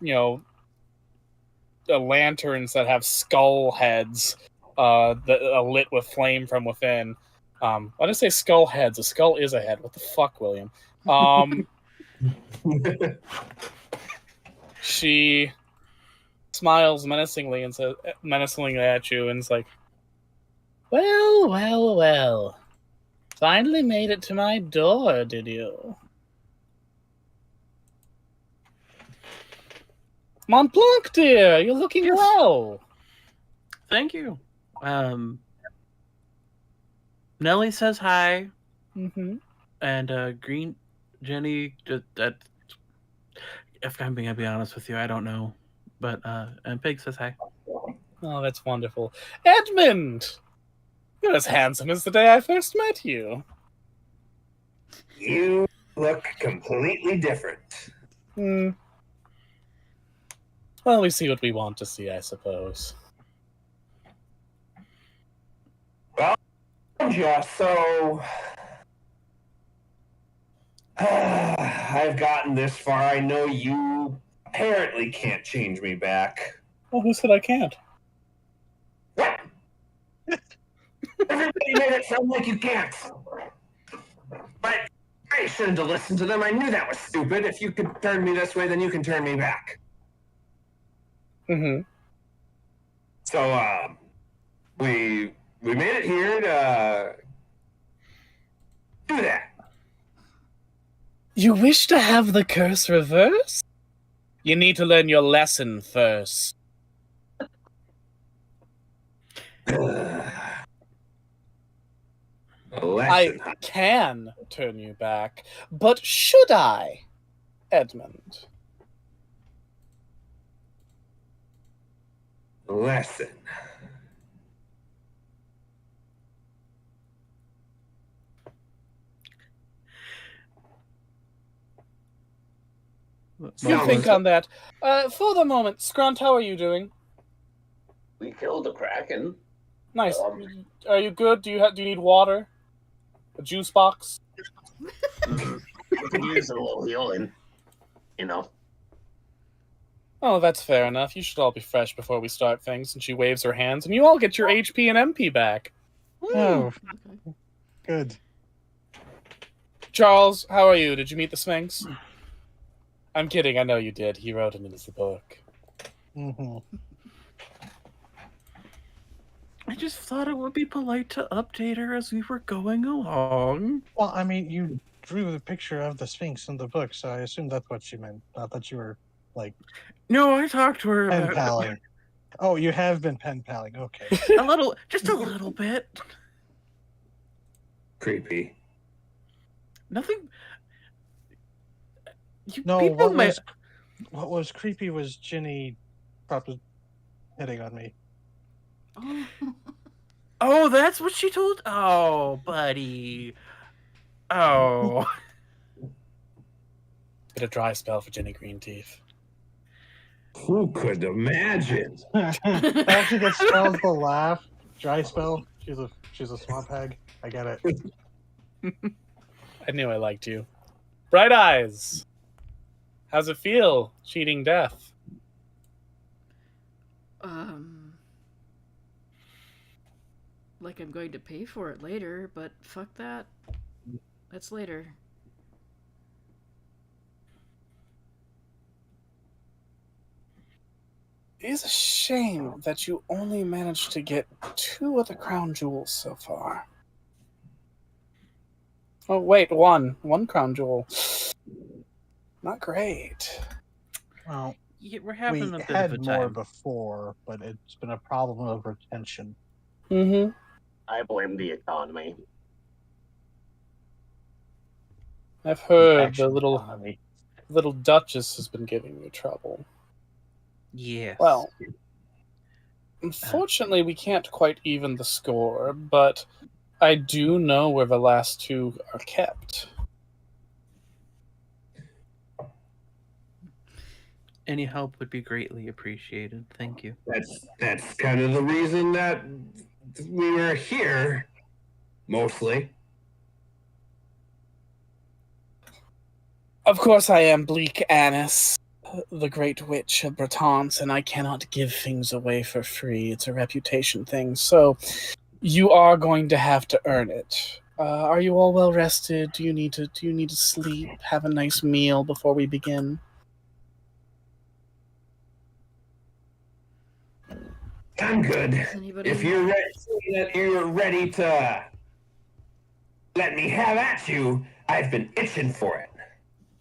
lanterns that have skull heads that are lit with flame from within. I didn't say skull heads. A skull is a head. What the fuck, William? She smiles menacingly and says, menacingly at you, and is like, "Well, well, well. Finally made it to my door, did you? Montblanc, dear, you're looking well." Thank you. Nellie says hi, Mm-hmm. and Green Jenny. That, if I'm being honest with you, I don't know, but and Pig says hi. Oh, that's wonderful. Edmund! You're as handsome as the day I first met you. You look completely different. Well, we see what we want to see, I suppose. Yeah, so I've gotten this far. I know you apparently can't change me back. Well, who said I can't? What? Everybody made it sound like you can't. But I shouldn't have listened to them. I knew that was stupid. If you could turn me this way, then you can turn me back. Mm-hmm. So, we made it here to do that. You wish to have the curse reversed? You need to learn your lesson first. I can turn you back, but should I, Edmund? Lesson. You think on that. For the moment, Scrunt, how are you doing? We killed the Kraken. Nice. Are you good? Do you need water? A juice box? I could use a little healing, you know. Oh, that's fair enough. You should all be fresh before we start things. And she waves her hands, and you all get your HP and MP back. Oh, good. Charles, how are you? Did you meet the Sphinx? I'm kidding. I know you did. He wrote it in his book. Mm-hmm. I just thought it would be polite to update her as we were going along. Well, I mean, you drew the picture of the Sphinx in the book, so I assume that's what she meant. Not that you were, like, No, I talked to her pen about paling. Oh, you have been pen paling. Okay. just a little bit. Creepy. Nothing. No, people what was creepy was Ginny probably hitting on me. Oh. Oh, that's what she told. Oh, buddy. Oh. Bit of dry spell for Jenny Greenteeth. Who could imagine? How she gets spelled the laugh. Dry spell. She's a swamp hag. I get it. I knew I liked you. Bright Eyes. How's it feel, cheating death? Like I'm going to pay for it later, but fuck that. That's later. It is a shame that you only managed to get 2 of the crown jewels so far. Oh, wait, one. One crown jewel. Not great. Well, Yeah, we're we having a bit of a had more time. before, but it's been a problem of retention. Mm-hmm. I blame the economy. I've heard the Actual little economy. Duchess has been giving you trouble. Yes. Well, unfortunately, we can't quite even the score, but I do know where the last 2 are kept. Any help would be greatly appreciated. Thank you. That's kind of the reason that we were here, mostly. Of course, I am Bleak Annis, the Great Witch of Bretance, and I cannot give things away for free. It's a reputation thing, so you are going to have to earn it. Are you all well rested? Do you need to sleep? Have a nice meal before we begin? I'm good. Does anybody? If you're ready to let me have at you, I've been itching for it.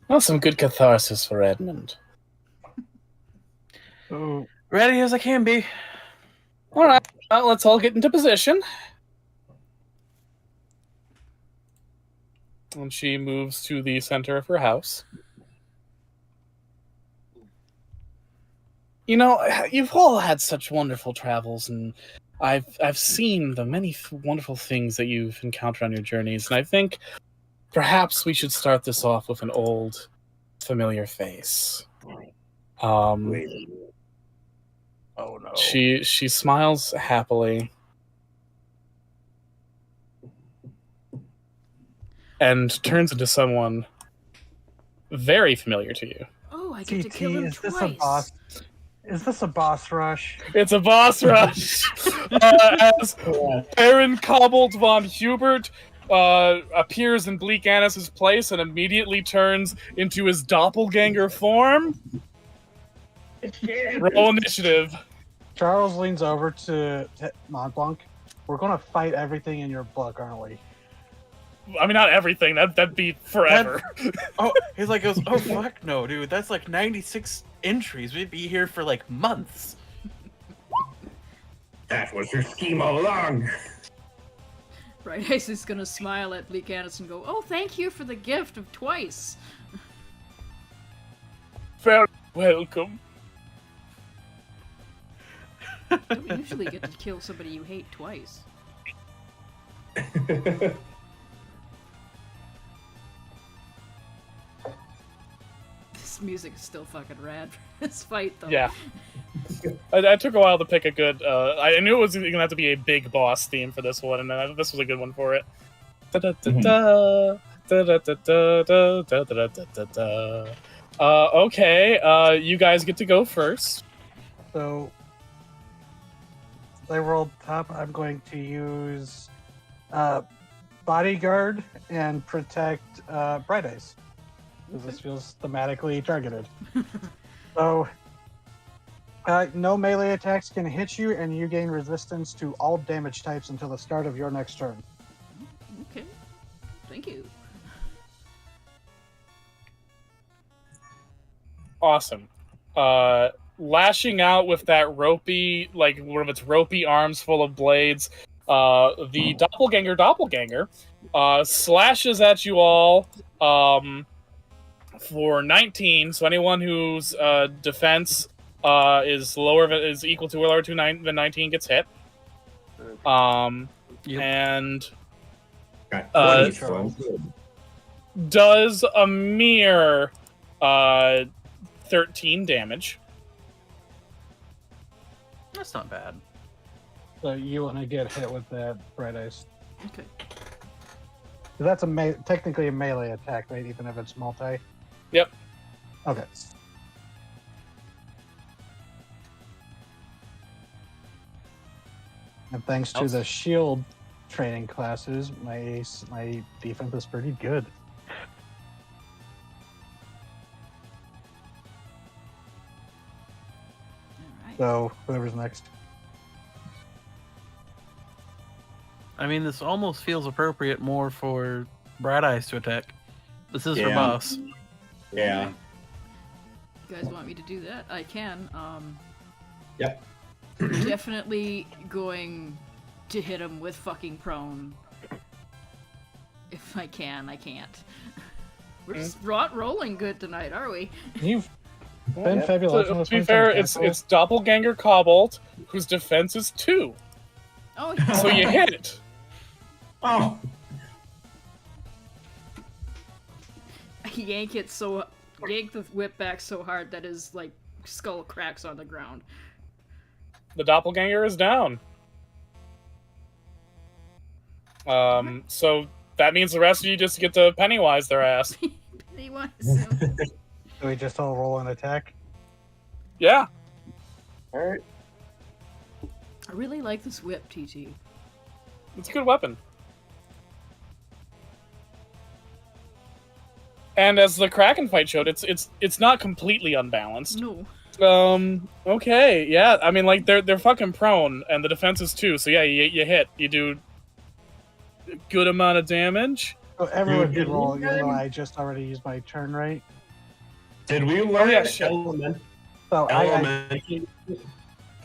Well, some good catharsis for Edmund. So, Ready as I can be. All right, well, let's all get into position. And she moves to the center of her house. You know, you've all had such wonderful travels, and I've seen the many wonderful things that you've encountered on your journeys, and I think perhaps we should start this off with an old, familiar face. oh no. She smiles happily and turns into someone very familiar to you. Oh, I get to TT, kill him is this a twice. boss? Is this a boss rush? It's a boss rush. As Baron Cobalt von Hubert appears in Bleak Annis's place and immediately turns into his doppelganger form. Roll initiative. Charles leans over to Montblanc. We're going to fight everything in your book, aren't we? I mean, not everything. That'd be forever. Oh, he's like, goes, oh fuck no, dude. That's like 96 entries. We'd be here for like months. That was your scheme all along. Right, Ace is gonna smile at Bleak Annis and go, "Oh, thank you for the gift of twice." Very welcome. You don't usually get to kill somebody you hate twice. This music is still fucking rad for this fight, though. Yeah. I took a while to pick a good. I knew it was going to have to be a big boss theme for this one, and this was a good one for it. Okay, you guys get to go first. So, I rolled top. I'm going to use Bodyguard and Protect Bright Eyes. Because this feels thematically targeted. So, no melee attacks can hit you, and you gain resistance to all damage types until the start of your next turn. Okay. Thank you. Awesome. Lashing out with that ropey, like one of its ropey arms full of blades, the doppelganger slashes at you all for 19. So anyone whose defense is equal to or lower to than 19 gets hit. And does a mere 13 damage. That's not bad. So you want to get hit with that Bright Eyes. Okay. That's technically a melee attack, right? Even if it's multi? Yep. Okay. And thanks to the shield training classes, my defense is pretty good. So whoever's next. I mean, this almost feels appropriate more for Bright Eyes to attack. This is her Yeah. boss. Yeah. You guys want me to do that? I can. Yep. Definitely going to hit him with fucking prone. If I can, I can't. We're just not rolling good tonight, are we? You've been To, fabulous. to be fair, it's Doppelganger Cobalt, whose defense is 2. Oh, So you hit it. Oh. yank the whip back so hard that his like skull cracks on the ground. The Doppelganger is down. So that means the rest of you just get to Pennywise their ass. Pennywise. Do we just all roll an attack? Yeah. All right. I really like this whip, TT. It's a good weapon. And as the Kraken fight showed, it's not completely unbalanced. No. Okay, yeah. I mean, like they're fucking prone, and the defense is 2. So yeah, you hit. You do a good amount of damage. So everyone Dude, can roll, did even we- though I just already used my turn, right? Did we learn yeah, sure. So Elemental?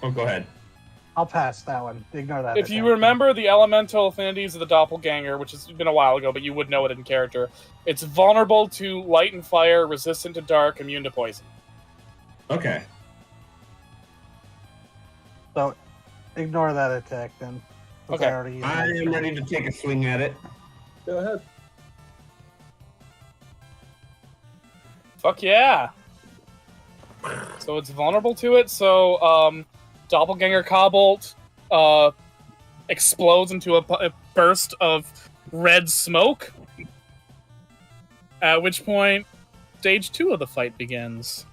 Oh, go ahead. I'll pass that one. Ignore that. If you attack. remember the elemental affinities of the Doppelganger, which has been a while ago, but you would know it in character, it's vulnerable to light and fire, resistant to dark, immune to poison. Okay. So ignore that attack then. since I Okay. already used I my am turn. ready to take a swing at it. Go ahead. Fuck yeah! So it's vulnerable to it, so Doppelganger Cobalt explodes into a burst of red smoke, at which point stage 2 of the fight begins.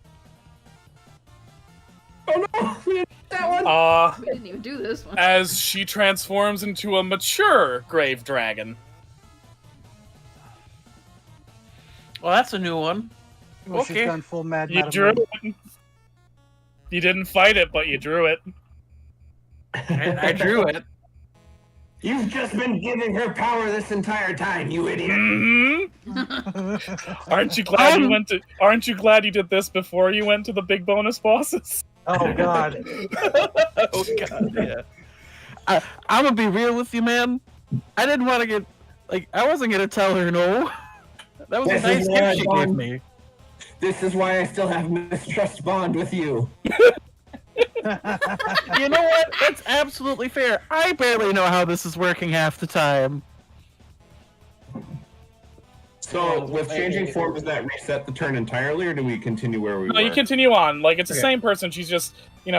Oh no! We didn't get that one! We didn't even do this one. As she transforms into a mature Grave Dragon. Well, that's a new one. Well, she's Okay. gone full mad. You Madam drew Mim. it. You didn't fight it, but you drew it. I drew it. You've just been giving her power this entire time, you idiot. Mm-hmm. Aren't you glad you went to? Aren't you glad you did this before you went to the big bonus bosses? Oh God. Oh god, yeah. I'm gonna be real with you, man. I didn't want to get I wasn't gonna tell her no. That was a This nice is why gift she I gave don't- me. This is why I still have mistrust bond with you. You know what? That's absolutely fair. I barely know how this is working half the time. So, with changing form, does that reset the turn entirely, or do we continue where we No, were? you continue on. Like it's the Okay. same person. She's just,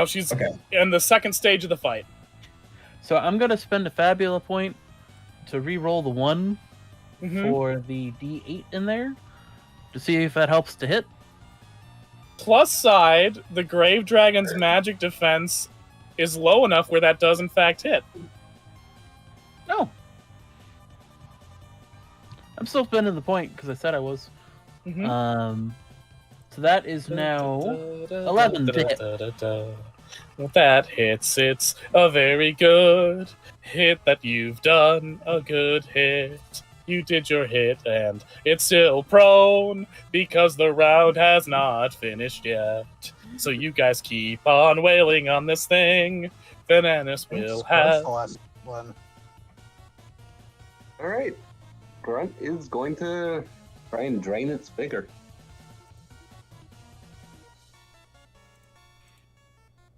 she's Okay. in the second stage of the fight. So I'm gonna spend a Fabula point to re-roll the 1 Mhm. for the D8 in there to see if that helps to hit. Plus side, the Grave Dragon's magic defense is low enough where that does in fact hit. No. I'm still spending the point because I said I was. Mhm. So that is now 11 to hit. Well, that hits. It's a very good hit that you've done. A good hit. You did your hit, and it's still prone because the round has not finished yet. So you guys keep on wailing on this thing. Bananas will That's have. the last one. All right. Grunt is going to try and drain its vigor.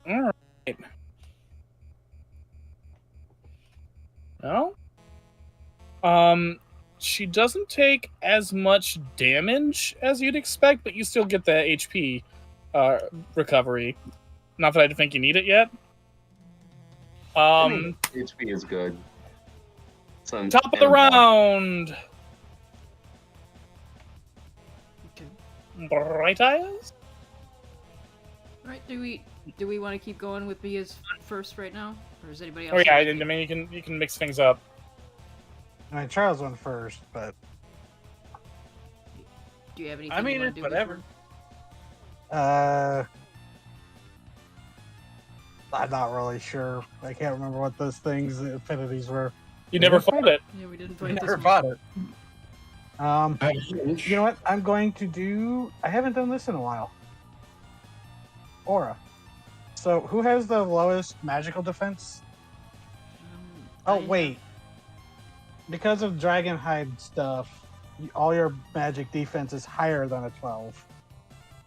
All right. No. She doesn't take as much damage as you'd expect, but you still get the HP recovery. Not that I think you need it yet. HP is good. Some- Top of the and, round. Okay. Bright Eyes? Right, do we want to keep going with B as first right now? Or is anybody else? Oh yeah, I mean you can mix things up. I mean, Charles went first, but Do you have anything I mean, you want it's to do whatever. before? I'm not really sure. I can't remember what those things, the affinities were. You never fought it. Yeah, we didn't I fight this never one. bought it. You know what? I'm going to do. I haven't done this in a while. Aura. So, who has the lowest magical defense? I Oh, have- wait. Because of Dragonhide stuff, all your magic defense is higher than a 12.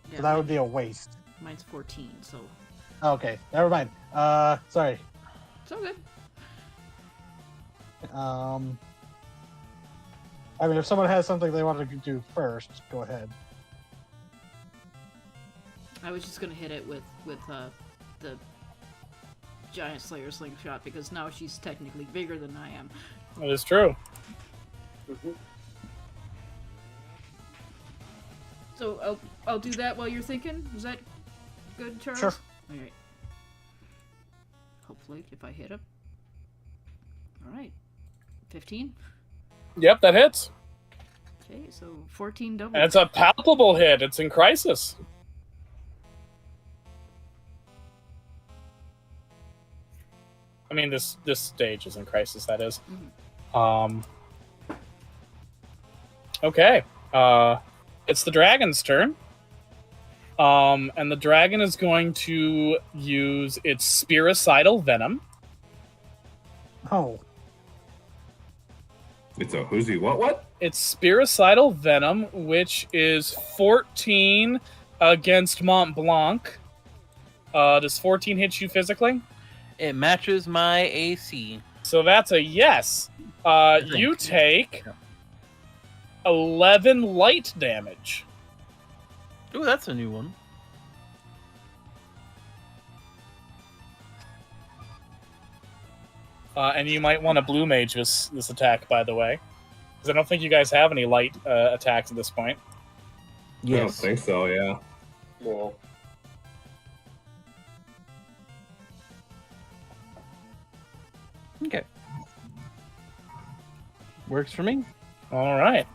Yeah, So that would be a waste. mine's 14, so Okay, never mind. Sorry. it's all good. I mean, if someone has something they wanted to do first, go ahead. I was just gonna hit it with the Giant Slayer slingshot because now she's technically bigger than I am. That is true. So I'll do that while you're thinking. Is that good, Charles? Sure. All right. Hopefully, if I hit him. All right. 15. Yep, that hits. Okay, so 14 double. And it's a palpable hit. It's in crisis. I mean, this stage is in crisis. That is. Okay. It's the dragon's turn. And the dragon is going to use its spiricidal venom. Oh, It's a who's he? What? It's spiricidal venom, which is 14 against Mont Blanc. Does 14 hit you physically? It matches my AC. So that's a yes. You take 11 light damage. Ooh, that's a new one. And you might want to blue mage this attack, by the way. Because I don't think you guys have any light attacks at this point. I don't think so, yeah. Well, Okay. Works for me. All right.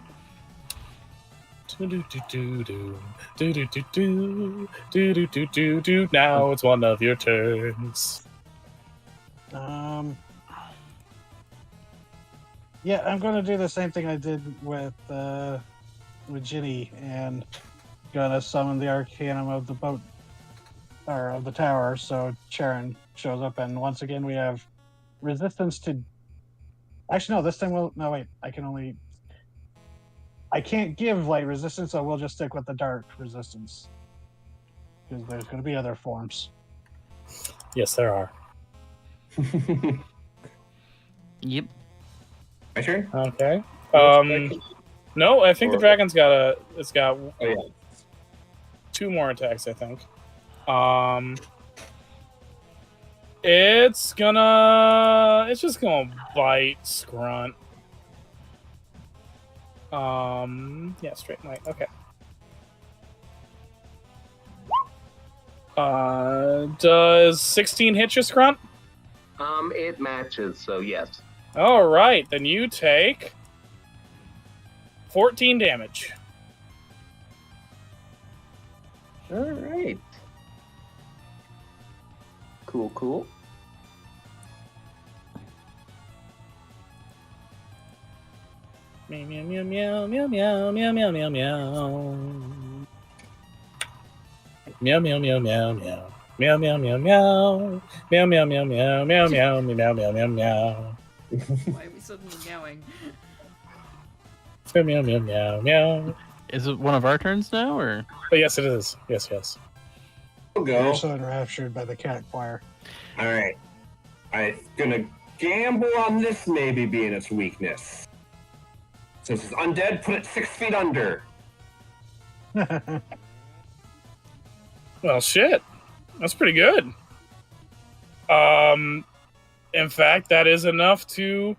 Do. Now it's one of your turns. yeah, I'm going to do the same thing I did with Ginny, and gonna summon the Arcanum of the boat, or of the tower. So Sharon shows up, and once again we have resistance to. Actually, no. This time we'll. No, wait. I can't give light resistance, so we'll just stick with the dark resistance. Because there's going to be other forms. Yes, there are. Yep. My turn? Okay. No, I think the dragon's got it's got Oh, yeah. 2 more attacks, I think. It's just gonna bite Scrunt. Yeah, straight light. Okay. Does 16 hit you, Scrunt? it matches, so yes. All right, then you take 14 damage. All right. Cool. Meow meow meow meow meow meow meow meow meow. Meow meow meow meow meow. Meow meow meow meow. Meow meow meow meow meow meow meow meow meow meow. Why are we suddenly meowing? Meow meow meow meow meow. Is it one of our turns now, or? Oh, yes, it is. Yes. I'll You're go. so enraptured by the cat choir. All right. I'm gonna gamble on this maybe being its weakness. Since it's undead, put it 6 feet under. Well, shit. That's pretty good. In fact, that is enough to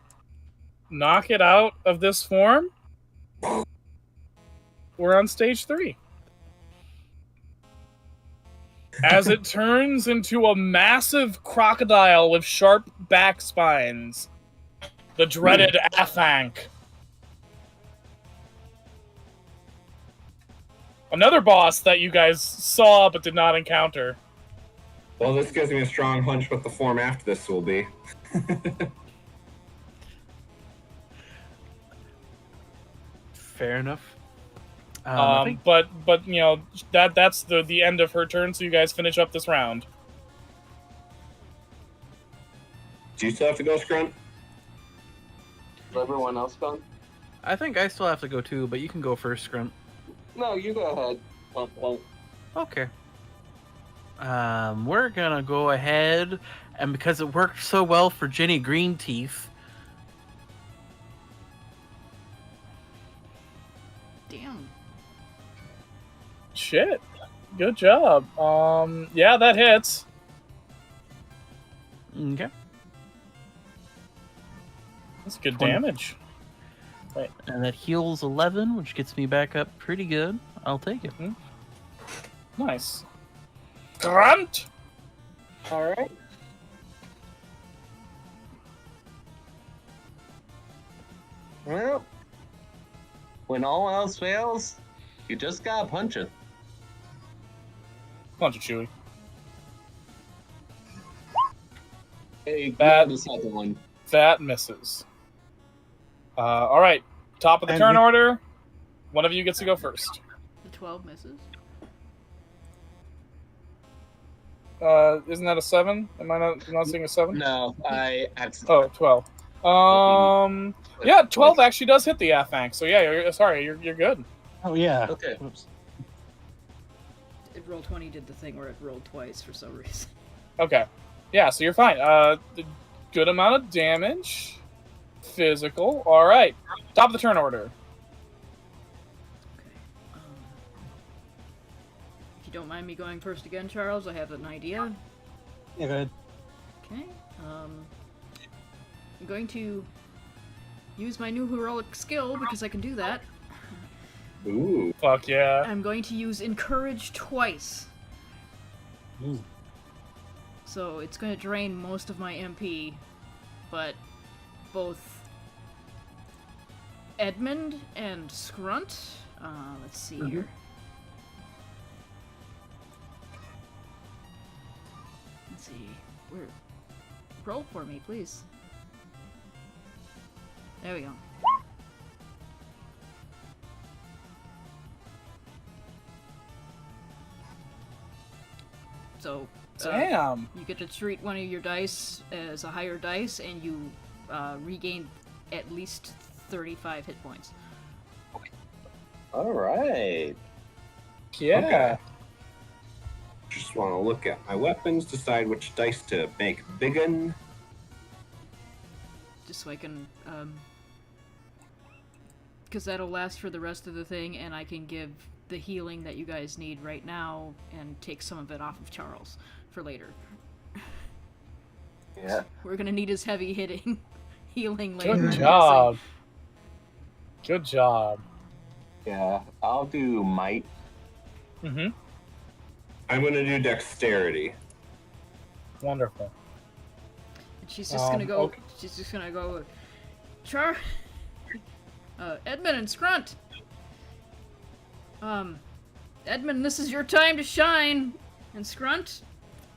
knock it out of this form. We're on stage 3. As it turns into a massive crocodile with sharp back spines. The dreaded Athank. Another boss that you guys saw but did not encounter. Well, this gives me a strong hunch what the form after this will be. Fair enough. I think But you know that's the end of her turn. So you guys finish up this round. Do you still have to go, Scrunt? Is everyone else gone? I think I still have to go too, but you can go first, Grunt. No, you go ahead. Well, Okay. We're gonna go ahead, and because it worked so well for Jenny Greenteeth, Damn. Shit. Good job. Yeah, that hits. okay, That's good 20. damage. and that heals 11, which gets me back up pretty good. I'll take it. Nice. Grunt. all right. Well, when all else fails, you just gotta punch it. Punch it, Chewie. Hey, Bad. the second one. That misses. All right. Top of the And turn we- order. One of you gets to go first. The 12 misses. Isn't that a 7? Am I not seeing a 7? No, I accidentally. Oh, 12. Yeah, 12 actually does hit the Afank. So yeah, you're good. Oh yeah. Okay. Oops. It rolled 20 did the thing where it rolled twice for some reason. Okay. Yeah, so you're fine. Good amount of damage. Physical. All right. Top of the turn order. Okay. If you don't mind me going first again, Charles, I have an idea. Yeah, go ahead. Okay. I'm going to use my new heroic skill because I can do that. Ooh. Fuck yeah. I'm going to use Encourage twice. Ooh. So it's going to drain most of my MP, but both Edmund and Scrunt. Let's see here. Let's see. Roll for me, please. There we go. So, Damn. you get to treat one of your dice as a higher dice, and you regain at least 35 hit points. All right. Yeah. Okay. Just want to look at my weapons, decide which dice to make biggin. Just so I can, because that'll last for the rest of the thing, and I can give the healing that you guys need right now and take some of it off of Charles for later. Yeah. We're gonna need his heavy hitting healing later. I'm Good guessing. job. Good job. Yeah. I'll do might. Mm-hmm. I'm going to do dexterity. Wonderful. And she's just gonna go. Okay. She's just gonna go. Edmund and Scrunt. Edmund, this is your time to shine. And Scrunt,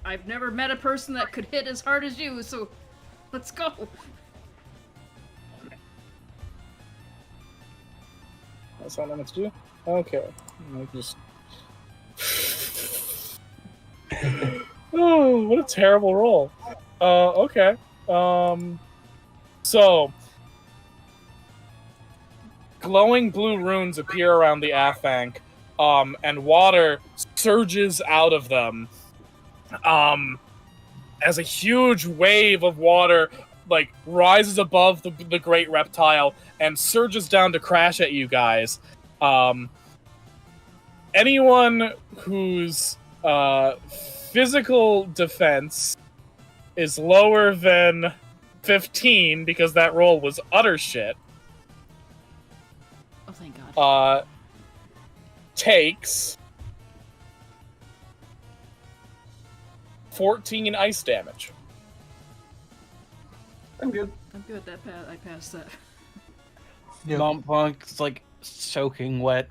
I've never met a person that could hit as hard as you. So, let's go. That's all I'm going to do? Okay. I'll just... Oh, what a terrible roll. Okay. So... glowing blue runes appear around the Afank, and water surges out of them. As a huge wave of water like rises above the great reptile and surges down to crash at you guys. Anyone whose physical defense is lower than 15, because that roll was utter shit, Oh, thank God. takes 14 ice damage. I'm good. I'm good. I passed that. Montpunk's like soaking wet.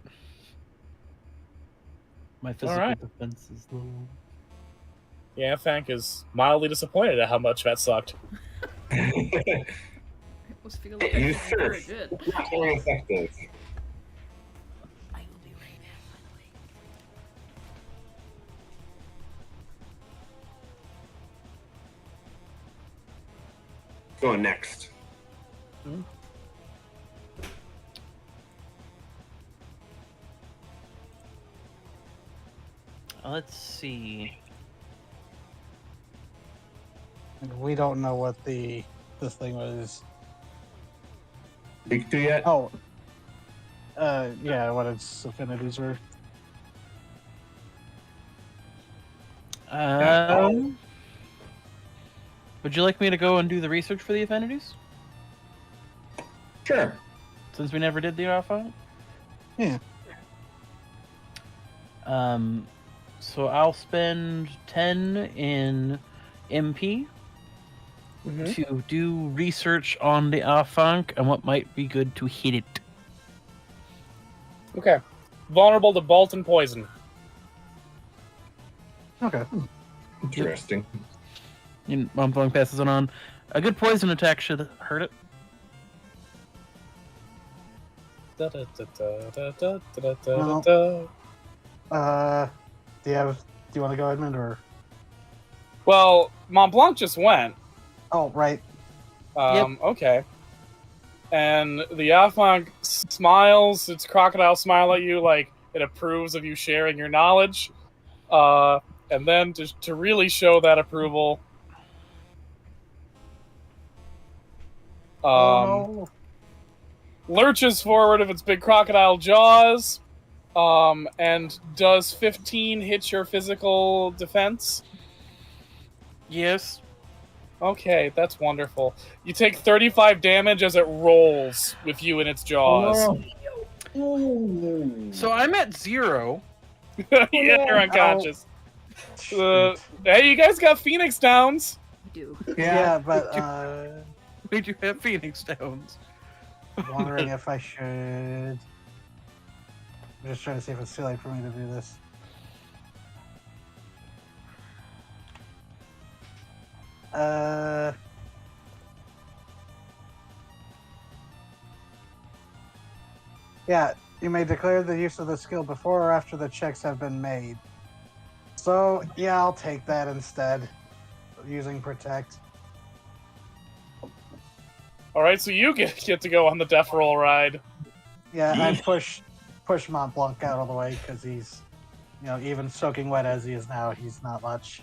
My physical Alright. defense is low. Yeah, Fank is mildly disappointed at how much that sucked. I almost feel like I You should encourage surf. it. Not very effective. I will be right back, by the way. Going next. Let's see. We don't know what this thing was. Speak to yet? Oh. Yeah, what its affinities were. Would you like me to go and do the research for the affinities? Sure. Since we never did the alpha? Yeah. So I'll spend 10 in MP to do research on the Alfunk and what might be good to hit it. Okay. Vulnerable to bolt and poison. Okay. Interesting. And Alfunk passes it on. A good poison attack should hurt it. Do you want to go, Edmund, or? Well, Mont Blanc just went. Oh, right. Okay. And the Alfang smiles its crocodile smile at you like it approves of you sharing your knowledge. And then to really show that approval, lurches forward of its big crocodile jaws, and does 15 hit your physical defense? Yes. Okay, that's wonderful. You take 35 damage as it rolls with you in its jaws. So I'm at 0. Yeah, you're unconscious. Hey, you guys got Phoenix Downs. I do. Yeah, but We do have Phoenix Downs. wondering if I should. I'm just trying to see if it's too late for me to do this. Yeah, you may declare the use of the skill before or after the checks have been made. So, yeah, I'll take that instead. Using Protect. All right, so you get to go on the death roll ride. Yeah, I push Mont Blanc out of the way because he's, even soaking wet as he is now, he's not much.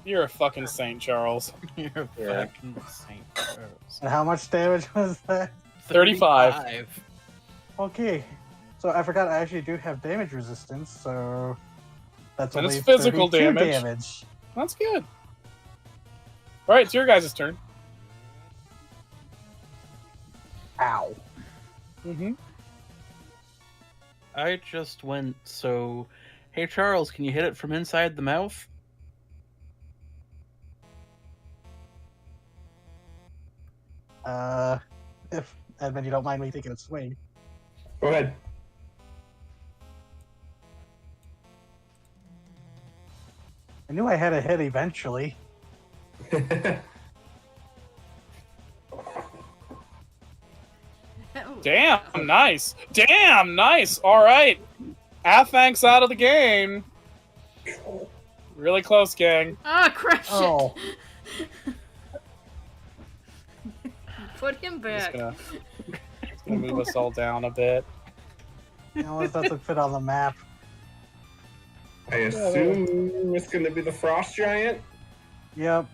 You're a fucking saint, Charles. You're a Yeah. fucking Saint Charles. And how much damage was that? 35. Okay, so I forgot I actually do have damage resistance, so that's And only it's physical 32 damage. That's good. All right, it's your guys' turn. Ow. Mm-hmm. I just went, so... Hey, Charles, can you hit it from inside the mouth? If Edmund, you don't mind me taking a swing. Go ahead. I knew I had a hit eventually. Damn, nice. Damn, nice. All right. Afang's out of the game. Really close, gang. Ah, crush Oh. it! Put him back. Just gonna move us all down a bit. It doesn't fit on the map. I assume it's going to be the Frost Giant. Yep.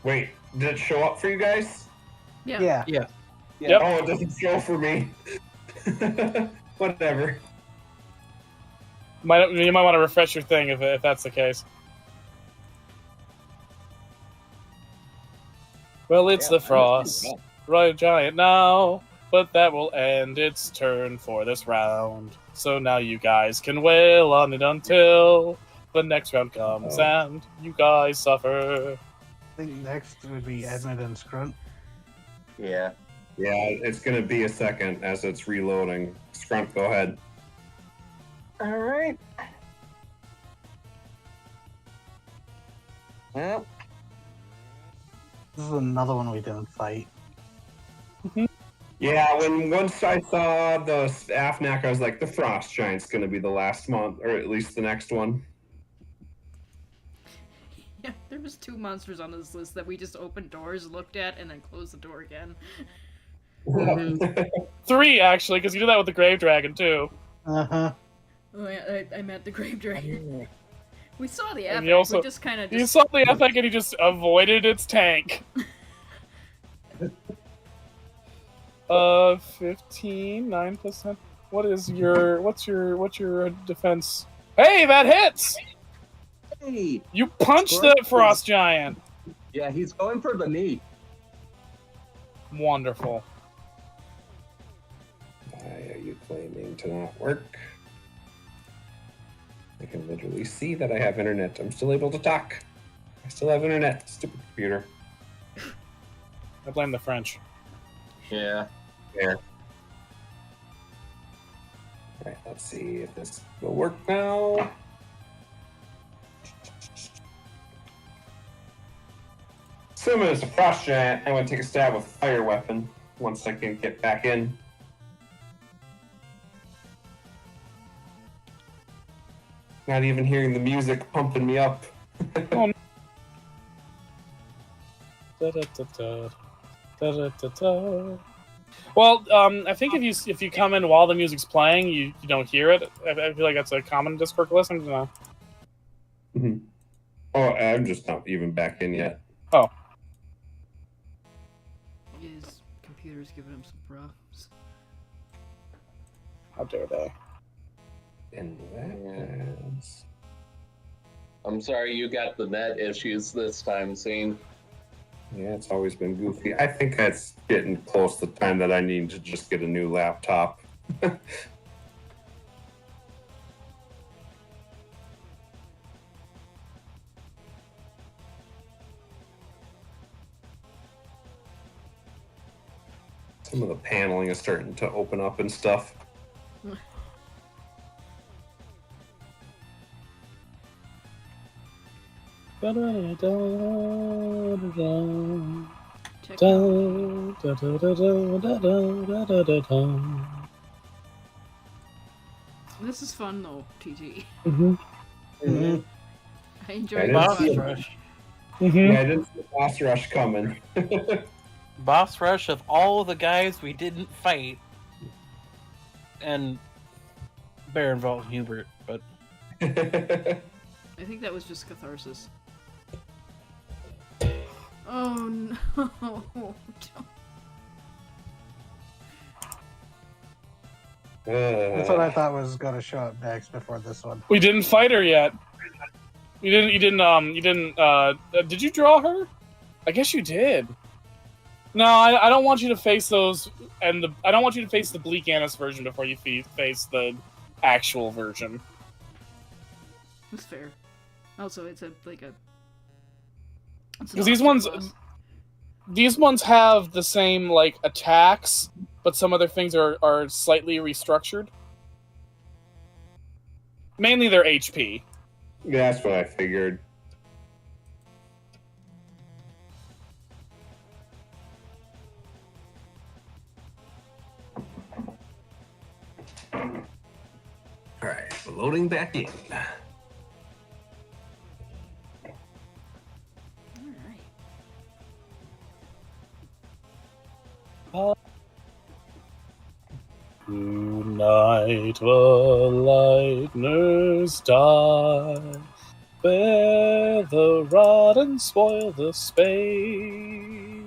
Wait, did it show up for you guys? Yeah. Yeah. Yep. Oh, it doesn't show for me. Whatever. You might want to refresh your thing if that's the case. Well, it's the Frost Giant now, but that will end its turn for this round. So now you guys can wail on it until the next round comes and you guys suffer. I think next would be Edmund and Scrunt. Yeah. Yeah, it's going to be a second as it's reloading. Scrump, go ahead. All right. Yep. This is another one we didn't fight. Yeah, once I saw the Afnak, I was like, the Frost Giant's going to be the last month, or at least the next one. Yeah, there was 2 monsters on this list that we just opened doors, looked at, and then closed the door again. 3 actually, because you did that with the Grave Dragon too. Uh-huh. Oh yeah, I meant the Grave Dragon. We saw the And epic, you also- we just kind of You saw the epic and you just avoided its tank. 15, 9%. What's your defense? Hey, that hits! Hey! You punched the Frost Giant. Yeah, he's going for the knee. Wonderful. Why are you claiming to not work? I can literally see that I have internet. I'm still able to talk. I still have internet. Stupid computer. I blame the French. Yeah. There. Alright, let's see if this will work now. Assuming it's a Frost Giant, I'm going to take a stab with a fire weapon once I can get back in. Not even hearing the music pumping me up. Oh, Da-da-da-da. Da-da-da-da. Well, I think if you come in while the music's playing, you don't hear it. I feel like that's a common Discord glitch. I don't know. Mm-hmm. Oh, I'm just not even back in yet. His computer's giving him some problems. How dare they? In that case. I'm sorry you got the net issues this time, Scene. Yeah, it's always been goofy. I think it's getting close to the time that I need to just get a new laptop. Some of the paneling is starting to open up and stuff. Check it out. This is fun though, TT. Mm-hmm. I enjoy I it didn't so Boss see much. it. rush. Yeah, I didn't see the boss rush coming. Boss rush of all the guys we didn't fight. And Baron Vault Hubert, but I think that was just catharsis. Oh no! Don't. That's what I thought was going to show up next before this one. We didn't fight her yet. You didn't, did you draw her? I guess you did. No, I don't want you to face those, and I don't want you to face the Bleak Annis version before you face the actual version. That's fair. Also, it's Because these ones have the same, like, attacks, but some other things are slightly restructured. Mainly their HP. Yeah, that's what I figured. Alright, loading back in. Alright. Tonight the lightners die, bear the rod and spoil the spade.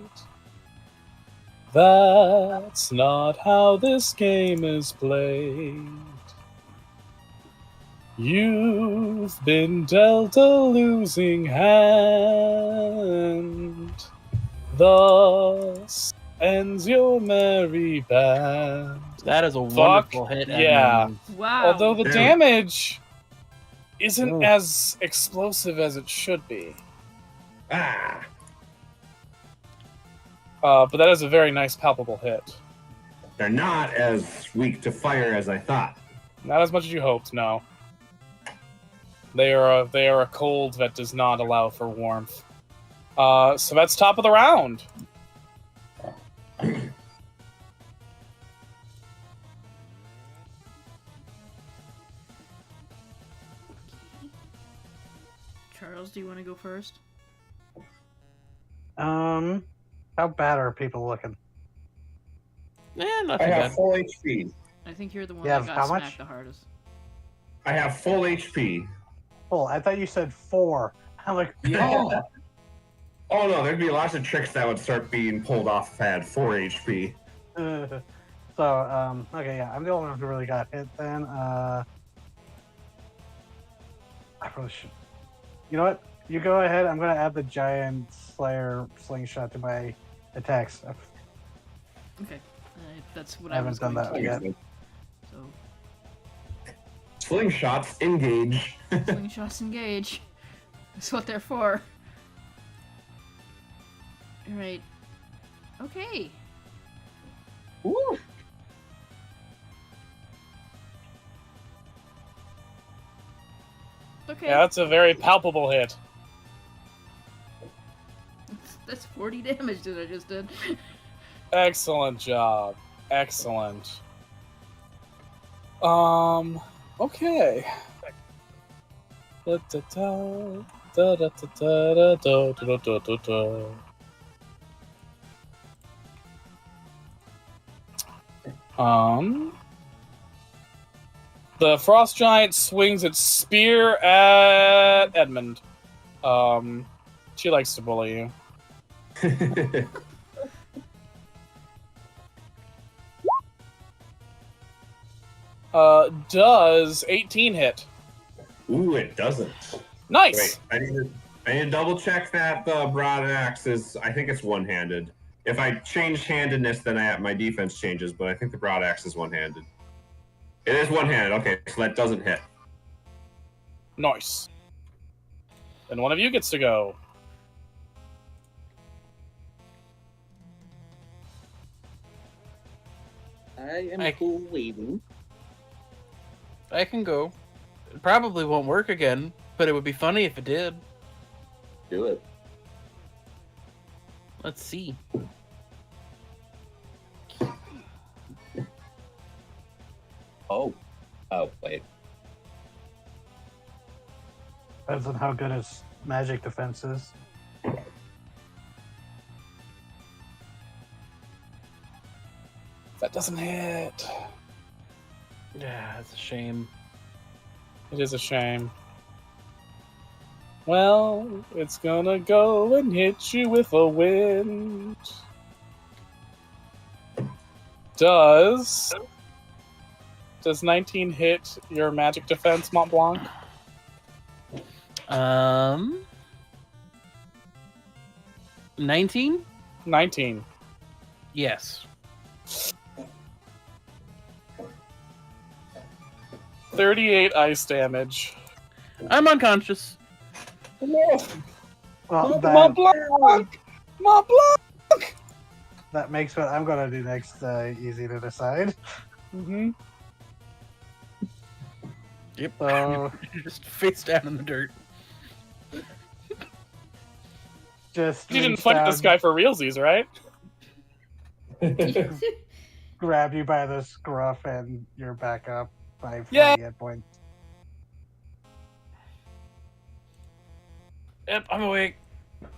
That's not how this game is played. You've been dealt a losing hand. Thus ends your merry band. that is a wonderful hit. yeah. Edmund. Wow. Although the Damn. damage isn't Oh. as explosive as it should be. Ah! But that is a very nice, palpable hit. They're not as weak to fire as I thought. Not as much as you hoped, no. They are a cold that does not allow for warmth. So that's top of the round. Charles, do you want to go first? How bad are people looking? Not I too have bad. full HP. I think you're the one Yeah, that got how smacked much? the hardest. I have full HP. Full. I thought you said 4. I'm like, Yeah. Oh no, there'd be lots of tricks that would start being pulled off if I had 4 HP. So, okay, yeah, I'm the only one who really got hit then. I probably should. You know what? You go ahead. I'm going to add the Giant Slayer slingshot to my attacks. Okay, that's what I I was haven't done going that to yet. So, Slingshots, engage. slingshots engage. That's what they're for. Alright. Okay. Woo. Okay. Yeah, that's a very palpable hit. That's 40 damage that I just did. Excellent job. Excellent. Okay. The Frost Giant swings its spear at Edmund. She likes to bully you. Does 18 hit? Ooh, it doesn't. Nice. Wait, I need to double check that the broad axe is. I think it's one-handed. If I change handedness, then my defense changes. But I think the broad axe is one-handed. It is one-handed. Okay, so that doesn't hit. Nice. Then one of you gets to go. I am I- cool waiting. I can go. It probably won't work again, but it would be funny if it did. Do it. Let's see. Oh. Oh, wait. Depends on how good his magic defense is. That doesn't hit. Yeah, it's a shame. It is a shame. Well, it's gonna go and hit you with a wind. Does 19 hit your magic defense, Mont Blanc? 19? 19. Yes. 38 ice damage. I'm unconscious. Well, Mont that, Blanc! Mont Blanc! that makes what I'm going to do next easy to decide. Mm-hmm. Yep. So, Just face down in the dirt. just You didn't reach fight down, this guy for realsies, right? grab you by the scruff, and you're back up by 40 Yeah. hit points. Yep, I'm awake.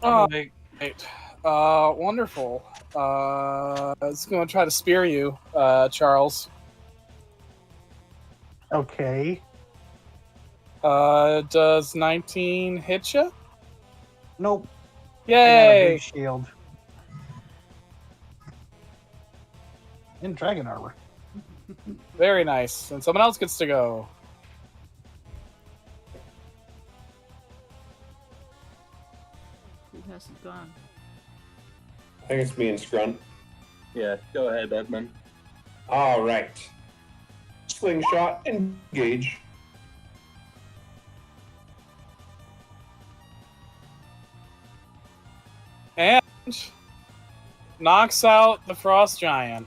Oh. I'm awake. Right. Wonderful. It's gonna try to spear you, Charles. Okay. Does 19 hit you? Nope. I got a Yay! big shield. In dragon armor. Very nice. And someone else gets to go. Who hasn't gone? I think it's me and Scrun. Yeah, go ahead, Edmund. All right. Slingshot, engage. And knocks out the Frost Giant.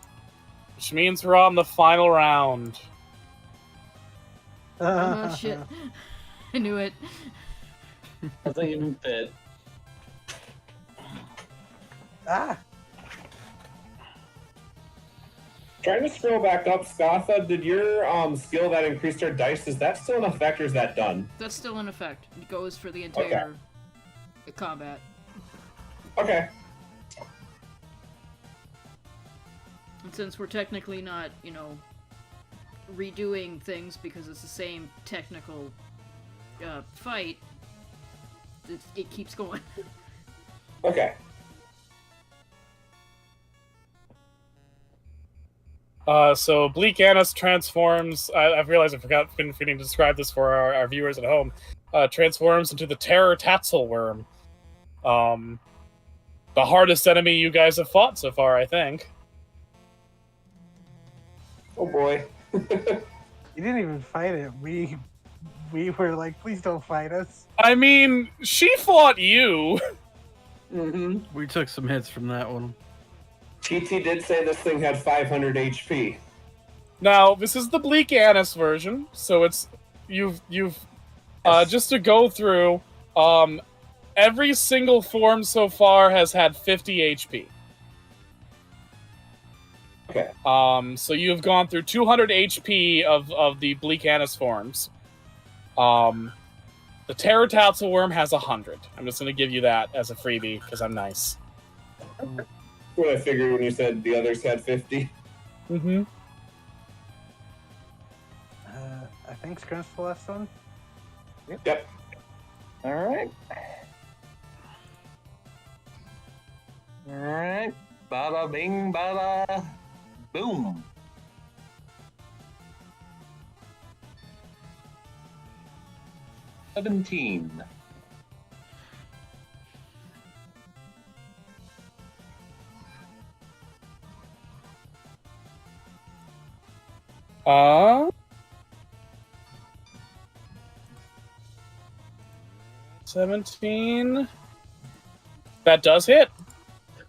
Which means we're on the final round. Oh shit. I knew it. Doesn't even fit. Ah, Trying to scroll back up, Scatha, did your skill that increased our dice, is that still in effect or is that done? That's still in effect. It goes for the entire combat. Okay. And since we're technically not, redoing things because it's the same technical fight, it keeps going. Okay. So Bleak Annis transforms. I've realized been forgetting to describe this for our viewers at home. Transforms into the Terror Tatzelworm. The hardest enemy you guys have fought so far, I think. Oh boy. you didn't even fight it. We were like, please don't fight us. I mean, she fought you. Mm-hmm. We took some hits from that one. TT did say this thing had 500 HP. Now, this is the Bleak Annis version, so it's you've just to go through. Every single form so far has had 50 HP. Okay. So you've gone through 200 HP of the Bleak Annis forms. The Terror Tatzelworm has 100. I'm just going to give you that as a freebie because I'm nice. That's what I figured when you said the others had 50. Mm-hmm. I think Scrump's the last one. Yep. All right. All right. Bada bing, bada boom. $17. Uh, 17. That does hit.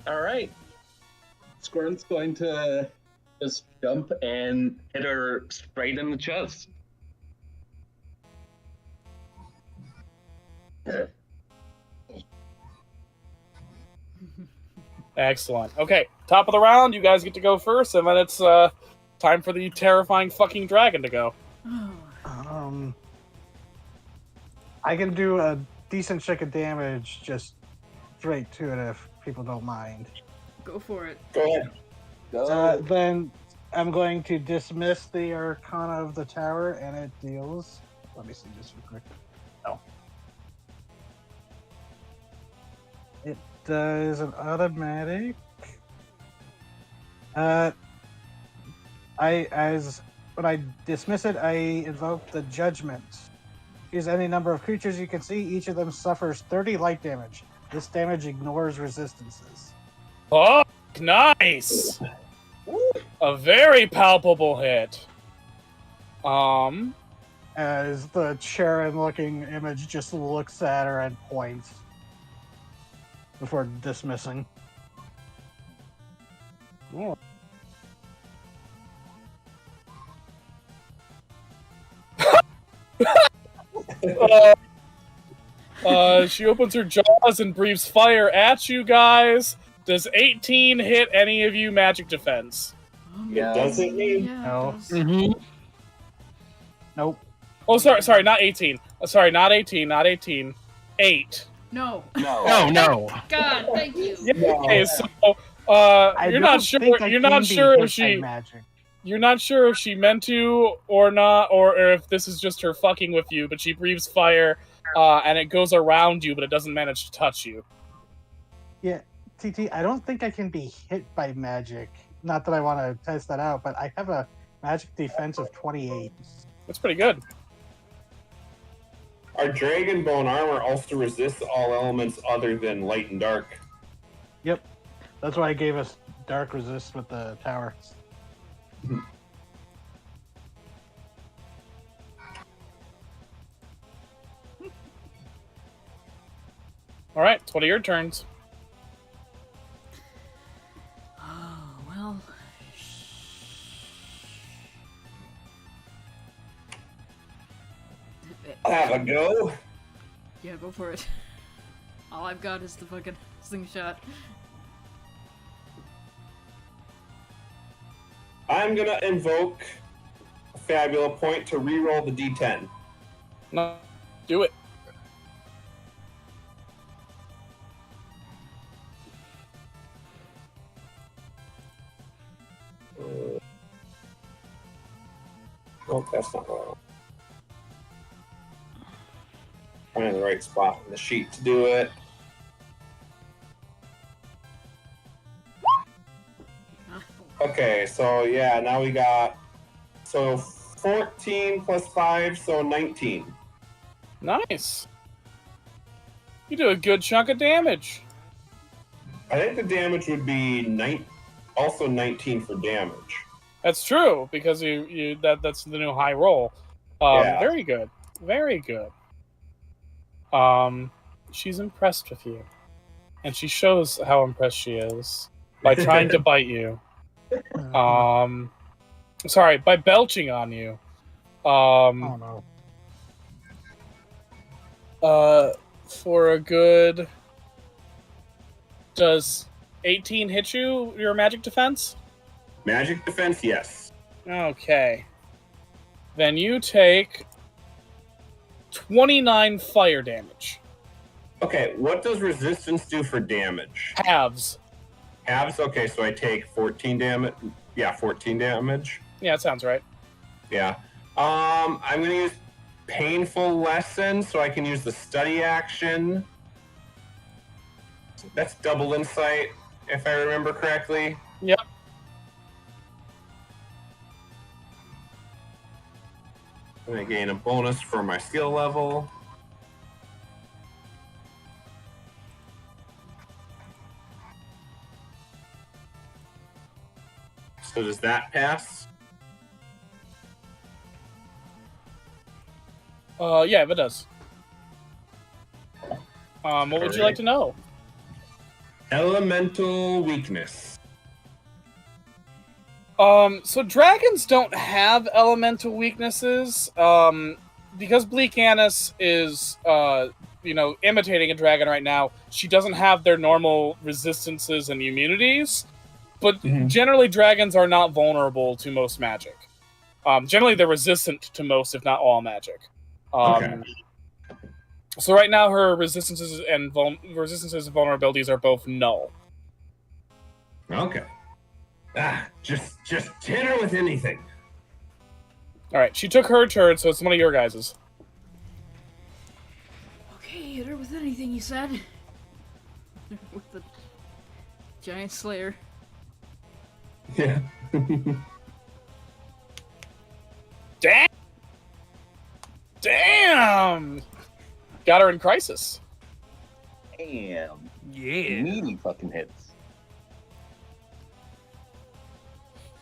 All right. Squirm's going to just jump and hit her straight in the chest. Excellent. Okay, top of the round, you guys get to go first, and then it's time for the terrifying fucking dragon to go. I can do a decent chunk of damage just straight to it if people don't mind. Go for it. Go ahead. Then I'm going to dismiss the Arcana of the Tower, and it deals. Let me see just real quick. No. It does an automatic. When I dismiss it, I invoke the Judgment. Use any number of creatures you can see. Each of them suffers 30 light damage. This damage ignores resistances. Oh, nice! A very palpable hit. As the Charon-looking image just looks at her and points before dismissing. Yeah. She opens her jaws and breathes fire at you guys. Does 18 hit any of you magic defense? It doesn't mean. Yeah, No. it does. Mm-hmm. Nope. Oh, sorry, not 18. Sorry, not 18, not 18. 8. No. No. Oh no! God, thank you. Okay, so I you're don't not sure. think I You're can not be sure hit if by she. magic. You're not sure if she meant to or not, or if this is just her fucking with you. But she breathes fire, and it goes around you, but it doesn't manage to touch you. Yeah, TT, I don't think I can be hit by magic. Not that I want to test that out, but I have a magic defense of 28. That's pretty good. Our dragon bone armor also resists all elements other than light and dark. Yep. That's why I gave us dark resist with the tower. All right, it's one of your turns. Oh, well. I'll have a go. Yeah, go for it. All I've got is the fucking slingshot. I'm gonna invoke a Fabula point to reroll the D10. No, do it. Oh, that's not what I want. Finding the right spot in the sheet to do it. Okay, so yeah, now we got 14 plus 5, so 19. Nice. You do a good chunk of damage. I think the damage would be also 19 for damage. That's true because that's the new high roll. Yeah. Very good, very good. She's impressed with you, and she shows how impressed she is by trying to bite you. Sorry, by belching on you. Oh no. For a good. Does 18 hit you? Your magic defense? Magic defense, yes. Okay. Then you take 29 fire damage. Okay, what does resistance do for damage? Halves. Halves? Okay, so I take 14 damage. Yeah, 14 damage. Yeah, that sounds right. Yeah. I'm going to use Painful Lesson, so I can use the study action. That's double insight, if I remember correctly. Yep. I'm going to gain a bonus for my skill level. So does that pass? Yeah, if it does. What would you like to know? Elemental weakness. So dragons don't have elemental weaknesses. Because Bleakanus is, imitating a dragon right now, she doesn't have their normal resistances and immunities. But generally, dragons are not vulnerable to most magic. Generally, they're resistant to most, if not all, magic. Okay. So right now, her resistances and vulnerabilities are both null. Okay. Just hit her with anything. All right, she took her turn, so it's one of your guys's. Okay, hit her with anything, you said. With the giant slayer. Yeah. Damn! Got her in crisis. Damn. Yeah. Meaty fucking hits.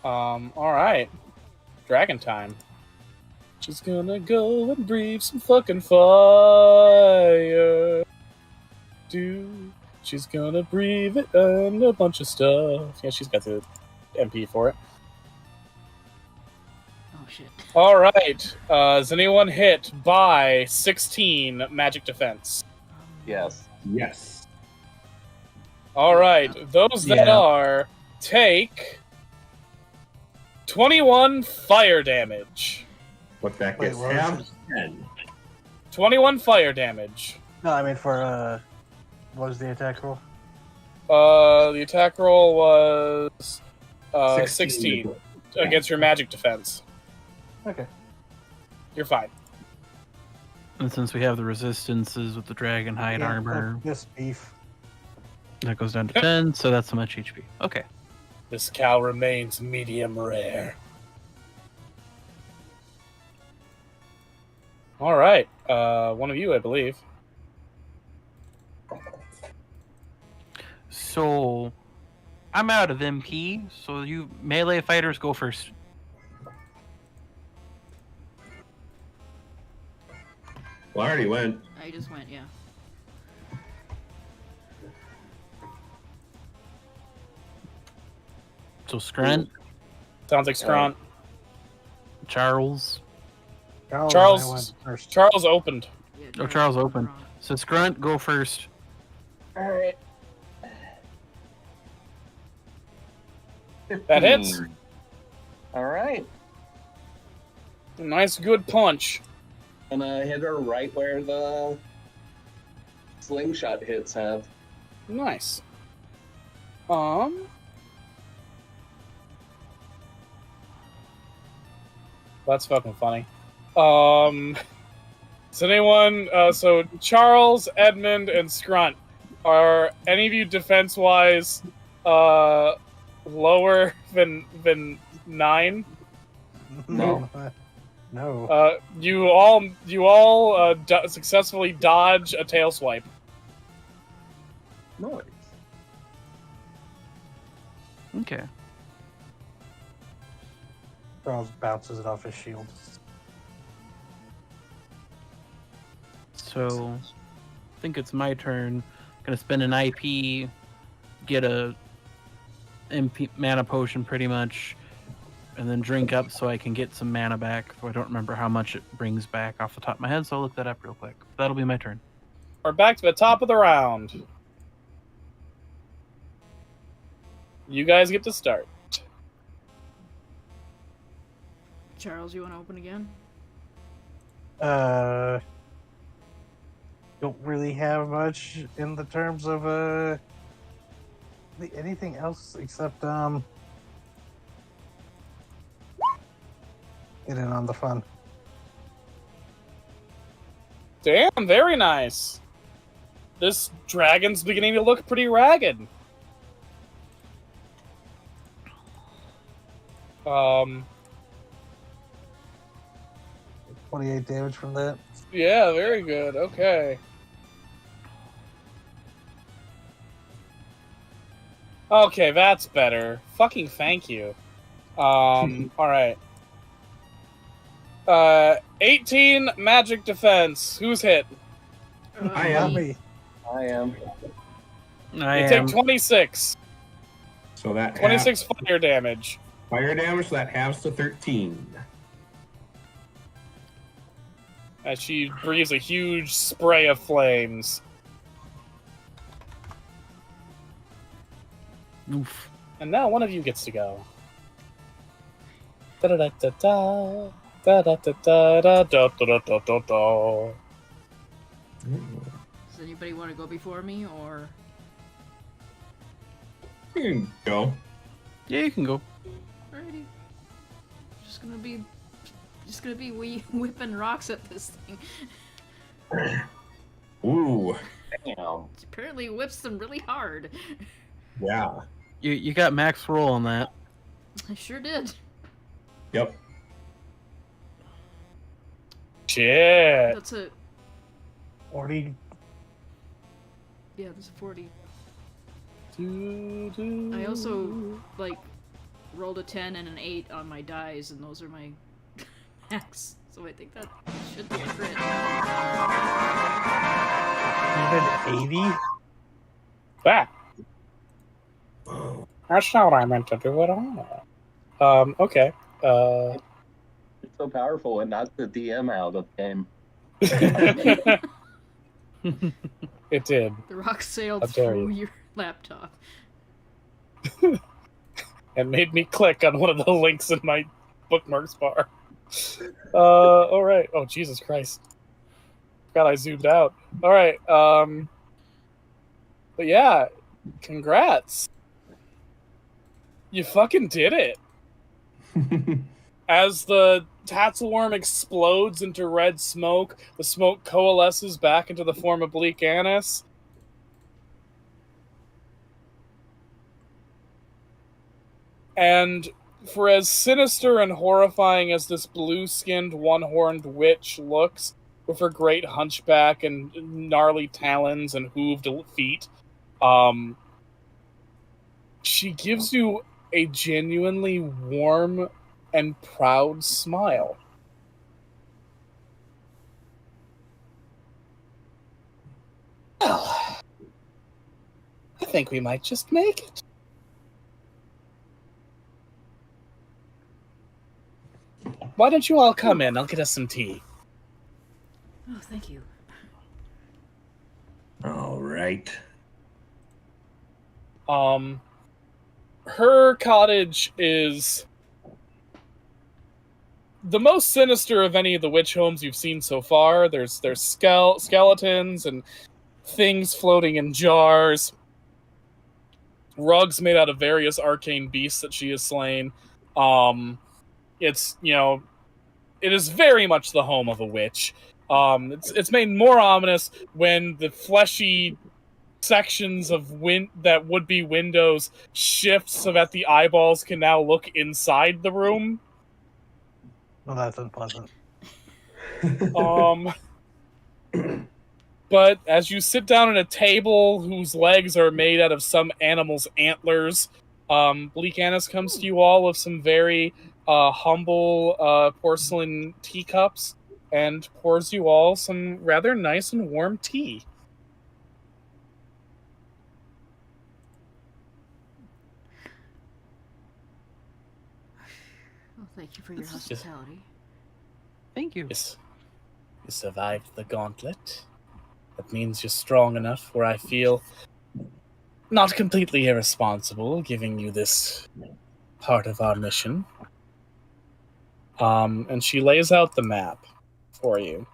All right. Dragon time. She's gonna go and breathe some fucking fire. She's gonna breathe it and a bunch of stuff. Yeah, she's got the MP for it. Oh shit. All right. Is anyone hit by 16 magic defense? Yes. Yes. All right. Those that Yeah. are take 21 fire damage. What that Wait, gets what was half 10. 21 fire damage. No, I mean for what was the attack roll? The attack roll was 16 against your magic defense. Okay. You're fine. And since we have the resistances with the dragon hide Yeah, armor, This beef. that goes down to 10, so that's how much HP. Okay. This cow remains medium rare. All right. One of you, I believe. So, I'm out of MP, so you melee fighters go first. Well, I already went. I just went, yeah. So, Scrant, Sounds like Scrant. Charles, Charles- and I went first. Charles opened. Yeah, Oh, Charles open. wrong. So Scrunt, go first. All right. That hits. 15. All right. Nice, good punch. Gonna hit her right where the slingshot hits have. Nice. That's fucking funny. Does anyone? So Charles, Edmund, and Scrunt, are any of you defense-wise lower than 9? No. No. You all successfully dodge a tail swipe. Nice. Okay. Charles bounces it off his shield. So, I think it's my turn. Gonna spend an IP, get a MP mana potion pretty much, and then drink up so I can get some mana back. So I don't remember how much it brings back off the top of my head, so I'll look that up real quick. That'll be my turn. We're back to the top of the round. You guys get to start. Charles, you want to open again? Don't really have much in the terms of anything else except get in on the fun. Damn, very nice. This dragon's beginning to look pretty ragged. 28 damage from that. Yeah, very good. Okay. Okay, that's better. Fucking thank you. All right. 18 magic defense. Who's hit? I am. Me. I am. You take 26. So that 26 fire damage. fire damage, so that halves to 13. As she breathes a huge spray of flames. Oof. And now one of you gets to go. Da-da-da-da-da. Da-da-da-da-da-da-da-da-da. Does anybody want to go before me, or You can go. Yeah, you can go. alrighty? Just gonna be whipping rocks at this thing. Ooh, Damn. Apparently whips them really hard. yeah. You got max roll on that. I sure did. Yep. Shit. That's a 40. yeah. That's a 40. I also rolled a 10 and an 8 on my dice, and those are my max. So I think that should be a crit. You did 80? That. That's not what I meant to do at all. Okay. It's so powerful and not the DM out of the game. It did. The rock sailed How dare through you. your laptop. And made me click on one of the links in my bookmarks bar. Alright. Oh, Jesus Christ. God, I zoomed out. Alright, but yeah, congrats. You fucking did it. As the Tatzelworm explodes into red smoke, the smoke coalesces back into the form of Bleak Annis. And for as sinister and horrifying as this blue-skinned, one-horned witch looks, with her great hunchback and gnarly talons and hooved feet, she gives you a genuinely warm and proud smile. Well, I think we might just make it. why don't you all come in? I'll get us some tea. Oh, thank you. All right. Her cottage is the most sinister of any of the witch homes you've seen so far. There's skeletons and things floating in jars, rugs made out of various arcane beasts that she has slain. It's, it is very much the home of a witch. It's made more ominous when the fleshy sections of that would be windows shift so that the eyeballs can now look inside the room. Well, that's unpleasant. But as you sit down at a table whose legs are made out of some animal's antlers, Bleak Annis comes to you all with some very humble porcelain teacups and pours you all some rather nice and warm tea. Well, thank you for your hospitality. Thank you. Yes. You survived the gauntlet. That means you're strong enough where I feel not completely irresponsible giving you this part of our mission. And she lays out the map for you.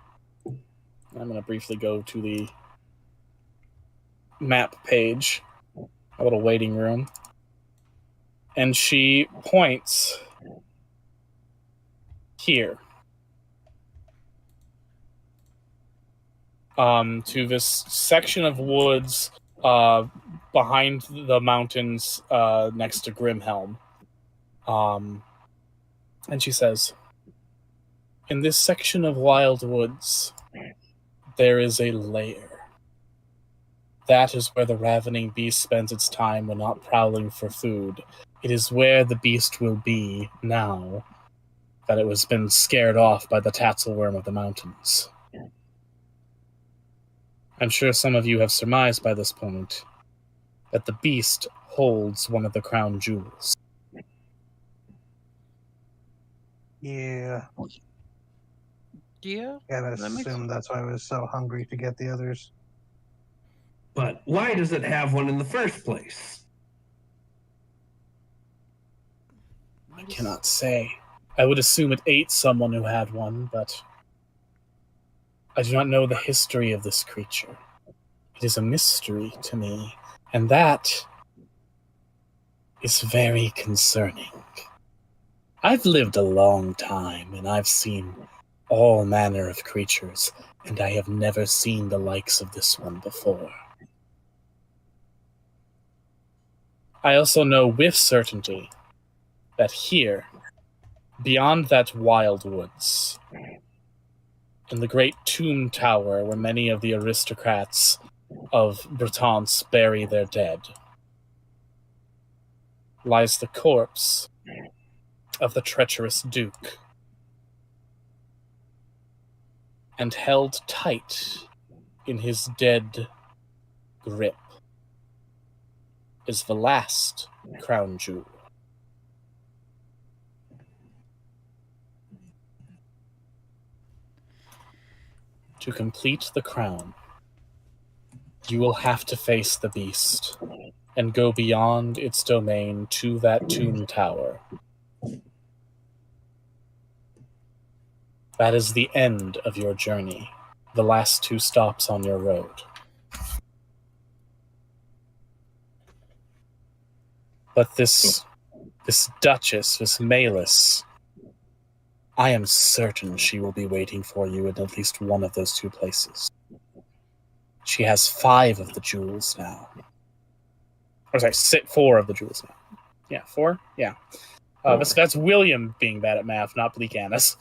I'm going to briefly go to the map page, a little waiting room. And she points here. To this section of woods behind the mountains next to Grimhelm. And she says, in this section of wild woods, there is a lair. That is where the ravening beast spends its time when not prowling for food. It is where the beast will be now that it has been scared off by the tatzelworm of the mountains. I'm sure some of you have surmised by this point that the beast holds one of the crown jewels. Yeah. Yeah. Gotta That makes- assume that's why I was so hungry to get the others. But why does it have one in the first place? I cannot say. I would assume it ate someone who had one, but I do not know the history of this creature. It is a mystery to me, and that is very concerning. I've lived a long time, and I've seen all manner of creatures, and I have never seen the likes of this one before. I also know with certainty that here, beyond that wild woods, in the great tomb tower where many of the aristocrats of Bretance bury their dead, lies the corpse of the treacherous Duke. And held tight in his dead grip is the last crown jewel. To complete the crown, you will have to face the beast and go beyond its domain to that tomb tower. That is the end of your journey, the last 2 stops on your road. But this Duchess, this Malus, I am certain she will be waiting for you in at least one of those 2 places. She has 5 of the jewels now. Or sorry, 4 of the jewels now. Yeah, 4? Yeah. That's William being bad at math, not Bleak Annis.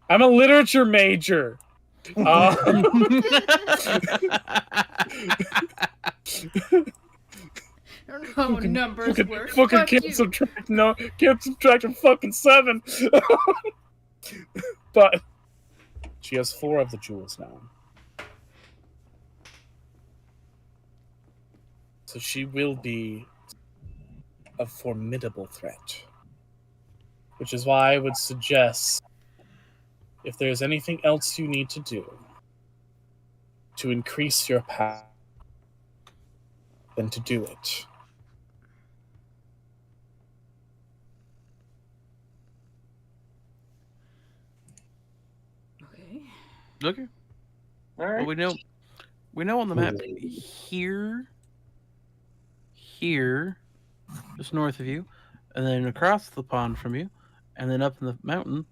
I'm a literature major. I don't know how numbers work. Fucking Fuck can't you. subtract. No, can't subtract a fucking 7. But she has 4 of the jewels now. So she will be a formidable threat. Which is why I would suggest, if there's anything else you need to do to increase your power, then to do it. Okay. Okay. All right. Well, we know on the map here, just north of you, and then across the pond from you, and then up in the mountain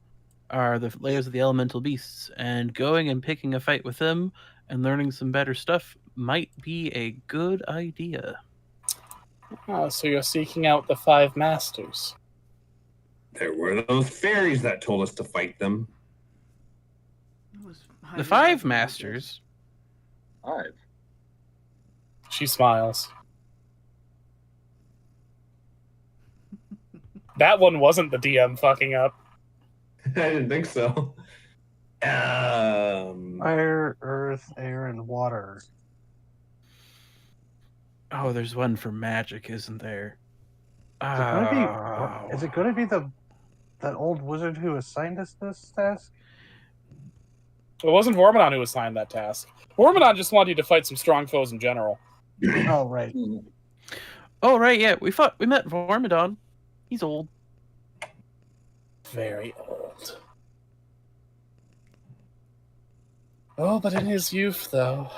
are the layers of the elemental beasts. And going and picking a fight with them and learning some better stuff might be a good idea. Oh, so you're seeking out the 5 masters. There were those fairies that told us to fight them. That was The highly 5 recommended. masters. 5. She smiles. That one wasn't the DM fucking up. I didn't think so. Fire, earth, air, and water. Oh, there's one for magic, isn't there? Is it going to be that old wizard who assigned us this task? It wasn't Vormodon who assigned that task. Vormodon just wanted you to fight some strong foes in general. Oh, right. Oh, right, yeah. We met Vormodon. He's old. Very old. Oh, but in his youth, though.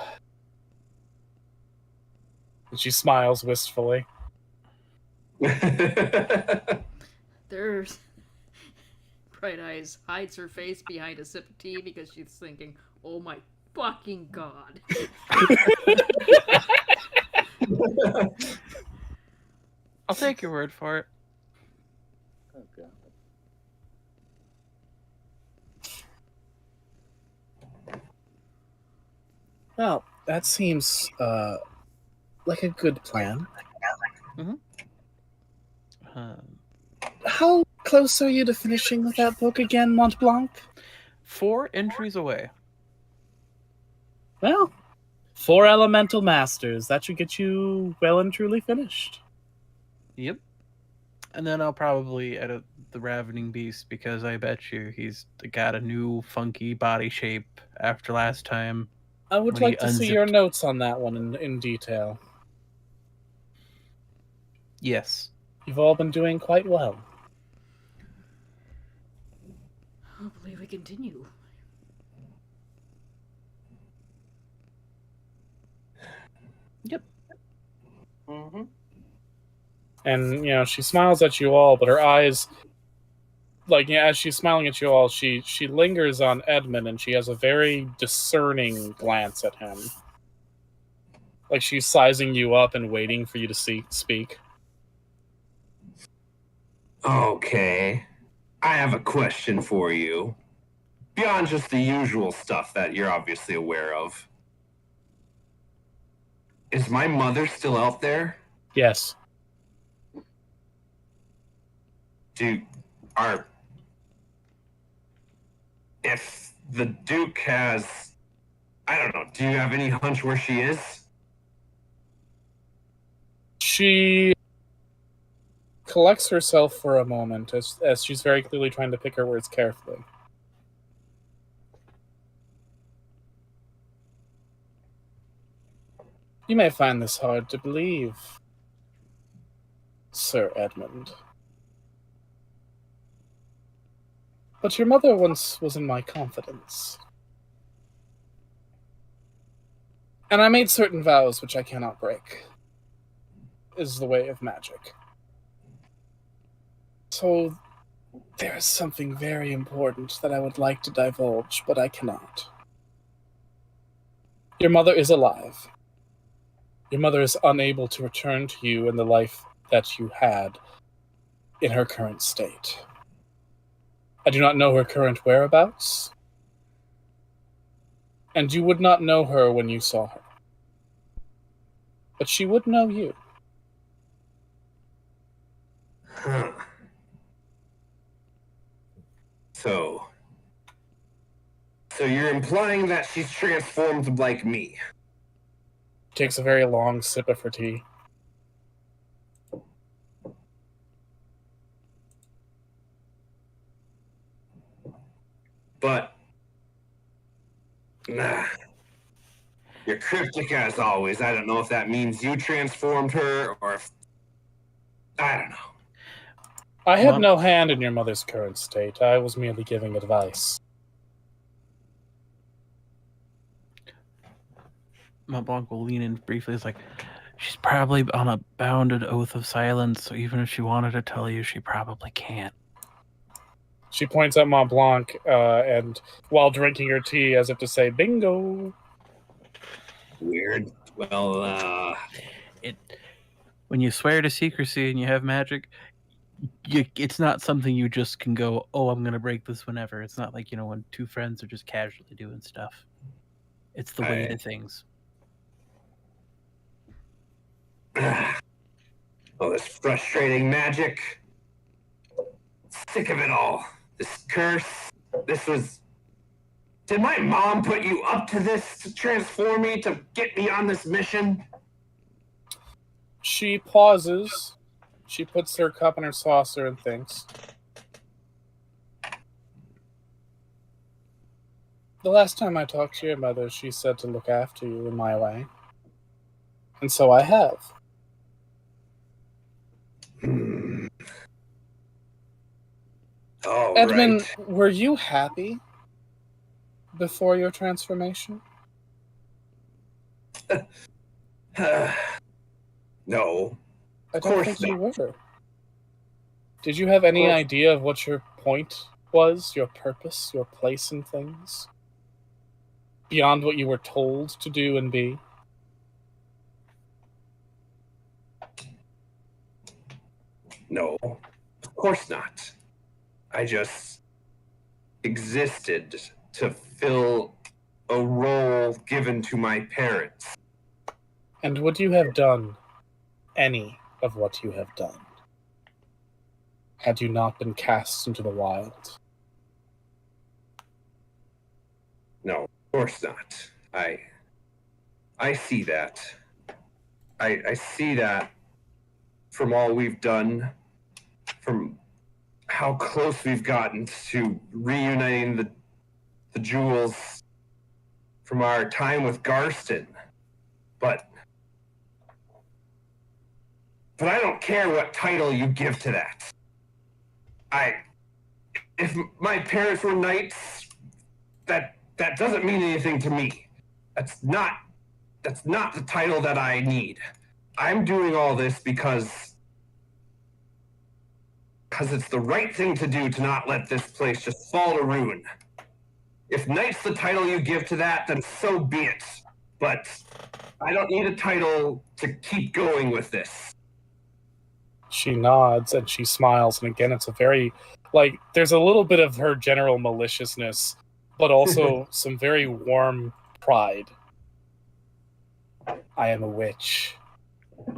And she smiles wistfully. There's Bright Eyes hides her face behind a sip of tea because she's thinking, "Oh my fucking god!" I'll take your word for it. Okay. Well, that seems like a good plan. How close are you to finishing with that book again, Mont Blanc? 4 entries away. Well, 4 elemental masters. That should get you well and truly finished. Yep. And then I'll probably edit the Ravening Beast because I bet you he's got a new funky body shape after last time. I would When he like to see your unzipped. notes on that one in detail. Yes. You've all been doing quite well. Hopefully we continue. Mm-hmm. And, you know, she smiles at you all, but her eyes, like, yeah, as she's smiling at you all, she lingers on Edmund, and she has a very discerning glance at him. Like she's sizing you up and waiting for you to speak. Okay. I have a question for you. Beyond just the usual stuff that you're obviously aware of. Is my mother still out there? Yes. If the Duke has, I don't know, do you have any hunch where she is? She collects herself for a moment as she's very clearly trying to pick her words carefully. You may find this hard to believe, Sir Edmund. But your mother once was in my confidence. And I made certain vows which I cannot break. Is the way of magic. So there is something very important that I would like to divulge, but I cannot. Your mother is alive. Your mother is unable to return to you in the life that you had in her current state. I do not know her current whereabouts, and you would not know her when you saw her. But she would know you. Huh. So you're implying that she's transformed like me? Takes a very long sip of her tea. but nah, you're cryptic as always. I don't know if that means you transformed her or if I don't know. I had Mom- no hand in your mother's current state. I was merely giving advice. Mont Blanc will lean in briefly. It's like, she's probably on a bounded oath of silence, so even if she wanted to tell you, she probably can't. She points at Mont Blanc, and while drinking her tea, as if to say, "Bingo." Weird. Well, When you swear to secrecy and you have magic, it's not something you just can go, oh, I'm going to break this whenever. It's not like, when two friends are just casually doing stuff. It's the way to things. oh, this frustrating magic. Sick of it all. This curse. This was. Did my mom put you up to this to transform me, to get me on this mission? She pauses. She puts her cup in her saucer and thinks. The last time I talked to your mother, she said to look after you in my way. And so I have. Oh, Edmund, right. were you happy before your transformation? No. I Of don't course think you not. were. Did you have any course. idea of what your point was, your purpose, your place in things? Beyond what you were told to do and be? No. Of course not. I just existed to fill a role given to my parents. And would you have done any of what you have done had you not been cast into the wild? No, of course not. I see that. I see that from all we've done, from how close we've gotten to reuniting the jewels from our time with Garston. But I don't care what title you give to that. If my parents were knights, that doesn't mean anything to me. That's not the title that I need. I'm doing all this because it's the right thing to do to not let this place just fall to ruin. If knight's the title you give to that, then so be it. But I don't need a title to keep going with this. She nods and she smiles, and again, it's a very, there's a little bit of her general maliciousness, but also some very warm pride. I am a witch.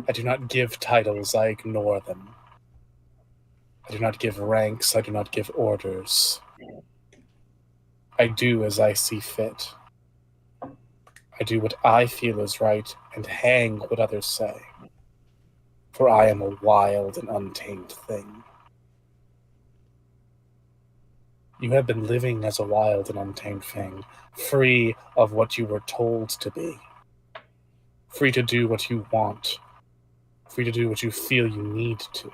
I do not give titles, I ignore them. I do not give ranks, I do not give orders. I do as I see fit. I do what I feel is right, and hang what others say. For I am a wild and untamed thing. You have been living as a wild and untamed thing, free of what you were told to be. Free to do what you want. Free to do what you feel you need to.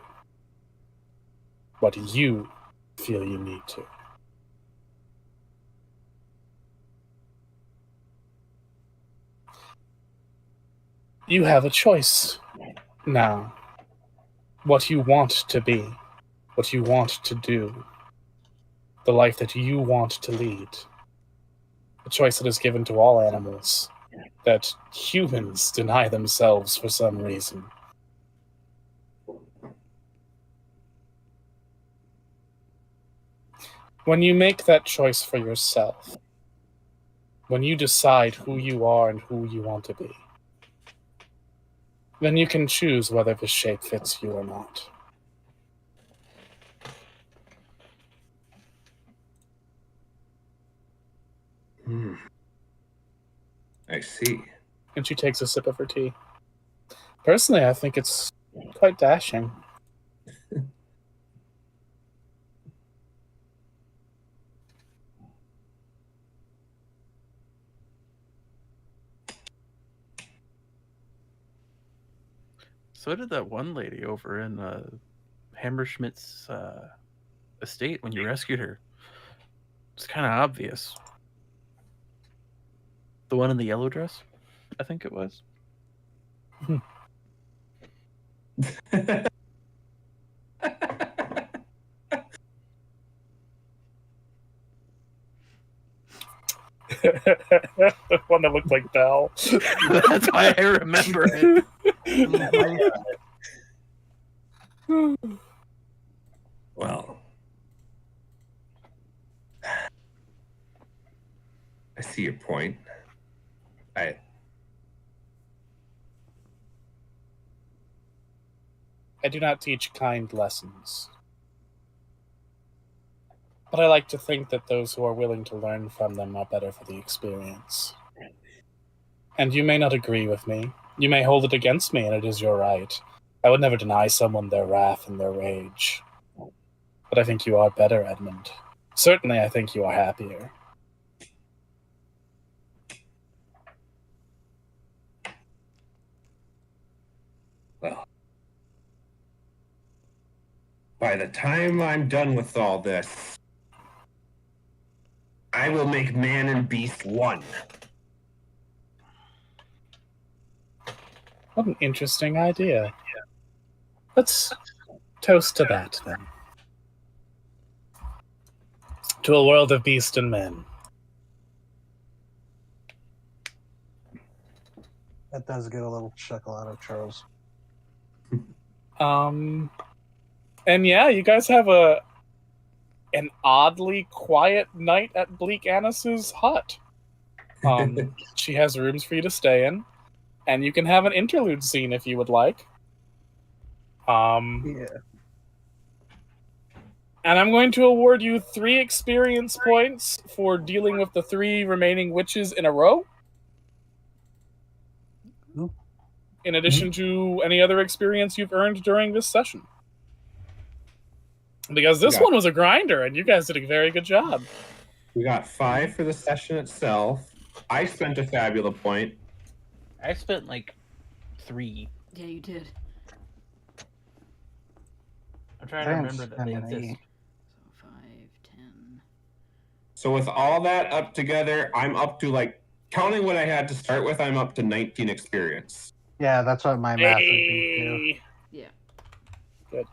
What you feel you need to. You have a choice now. What you want to be, what you want to do, the life that you want to lead. A choice that is given to all animals, that humans deny themselves for some reason. When you make that choice for yourself, when you decide who you are and who you want to be, then you can choose whether this shape fits you or not. I see. And she takes a sip of her tea. Personally, I think it's quite dashing. So did that one lady over in Hammerschmidt's estate when you rescued her. It's kind of obvious. The one in the yellow dress, I think it was. The one that looked like Belle. That's why I remember it. Well, I see your point. I do not teach kind lessons. But I like to think that those who are willing to learn from them are better for the experience. And you may not agree with me. You may hold it against me, and it is your right. I would never deny someone their wrath and their rage. But I think you are better, Edmund. Certainly, I think you are happier. Well, by the time I'm done with all this, I will make man and beast one. What an interesting idea. Let's toast to that, then. To a world of beast and men. That does get a little chuckle out of Charles. And yeah, you guys have an oddly quiet night at Bleak Annis's hut. She has rooms for you to stay in, and you can have an interlude scene if you would like. Yeah. And I'm going to award you 3 experience points for dealing with the 3 remaining witches in a row. Ooh. In addition to any other experience you've earned during this session. Because this one was a grinder, and you guys did a very good job. We got 5 for the session itself. I spent a fabula point. I spent like 3. Yeah, you did. I'm trying to remember that they exist. So 5, 10. So with all that up together, I'm up to, like, counting what I had to start with, I'm up to 19 experience. Yeah, that's what my math would be too. Yeah. Good.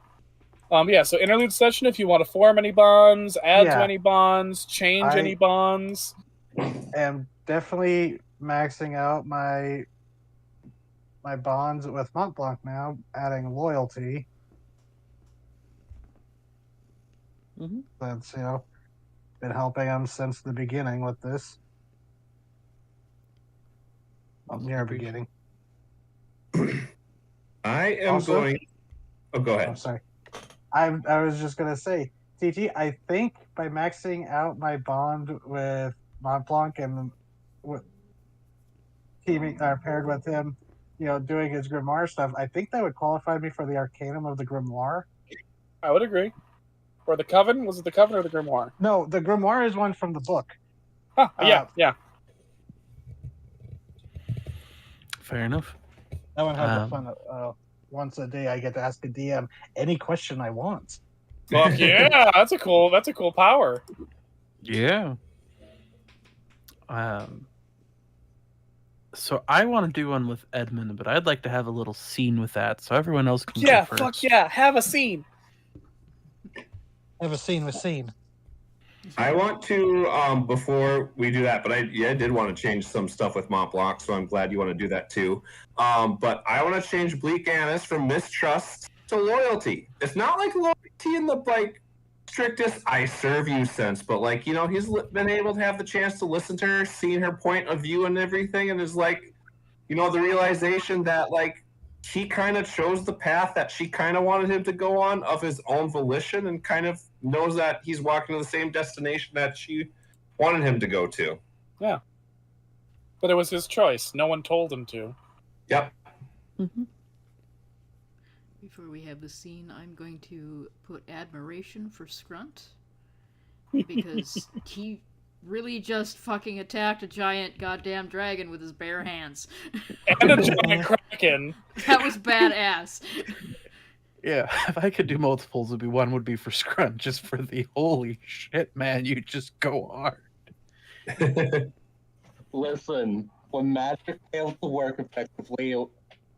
Yeah, so interlude session, if you want to form any bonds, add to any bonds, change any bonds. Am definitely maxing out my bonds with Mont Blanc now, adding loyalty. Mm-hmm. That's, been helping him since the beginning with this. Well, near beginning. I am Also- going... Oh, go ahead. I'm sorry. I was just going to say, TT, I think by maxing out my bond with Mont Blanc and with teaming paired with him, doing his Grimoire stuff, I think that would qualify me for the Arcanum of the Grimoire. I would agree. Or the Coven? Was it the Coven or the Grimoire? No, the Grimoire is one from the book. Huh, yeah. Fair enough. That one has the fun of once a day I get to ask a DM any question I want. Fuck yeah, that's a cool power. Yeah. So I want to do one with Edmund, but I'd like to have a little scene with that, so everyone else can go first. Fuck yeah, have a scene. Have a scene with scene. I want to, before we do that, but I did want to change some stuff with Mont Blanc, so I'm glad you want to do that too. But I want to change Bleak Annis from mistrust to loyalty. It's not like loyalty in the, strictest I serve you sense, but, he's been able to have the chance to listen to her, seen her point of view and everything, and is the realization that, he kind of chose the path that she kind of wanted him to go on of his own volition and kind of knows that he's walking to the same destination that she wanted him to go to. Yeah. But it was his choice. No one told him to. Yep. Mm-hmm. Before we have the scene, I'm going to put admiration for Scrunt. Because he really just fucking attacked a giant goddamn dragon with his bare hands. And a giant kraken. That was badass. Yeah, if I could do multiples, one would be for Scrunt, just for the holy shit, man, you just go hard. Listen, when magic fails to work effectively, it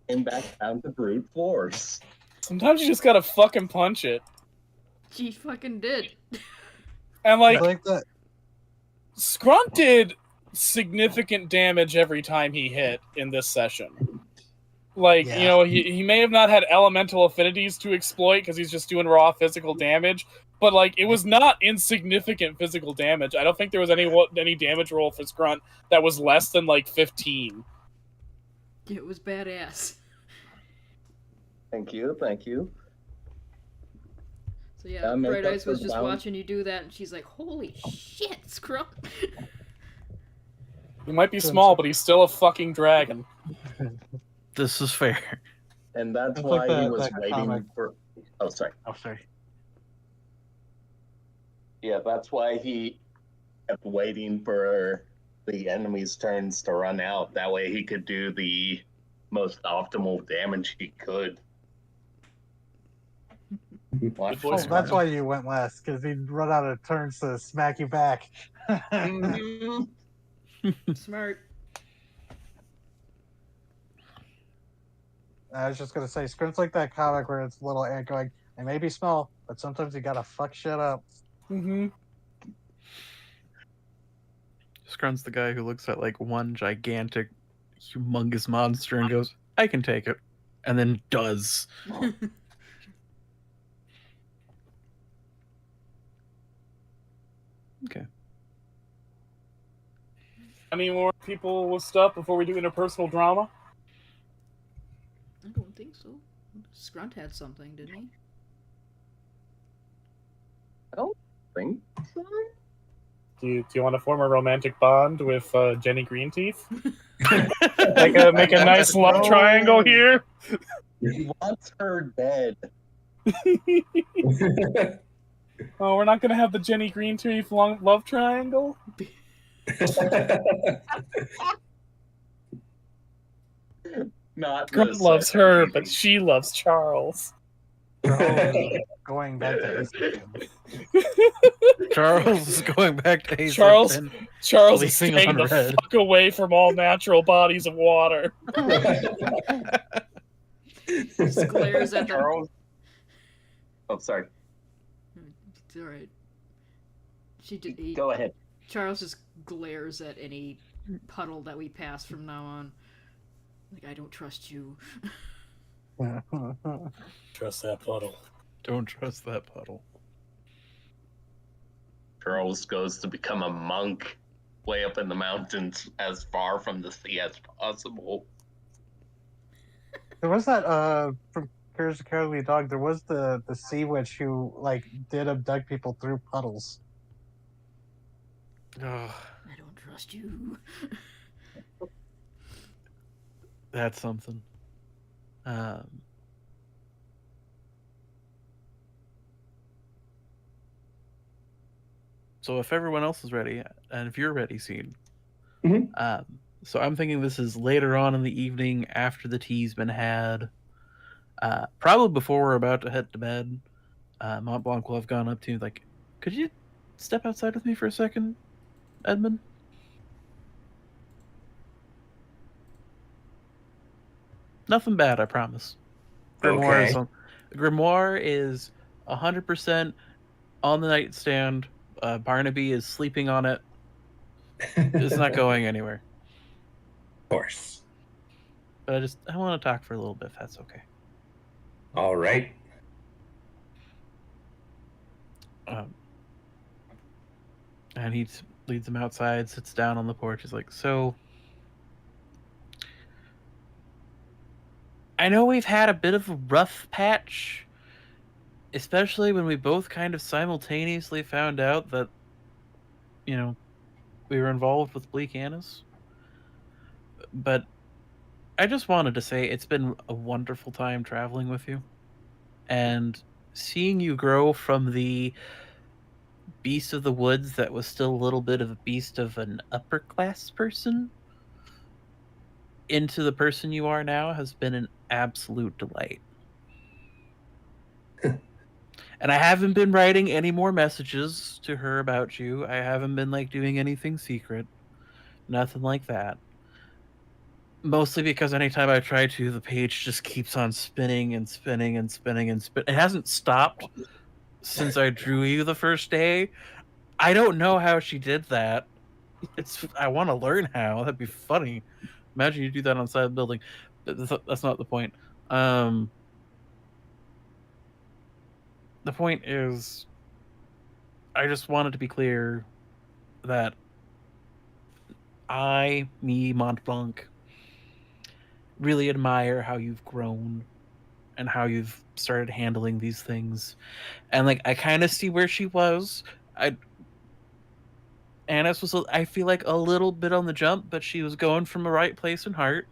came back down to brute force. Sometimes you just gotta fucking punch it. She fucking did. And I like, like that. Scrunt did significant damage every time he hit in this session. Like, Yeah. you know, he may have not had elemental affinities to exploit because he's just doing raw physical damage, but like it was not insignificant physical damage. I don't think there was any damage roll for Scrunt that was less than like 15. It was badass. Thank you, thank you. So yeah, make Bright up Eyes for was just down. watching you do that, and she's like, "Holy shit, Scrunt!" He might be small, but he's still a fucking dragon. This is fair. And that's It's why like he that- was that waiting comic. for. Oh, sorry. Oh, sorry. Yeah, that's why he kept waiting for the enemy's turns to run out. That way he could do the most optimal damage he could. Good boy, Oh, Scrunt. that's why you went last, because he'd run out of turns to smack you back. Mhm. Smart. I was just gonna say, Scrunt's like that comic where it's little ant going, "I may be small, but sometimes you gotta fuck shit up." Mm-hmm. Scrunt's the guy who looks at like one gigantic, humongous monster and goes, I can take it. And then does. Okay. Any more people with stuff before we do interpersonal drama? I don't think so. Scrunt had something, didn't he? Think so? Do you want to form a romantic bond with Jenny Greenteeth? make a nice love No. triangle here. He wants her dead. Oh, we're not gonna have the Jenny Greenteeth love triangle. Not Grunt this loves second. her, but she loves Charles. Going back to Ace Attorney. Charles is going back to Ace Charles- Attorney. Charles is Sleeping staying on the red. fuck away from all natural bodies of water. Just glares at the. Charles. Oh, sorry. It's alright. She did. Go ahead. Charles just glares at any puddle that we pass from now on. Like, I don't trust you. Trust that puddle. Don't trust that puddle. Charles goes to become a monk way up in the mountains as far from the sea as possible. There was that from Courage the Cowardly Dog. There was the sea witch who like did abduct people through puddles. Oh, I don't trust you. that's something. So if everyone else is ready, and if you're ready, Seed. Mhm. So I'm thinking this is later on in the evening after the tea's been had. Probably before we're about to head to bed. Mont Blanc will have gone up to like, could you step outside with me for a second, Edmund? Nothing bad, I promise. Grimoire is Okay. Grimoire is 100% on the nightstand. Barnaby is sleeping on it. It's not going anywhere. Of course. But I want to talk for a little bit, if that's okay. All right. And he leads him outside, sits down on the porch. He's like, so I know we've had a bit of a rough patch, especially when we both kind of simultaneously found out that, you know, we were involved with Bleak Annis. But I just wanted to say it's been a wonderful time traveling with you. And seeing you grow from the beast of the woods that was still a little bit of a beast of an upper class person into the person you are now has been an absolute delight. And I haven't been writing any more messages to her about you. I haven't been like doing anything secret. Nothing like that. Mostly because anytime I try to, the page just keeps on spinning and spinning and spinning and spin. It hasn't stopped since I drew you the first day. I don't know how she did that. I want to learn how. That'd be funny. Imagine you do that on the side of the building. That's not the point. The point is, I just wanted to be clear that Mont Blanc, really admire how you've grown and how you've started handling these things. And like, I kind of see where she was. Annis was, I feel like, a little bit on the jump, but she was going from the right place in heart.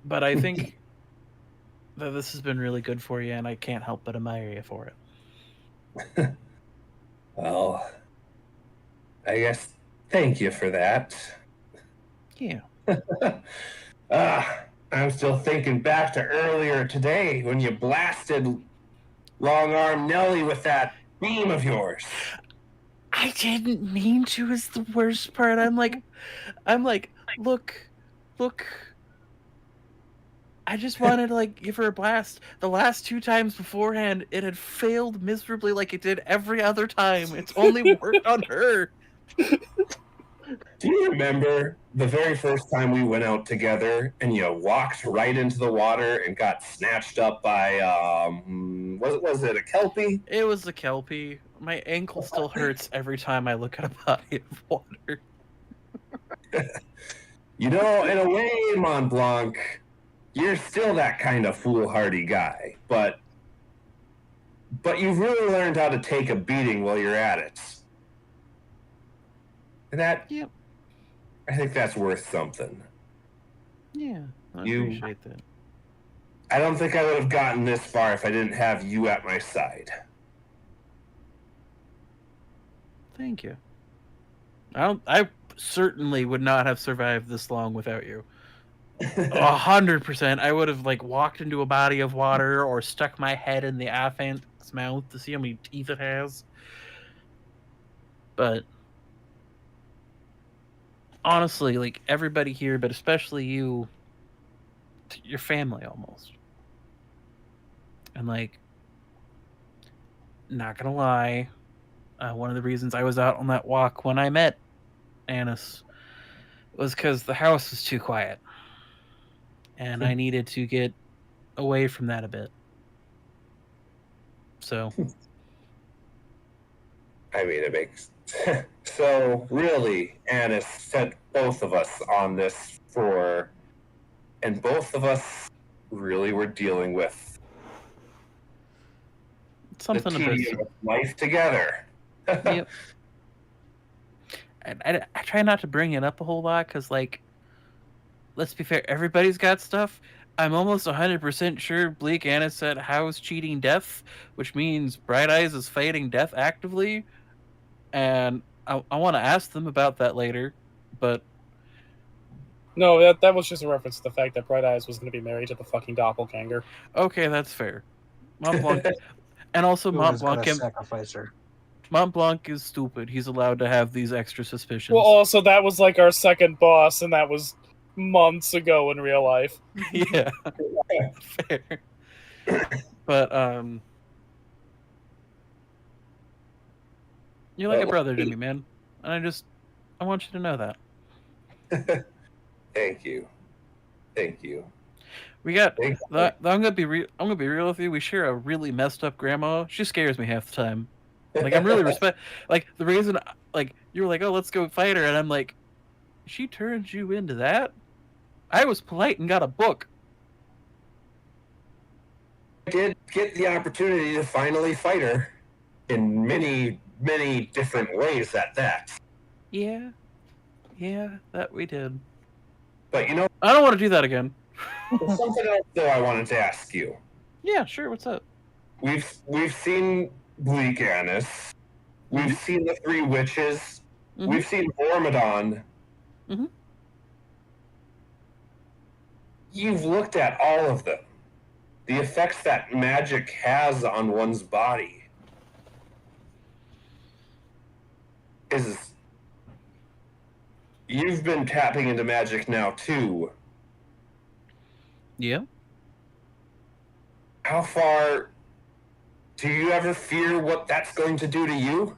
But I think that this has been really good for you, and I can't help but admire you for it. Well, I guess thank you for that. Yeah. I'm still thinking back to earlier today when you blasted Long Arm Nelly with that beam of yours. I didn't mean to is the worst part. I'm like, look. I just wanted to like give her a blast. The last 2 times beforehand, it had failed miserably like it did every other time. It's only worked on her. Do you remember the very first time we went out together and you walked right into the water and got snatched up by, was it a Kelpie? It was the Kelpie. My ankle still hurts every time I look at a body of water. You know, in a way, Mont Blanc, you're still that kind of foolhardy guy, but you've really learned how to take a beating while you're at it. And that, Yep. I think that's worth something. Yeah, I You- appreciate that. I don't think I would have gotten this far if I didn't have you at my side. Thank you. I certainly would not have survived this long without you. 100%. I would have like walked into a body of water or stuck my head in the Afant's mouth to see how many teeth it has. But honestly, like everybody here, but especially you, your family almost. And like, not gonna lie, one of the reasons I was out on that walk when I met Annis was because the house was too quiet. And I needed to get away from that a bit. So. I mean, it makes... So, really, Annis set both of us on this for... And both of us really were dealing with Something the to tedium of life together. Yep. I try not to bring it up a whole lot because, like, let's be fair, everybody's got stuff. I'm almost 100% sure Bleak Annis said How's cheating death, which means Bright Eyes is fighting death actively. And I want to ask them about that later, but... No, that was just a reference to the fact that Bright Eyes was going to be married to the fucking doppelganger. Okay, that's fair. Mont Blanc... And also Who Mont was gonna Blanc... sacrifice her? Mont Blanc is stupid. He's allowed to have these extra suspicions. Well, also, that was like our second boss, and that was months ago in real life. Yeah. Fair. But, you're like a brother to me, man. And I want you to know that. Thank you. We got... Thank you. I'm gonna be real with you. We share a really messed up grandma. She scares me half the time. Like, I'm really like, the reason, like, you were like, oh, let's go fight her, and I'm like, she turns you into that? I was polite and got a book. I did get the opportunity to finally fight her in many, many different ways at that. Yeah, that we did. But you know, I don't want to do that again. there's something else though I wanted to ask you. Yeah, sure, what's up? we've seen Bleak Annis. We've seen the Three Witches. Mhm. We've seen Ormadon. Mhm. You've looked at all of them. The effects that magic has on one's body is... You've been tapping into magic now, too. Yeah. How far... Do you ever fear what that's going to do to you?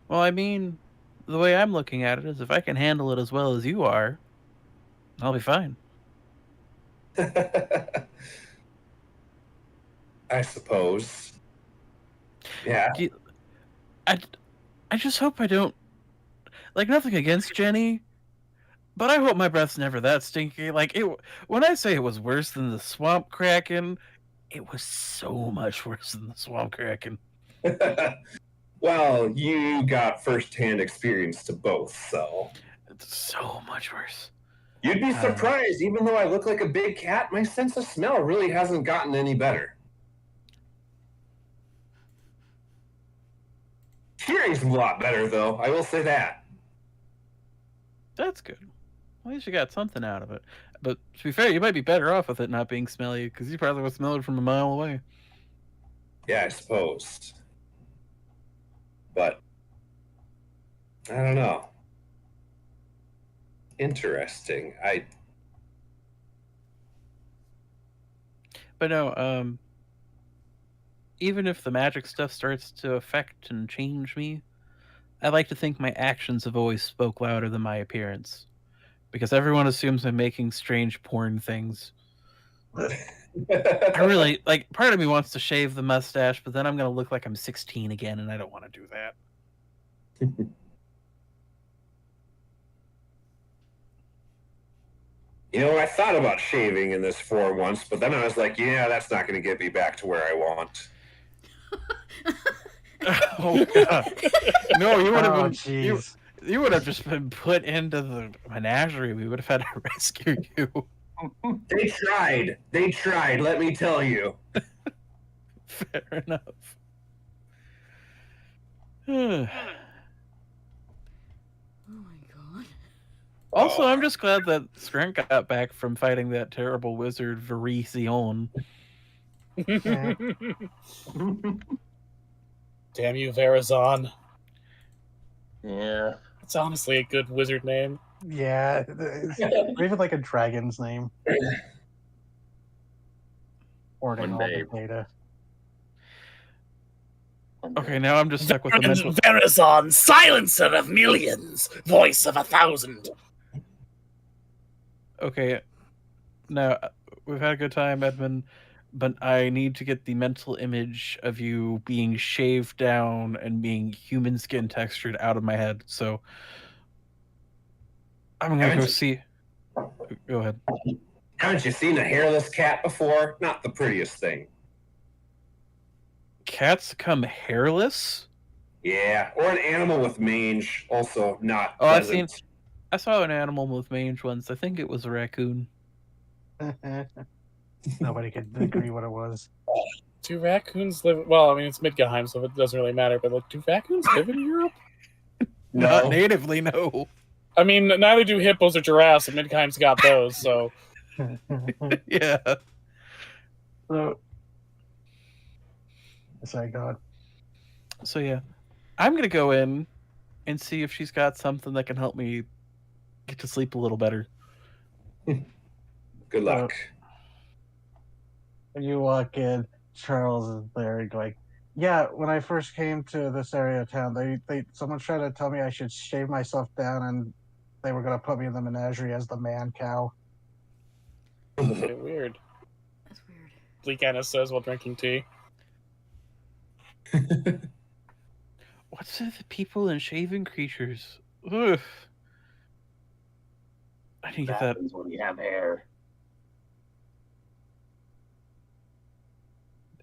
Well, I mean, the way I'm looking at it is if I can handle it as well as you are, I'll be fine. I suppose. Yeah. I just hope I don't... Like, nothing against Jenny, but I hope my breath's never that stinky. Like, when I say it was worse than the Swamp Kraken, it was so much worse than the Swamp Kraken. Well, you got first-hand experience to both, so... It's so much worse. You'd be surprised, even though I look like a big cat, my sense of smell really hasn't gotten any better. Hearing's a lot better, though, I will say that. That's good. At least you got something out of it. But to be fair, you might be better off with it not being smelly, because you probably would smell it from a mile away. Yeah, I suppose. But... I don't know. Interesting. But no, even if the magic stuff starts to affect and change me, I like to think my actions have always spoke louder than my appearance. Because everyone assumes I'm making strange porn things. I really, like, part of me wants to shave the mustache, but then I'm going to look like I'm 16 again, and I don't want to do that. You know, I thought about shaving in this form once, but then I was like, yeah, that's not going to get me back to where I want. Oh, God. No, you would have Oh, been... jeez. You would have just been put into the menagerie. We would have had to rescue you. They tried, let me tell you. Fair enough. Oh my god. Also, I'm just glad that Skrent got back from fighting that terrible wizard Verizion. Yeah. Damn you, Verazon. Yeah. It's honestly a good wizard name. Yeah, or even like a dragon's name. Hoarding all day. the data. Okay, now I'm just stuck with the mental... Verazon, silencer of millions, voice of 1,000. Okay, now we've had a good time, Edmund, but I need to get the mental image of you being shaved down and being human skin textured out of my head. So I'm gonna go see. Go ahead. Haven't you seen a hairless cat before? Not the prettiest thing. Cats come hairless? Yeah, or an animal with mange, also not Oh, I've pleasant. seen. I saw an animal with mange once. I think it was a raccoon. Nobody could agree what it was. Do raccoons live? Well, I mean, it's Midgheim, so it doesn't really matter. But like, do raccoons live in Europe? Not natively, no. I mean, neither do hippos or giraffes, and Midgheim's got those. So Yeah. So, sorry, God. So yeah, I'm gonna go in and see if she's got something that can help me get to sleep a little better. Good luck. When you walk in, Charles is there going, yeah, when I first came to this area of town, someone tried to tell me I should shave myself down and they were going to put me in the menagerie as the man cow. okay, weird. That's weird. Bleak Annis says while drinking tea. What's with the people and shaving creatures? Ugh. I didn't get that. happens when you have hair.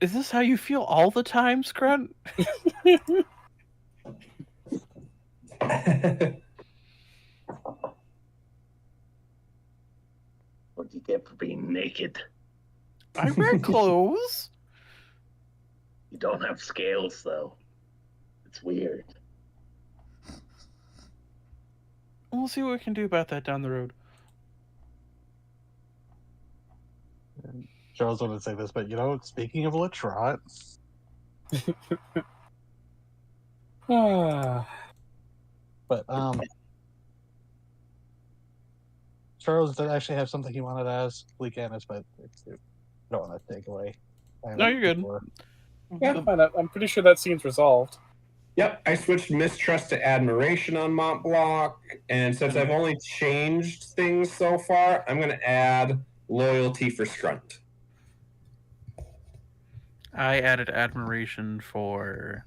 Is this how you feel all the time, Scrunt? What do you get for being naked? I wear clothes. You don't have scales, though. It's weird. We'll see what we can do about that down the road. Charles wouldn't say this, but speaking of Latrot, but Charles did actually have something he wanted to ask Bleakanus, but I don't want to take away. No, you're good. Yeah, fine. I'm pretty sure that scene's resolved. Yep, I switched mistrust to admiration on Mont Blanc, and since I've only changed things so far, I'm going to add loyalty for Strunt. I added admiration for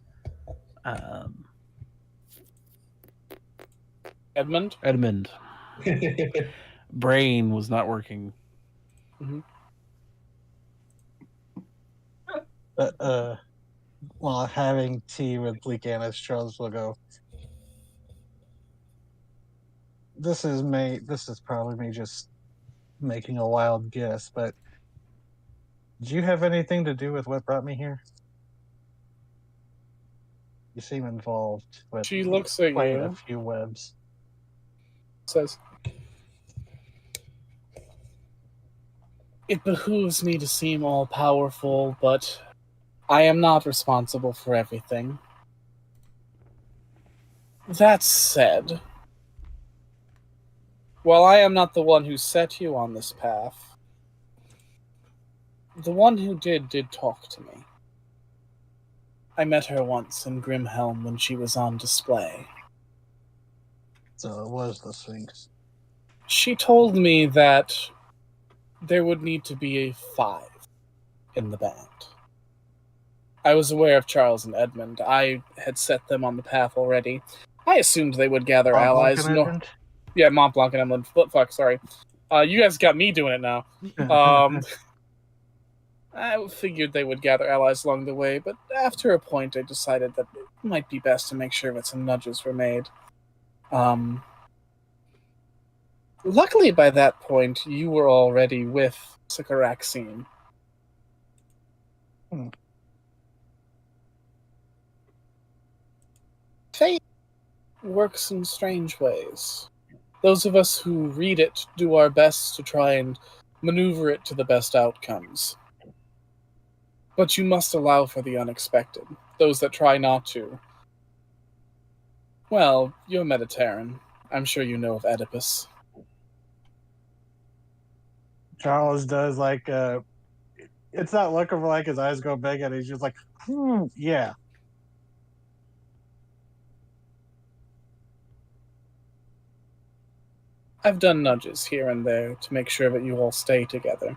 Edmund? Edmund. Brain was not working. While having tea with Bleakanus, Charles will go, This is probably me just making a wild guess, but did you have anything to do with what brought me here? You seem involved with She looks at quite you. a few webs. Says, "It behooves me to seem all-powerful, but I am not responsible for everything. That said, while I am not the one who set you on this path, the one who did talk to me. I met her once in Grimhelm when she was on display. So it was the Sphinx. She told me that there would need to be a 5 in the band. I was aware of Charles and Edmund. I had set them on the path already. I assumed they would gather allies. Yeah, Mont Blanc and Edmund. Fuck, sorry. You guys got me doing it now. I figured they would gather allies along the way, but after a point I decided that it might be best to make sure that some nudges were made. Luckily by that point, you were already with Sycoraxine. Fate works in strange ways. Those of us who read it do our best to try and maneuver it to the best outcomes. But you must allow for the unexpected. Those that try not to. Well, you're Mediterran. I'm sure you know of Oedipus. Charles does it's that look of his eyes go big and he's just like, yeah. I've done nudges here and there to make sure that you all stay together.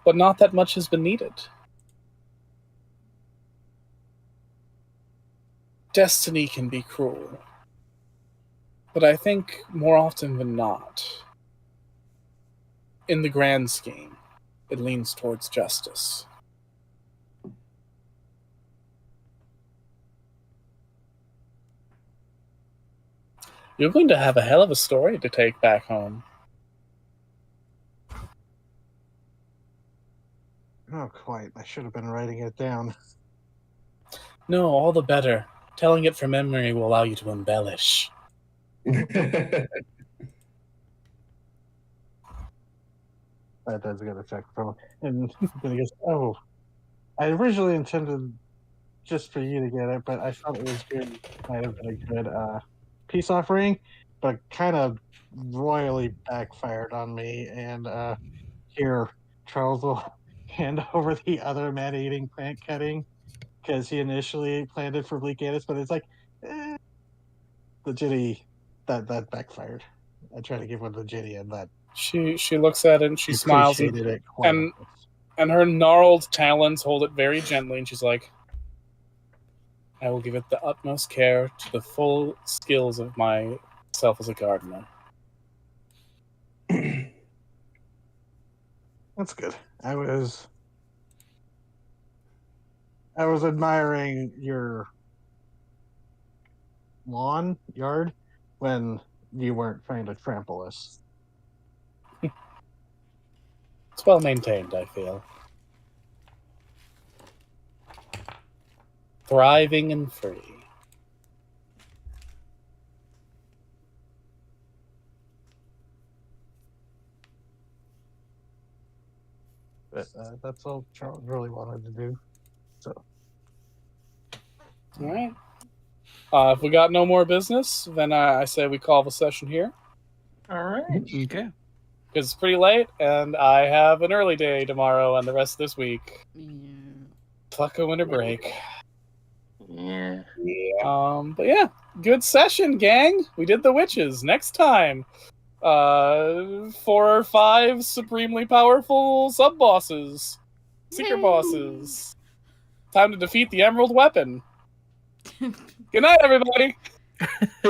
But not that much has been needed. Destiny can be cruel. But I think more often than not, in the grand scheme, it leans towards justice. You're going to have a hell of a story to take back home. Not quite. I should have been writing it down. No, all the better. Telling it from memory will allow you to embellish. That does get a check from him. And then he goes, I originally intended just for you to get it, but I thought it was good. Might have been a good peace offering, but kind of royally backfired on me. And here, Charles will hand over the other man-eating plant cutting because he initially planned it for Bleakanus, but it's like, the Jitty, that backfired. I tried to give one to Jitty, and that She looks at it and she smiles, and her gnarled talons hold it very gently, and she's like, I will give it the utmost care to the full skills of myself as a gardener. That's good. I was admiring your yard when you weren't trying to trample us. It's well maintained, I feel. Thriving and free. But that's all Charles really wanted to do. So All right. If we got no more business, then I say we call the session here. All right. Okay. Because it's pretty late, and I have an early day tomorrow and the rest of this week. Yeah. Fuck a winter break. Yeah. But yeah, good session, gang. We did the witches. Next time, 4 or 5 supremely powerful sub bosses, secret Yay. bosses. Time to defeat the Emerald Weapon. Good night, everybody.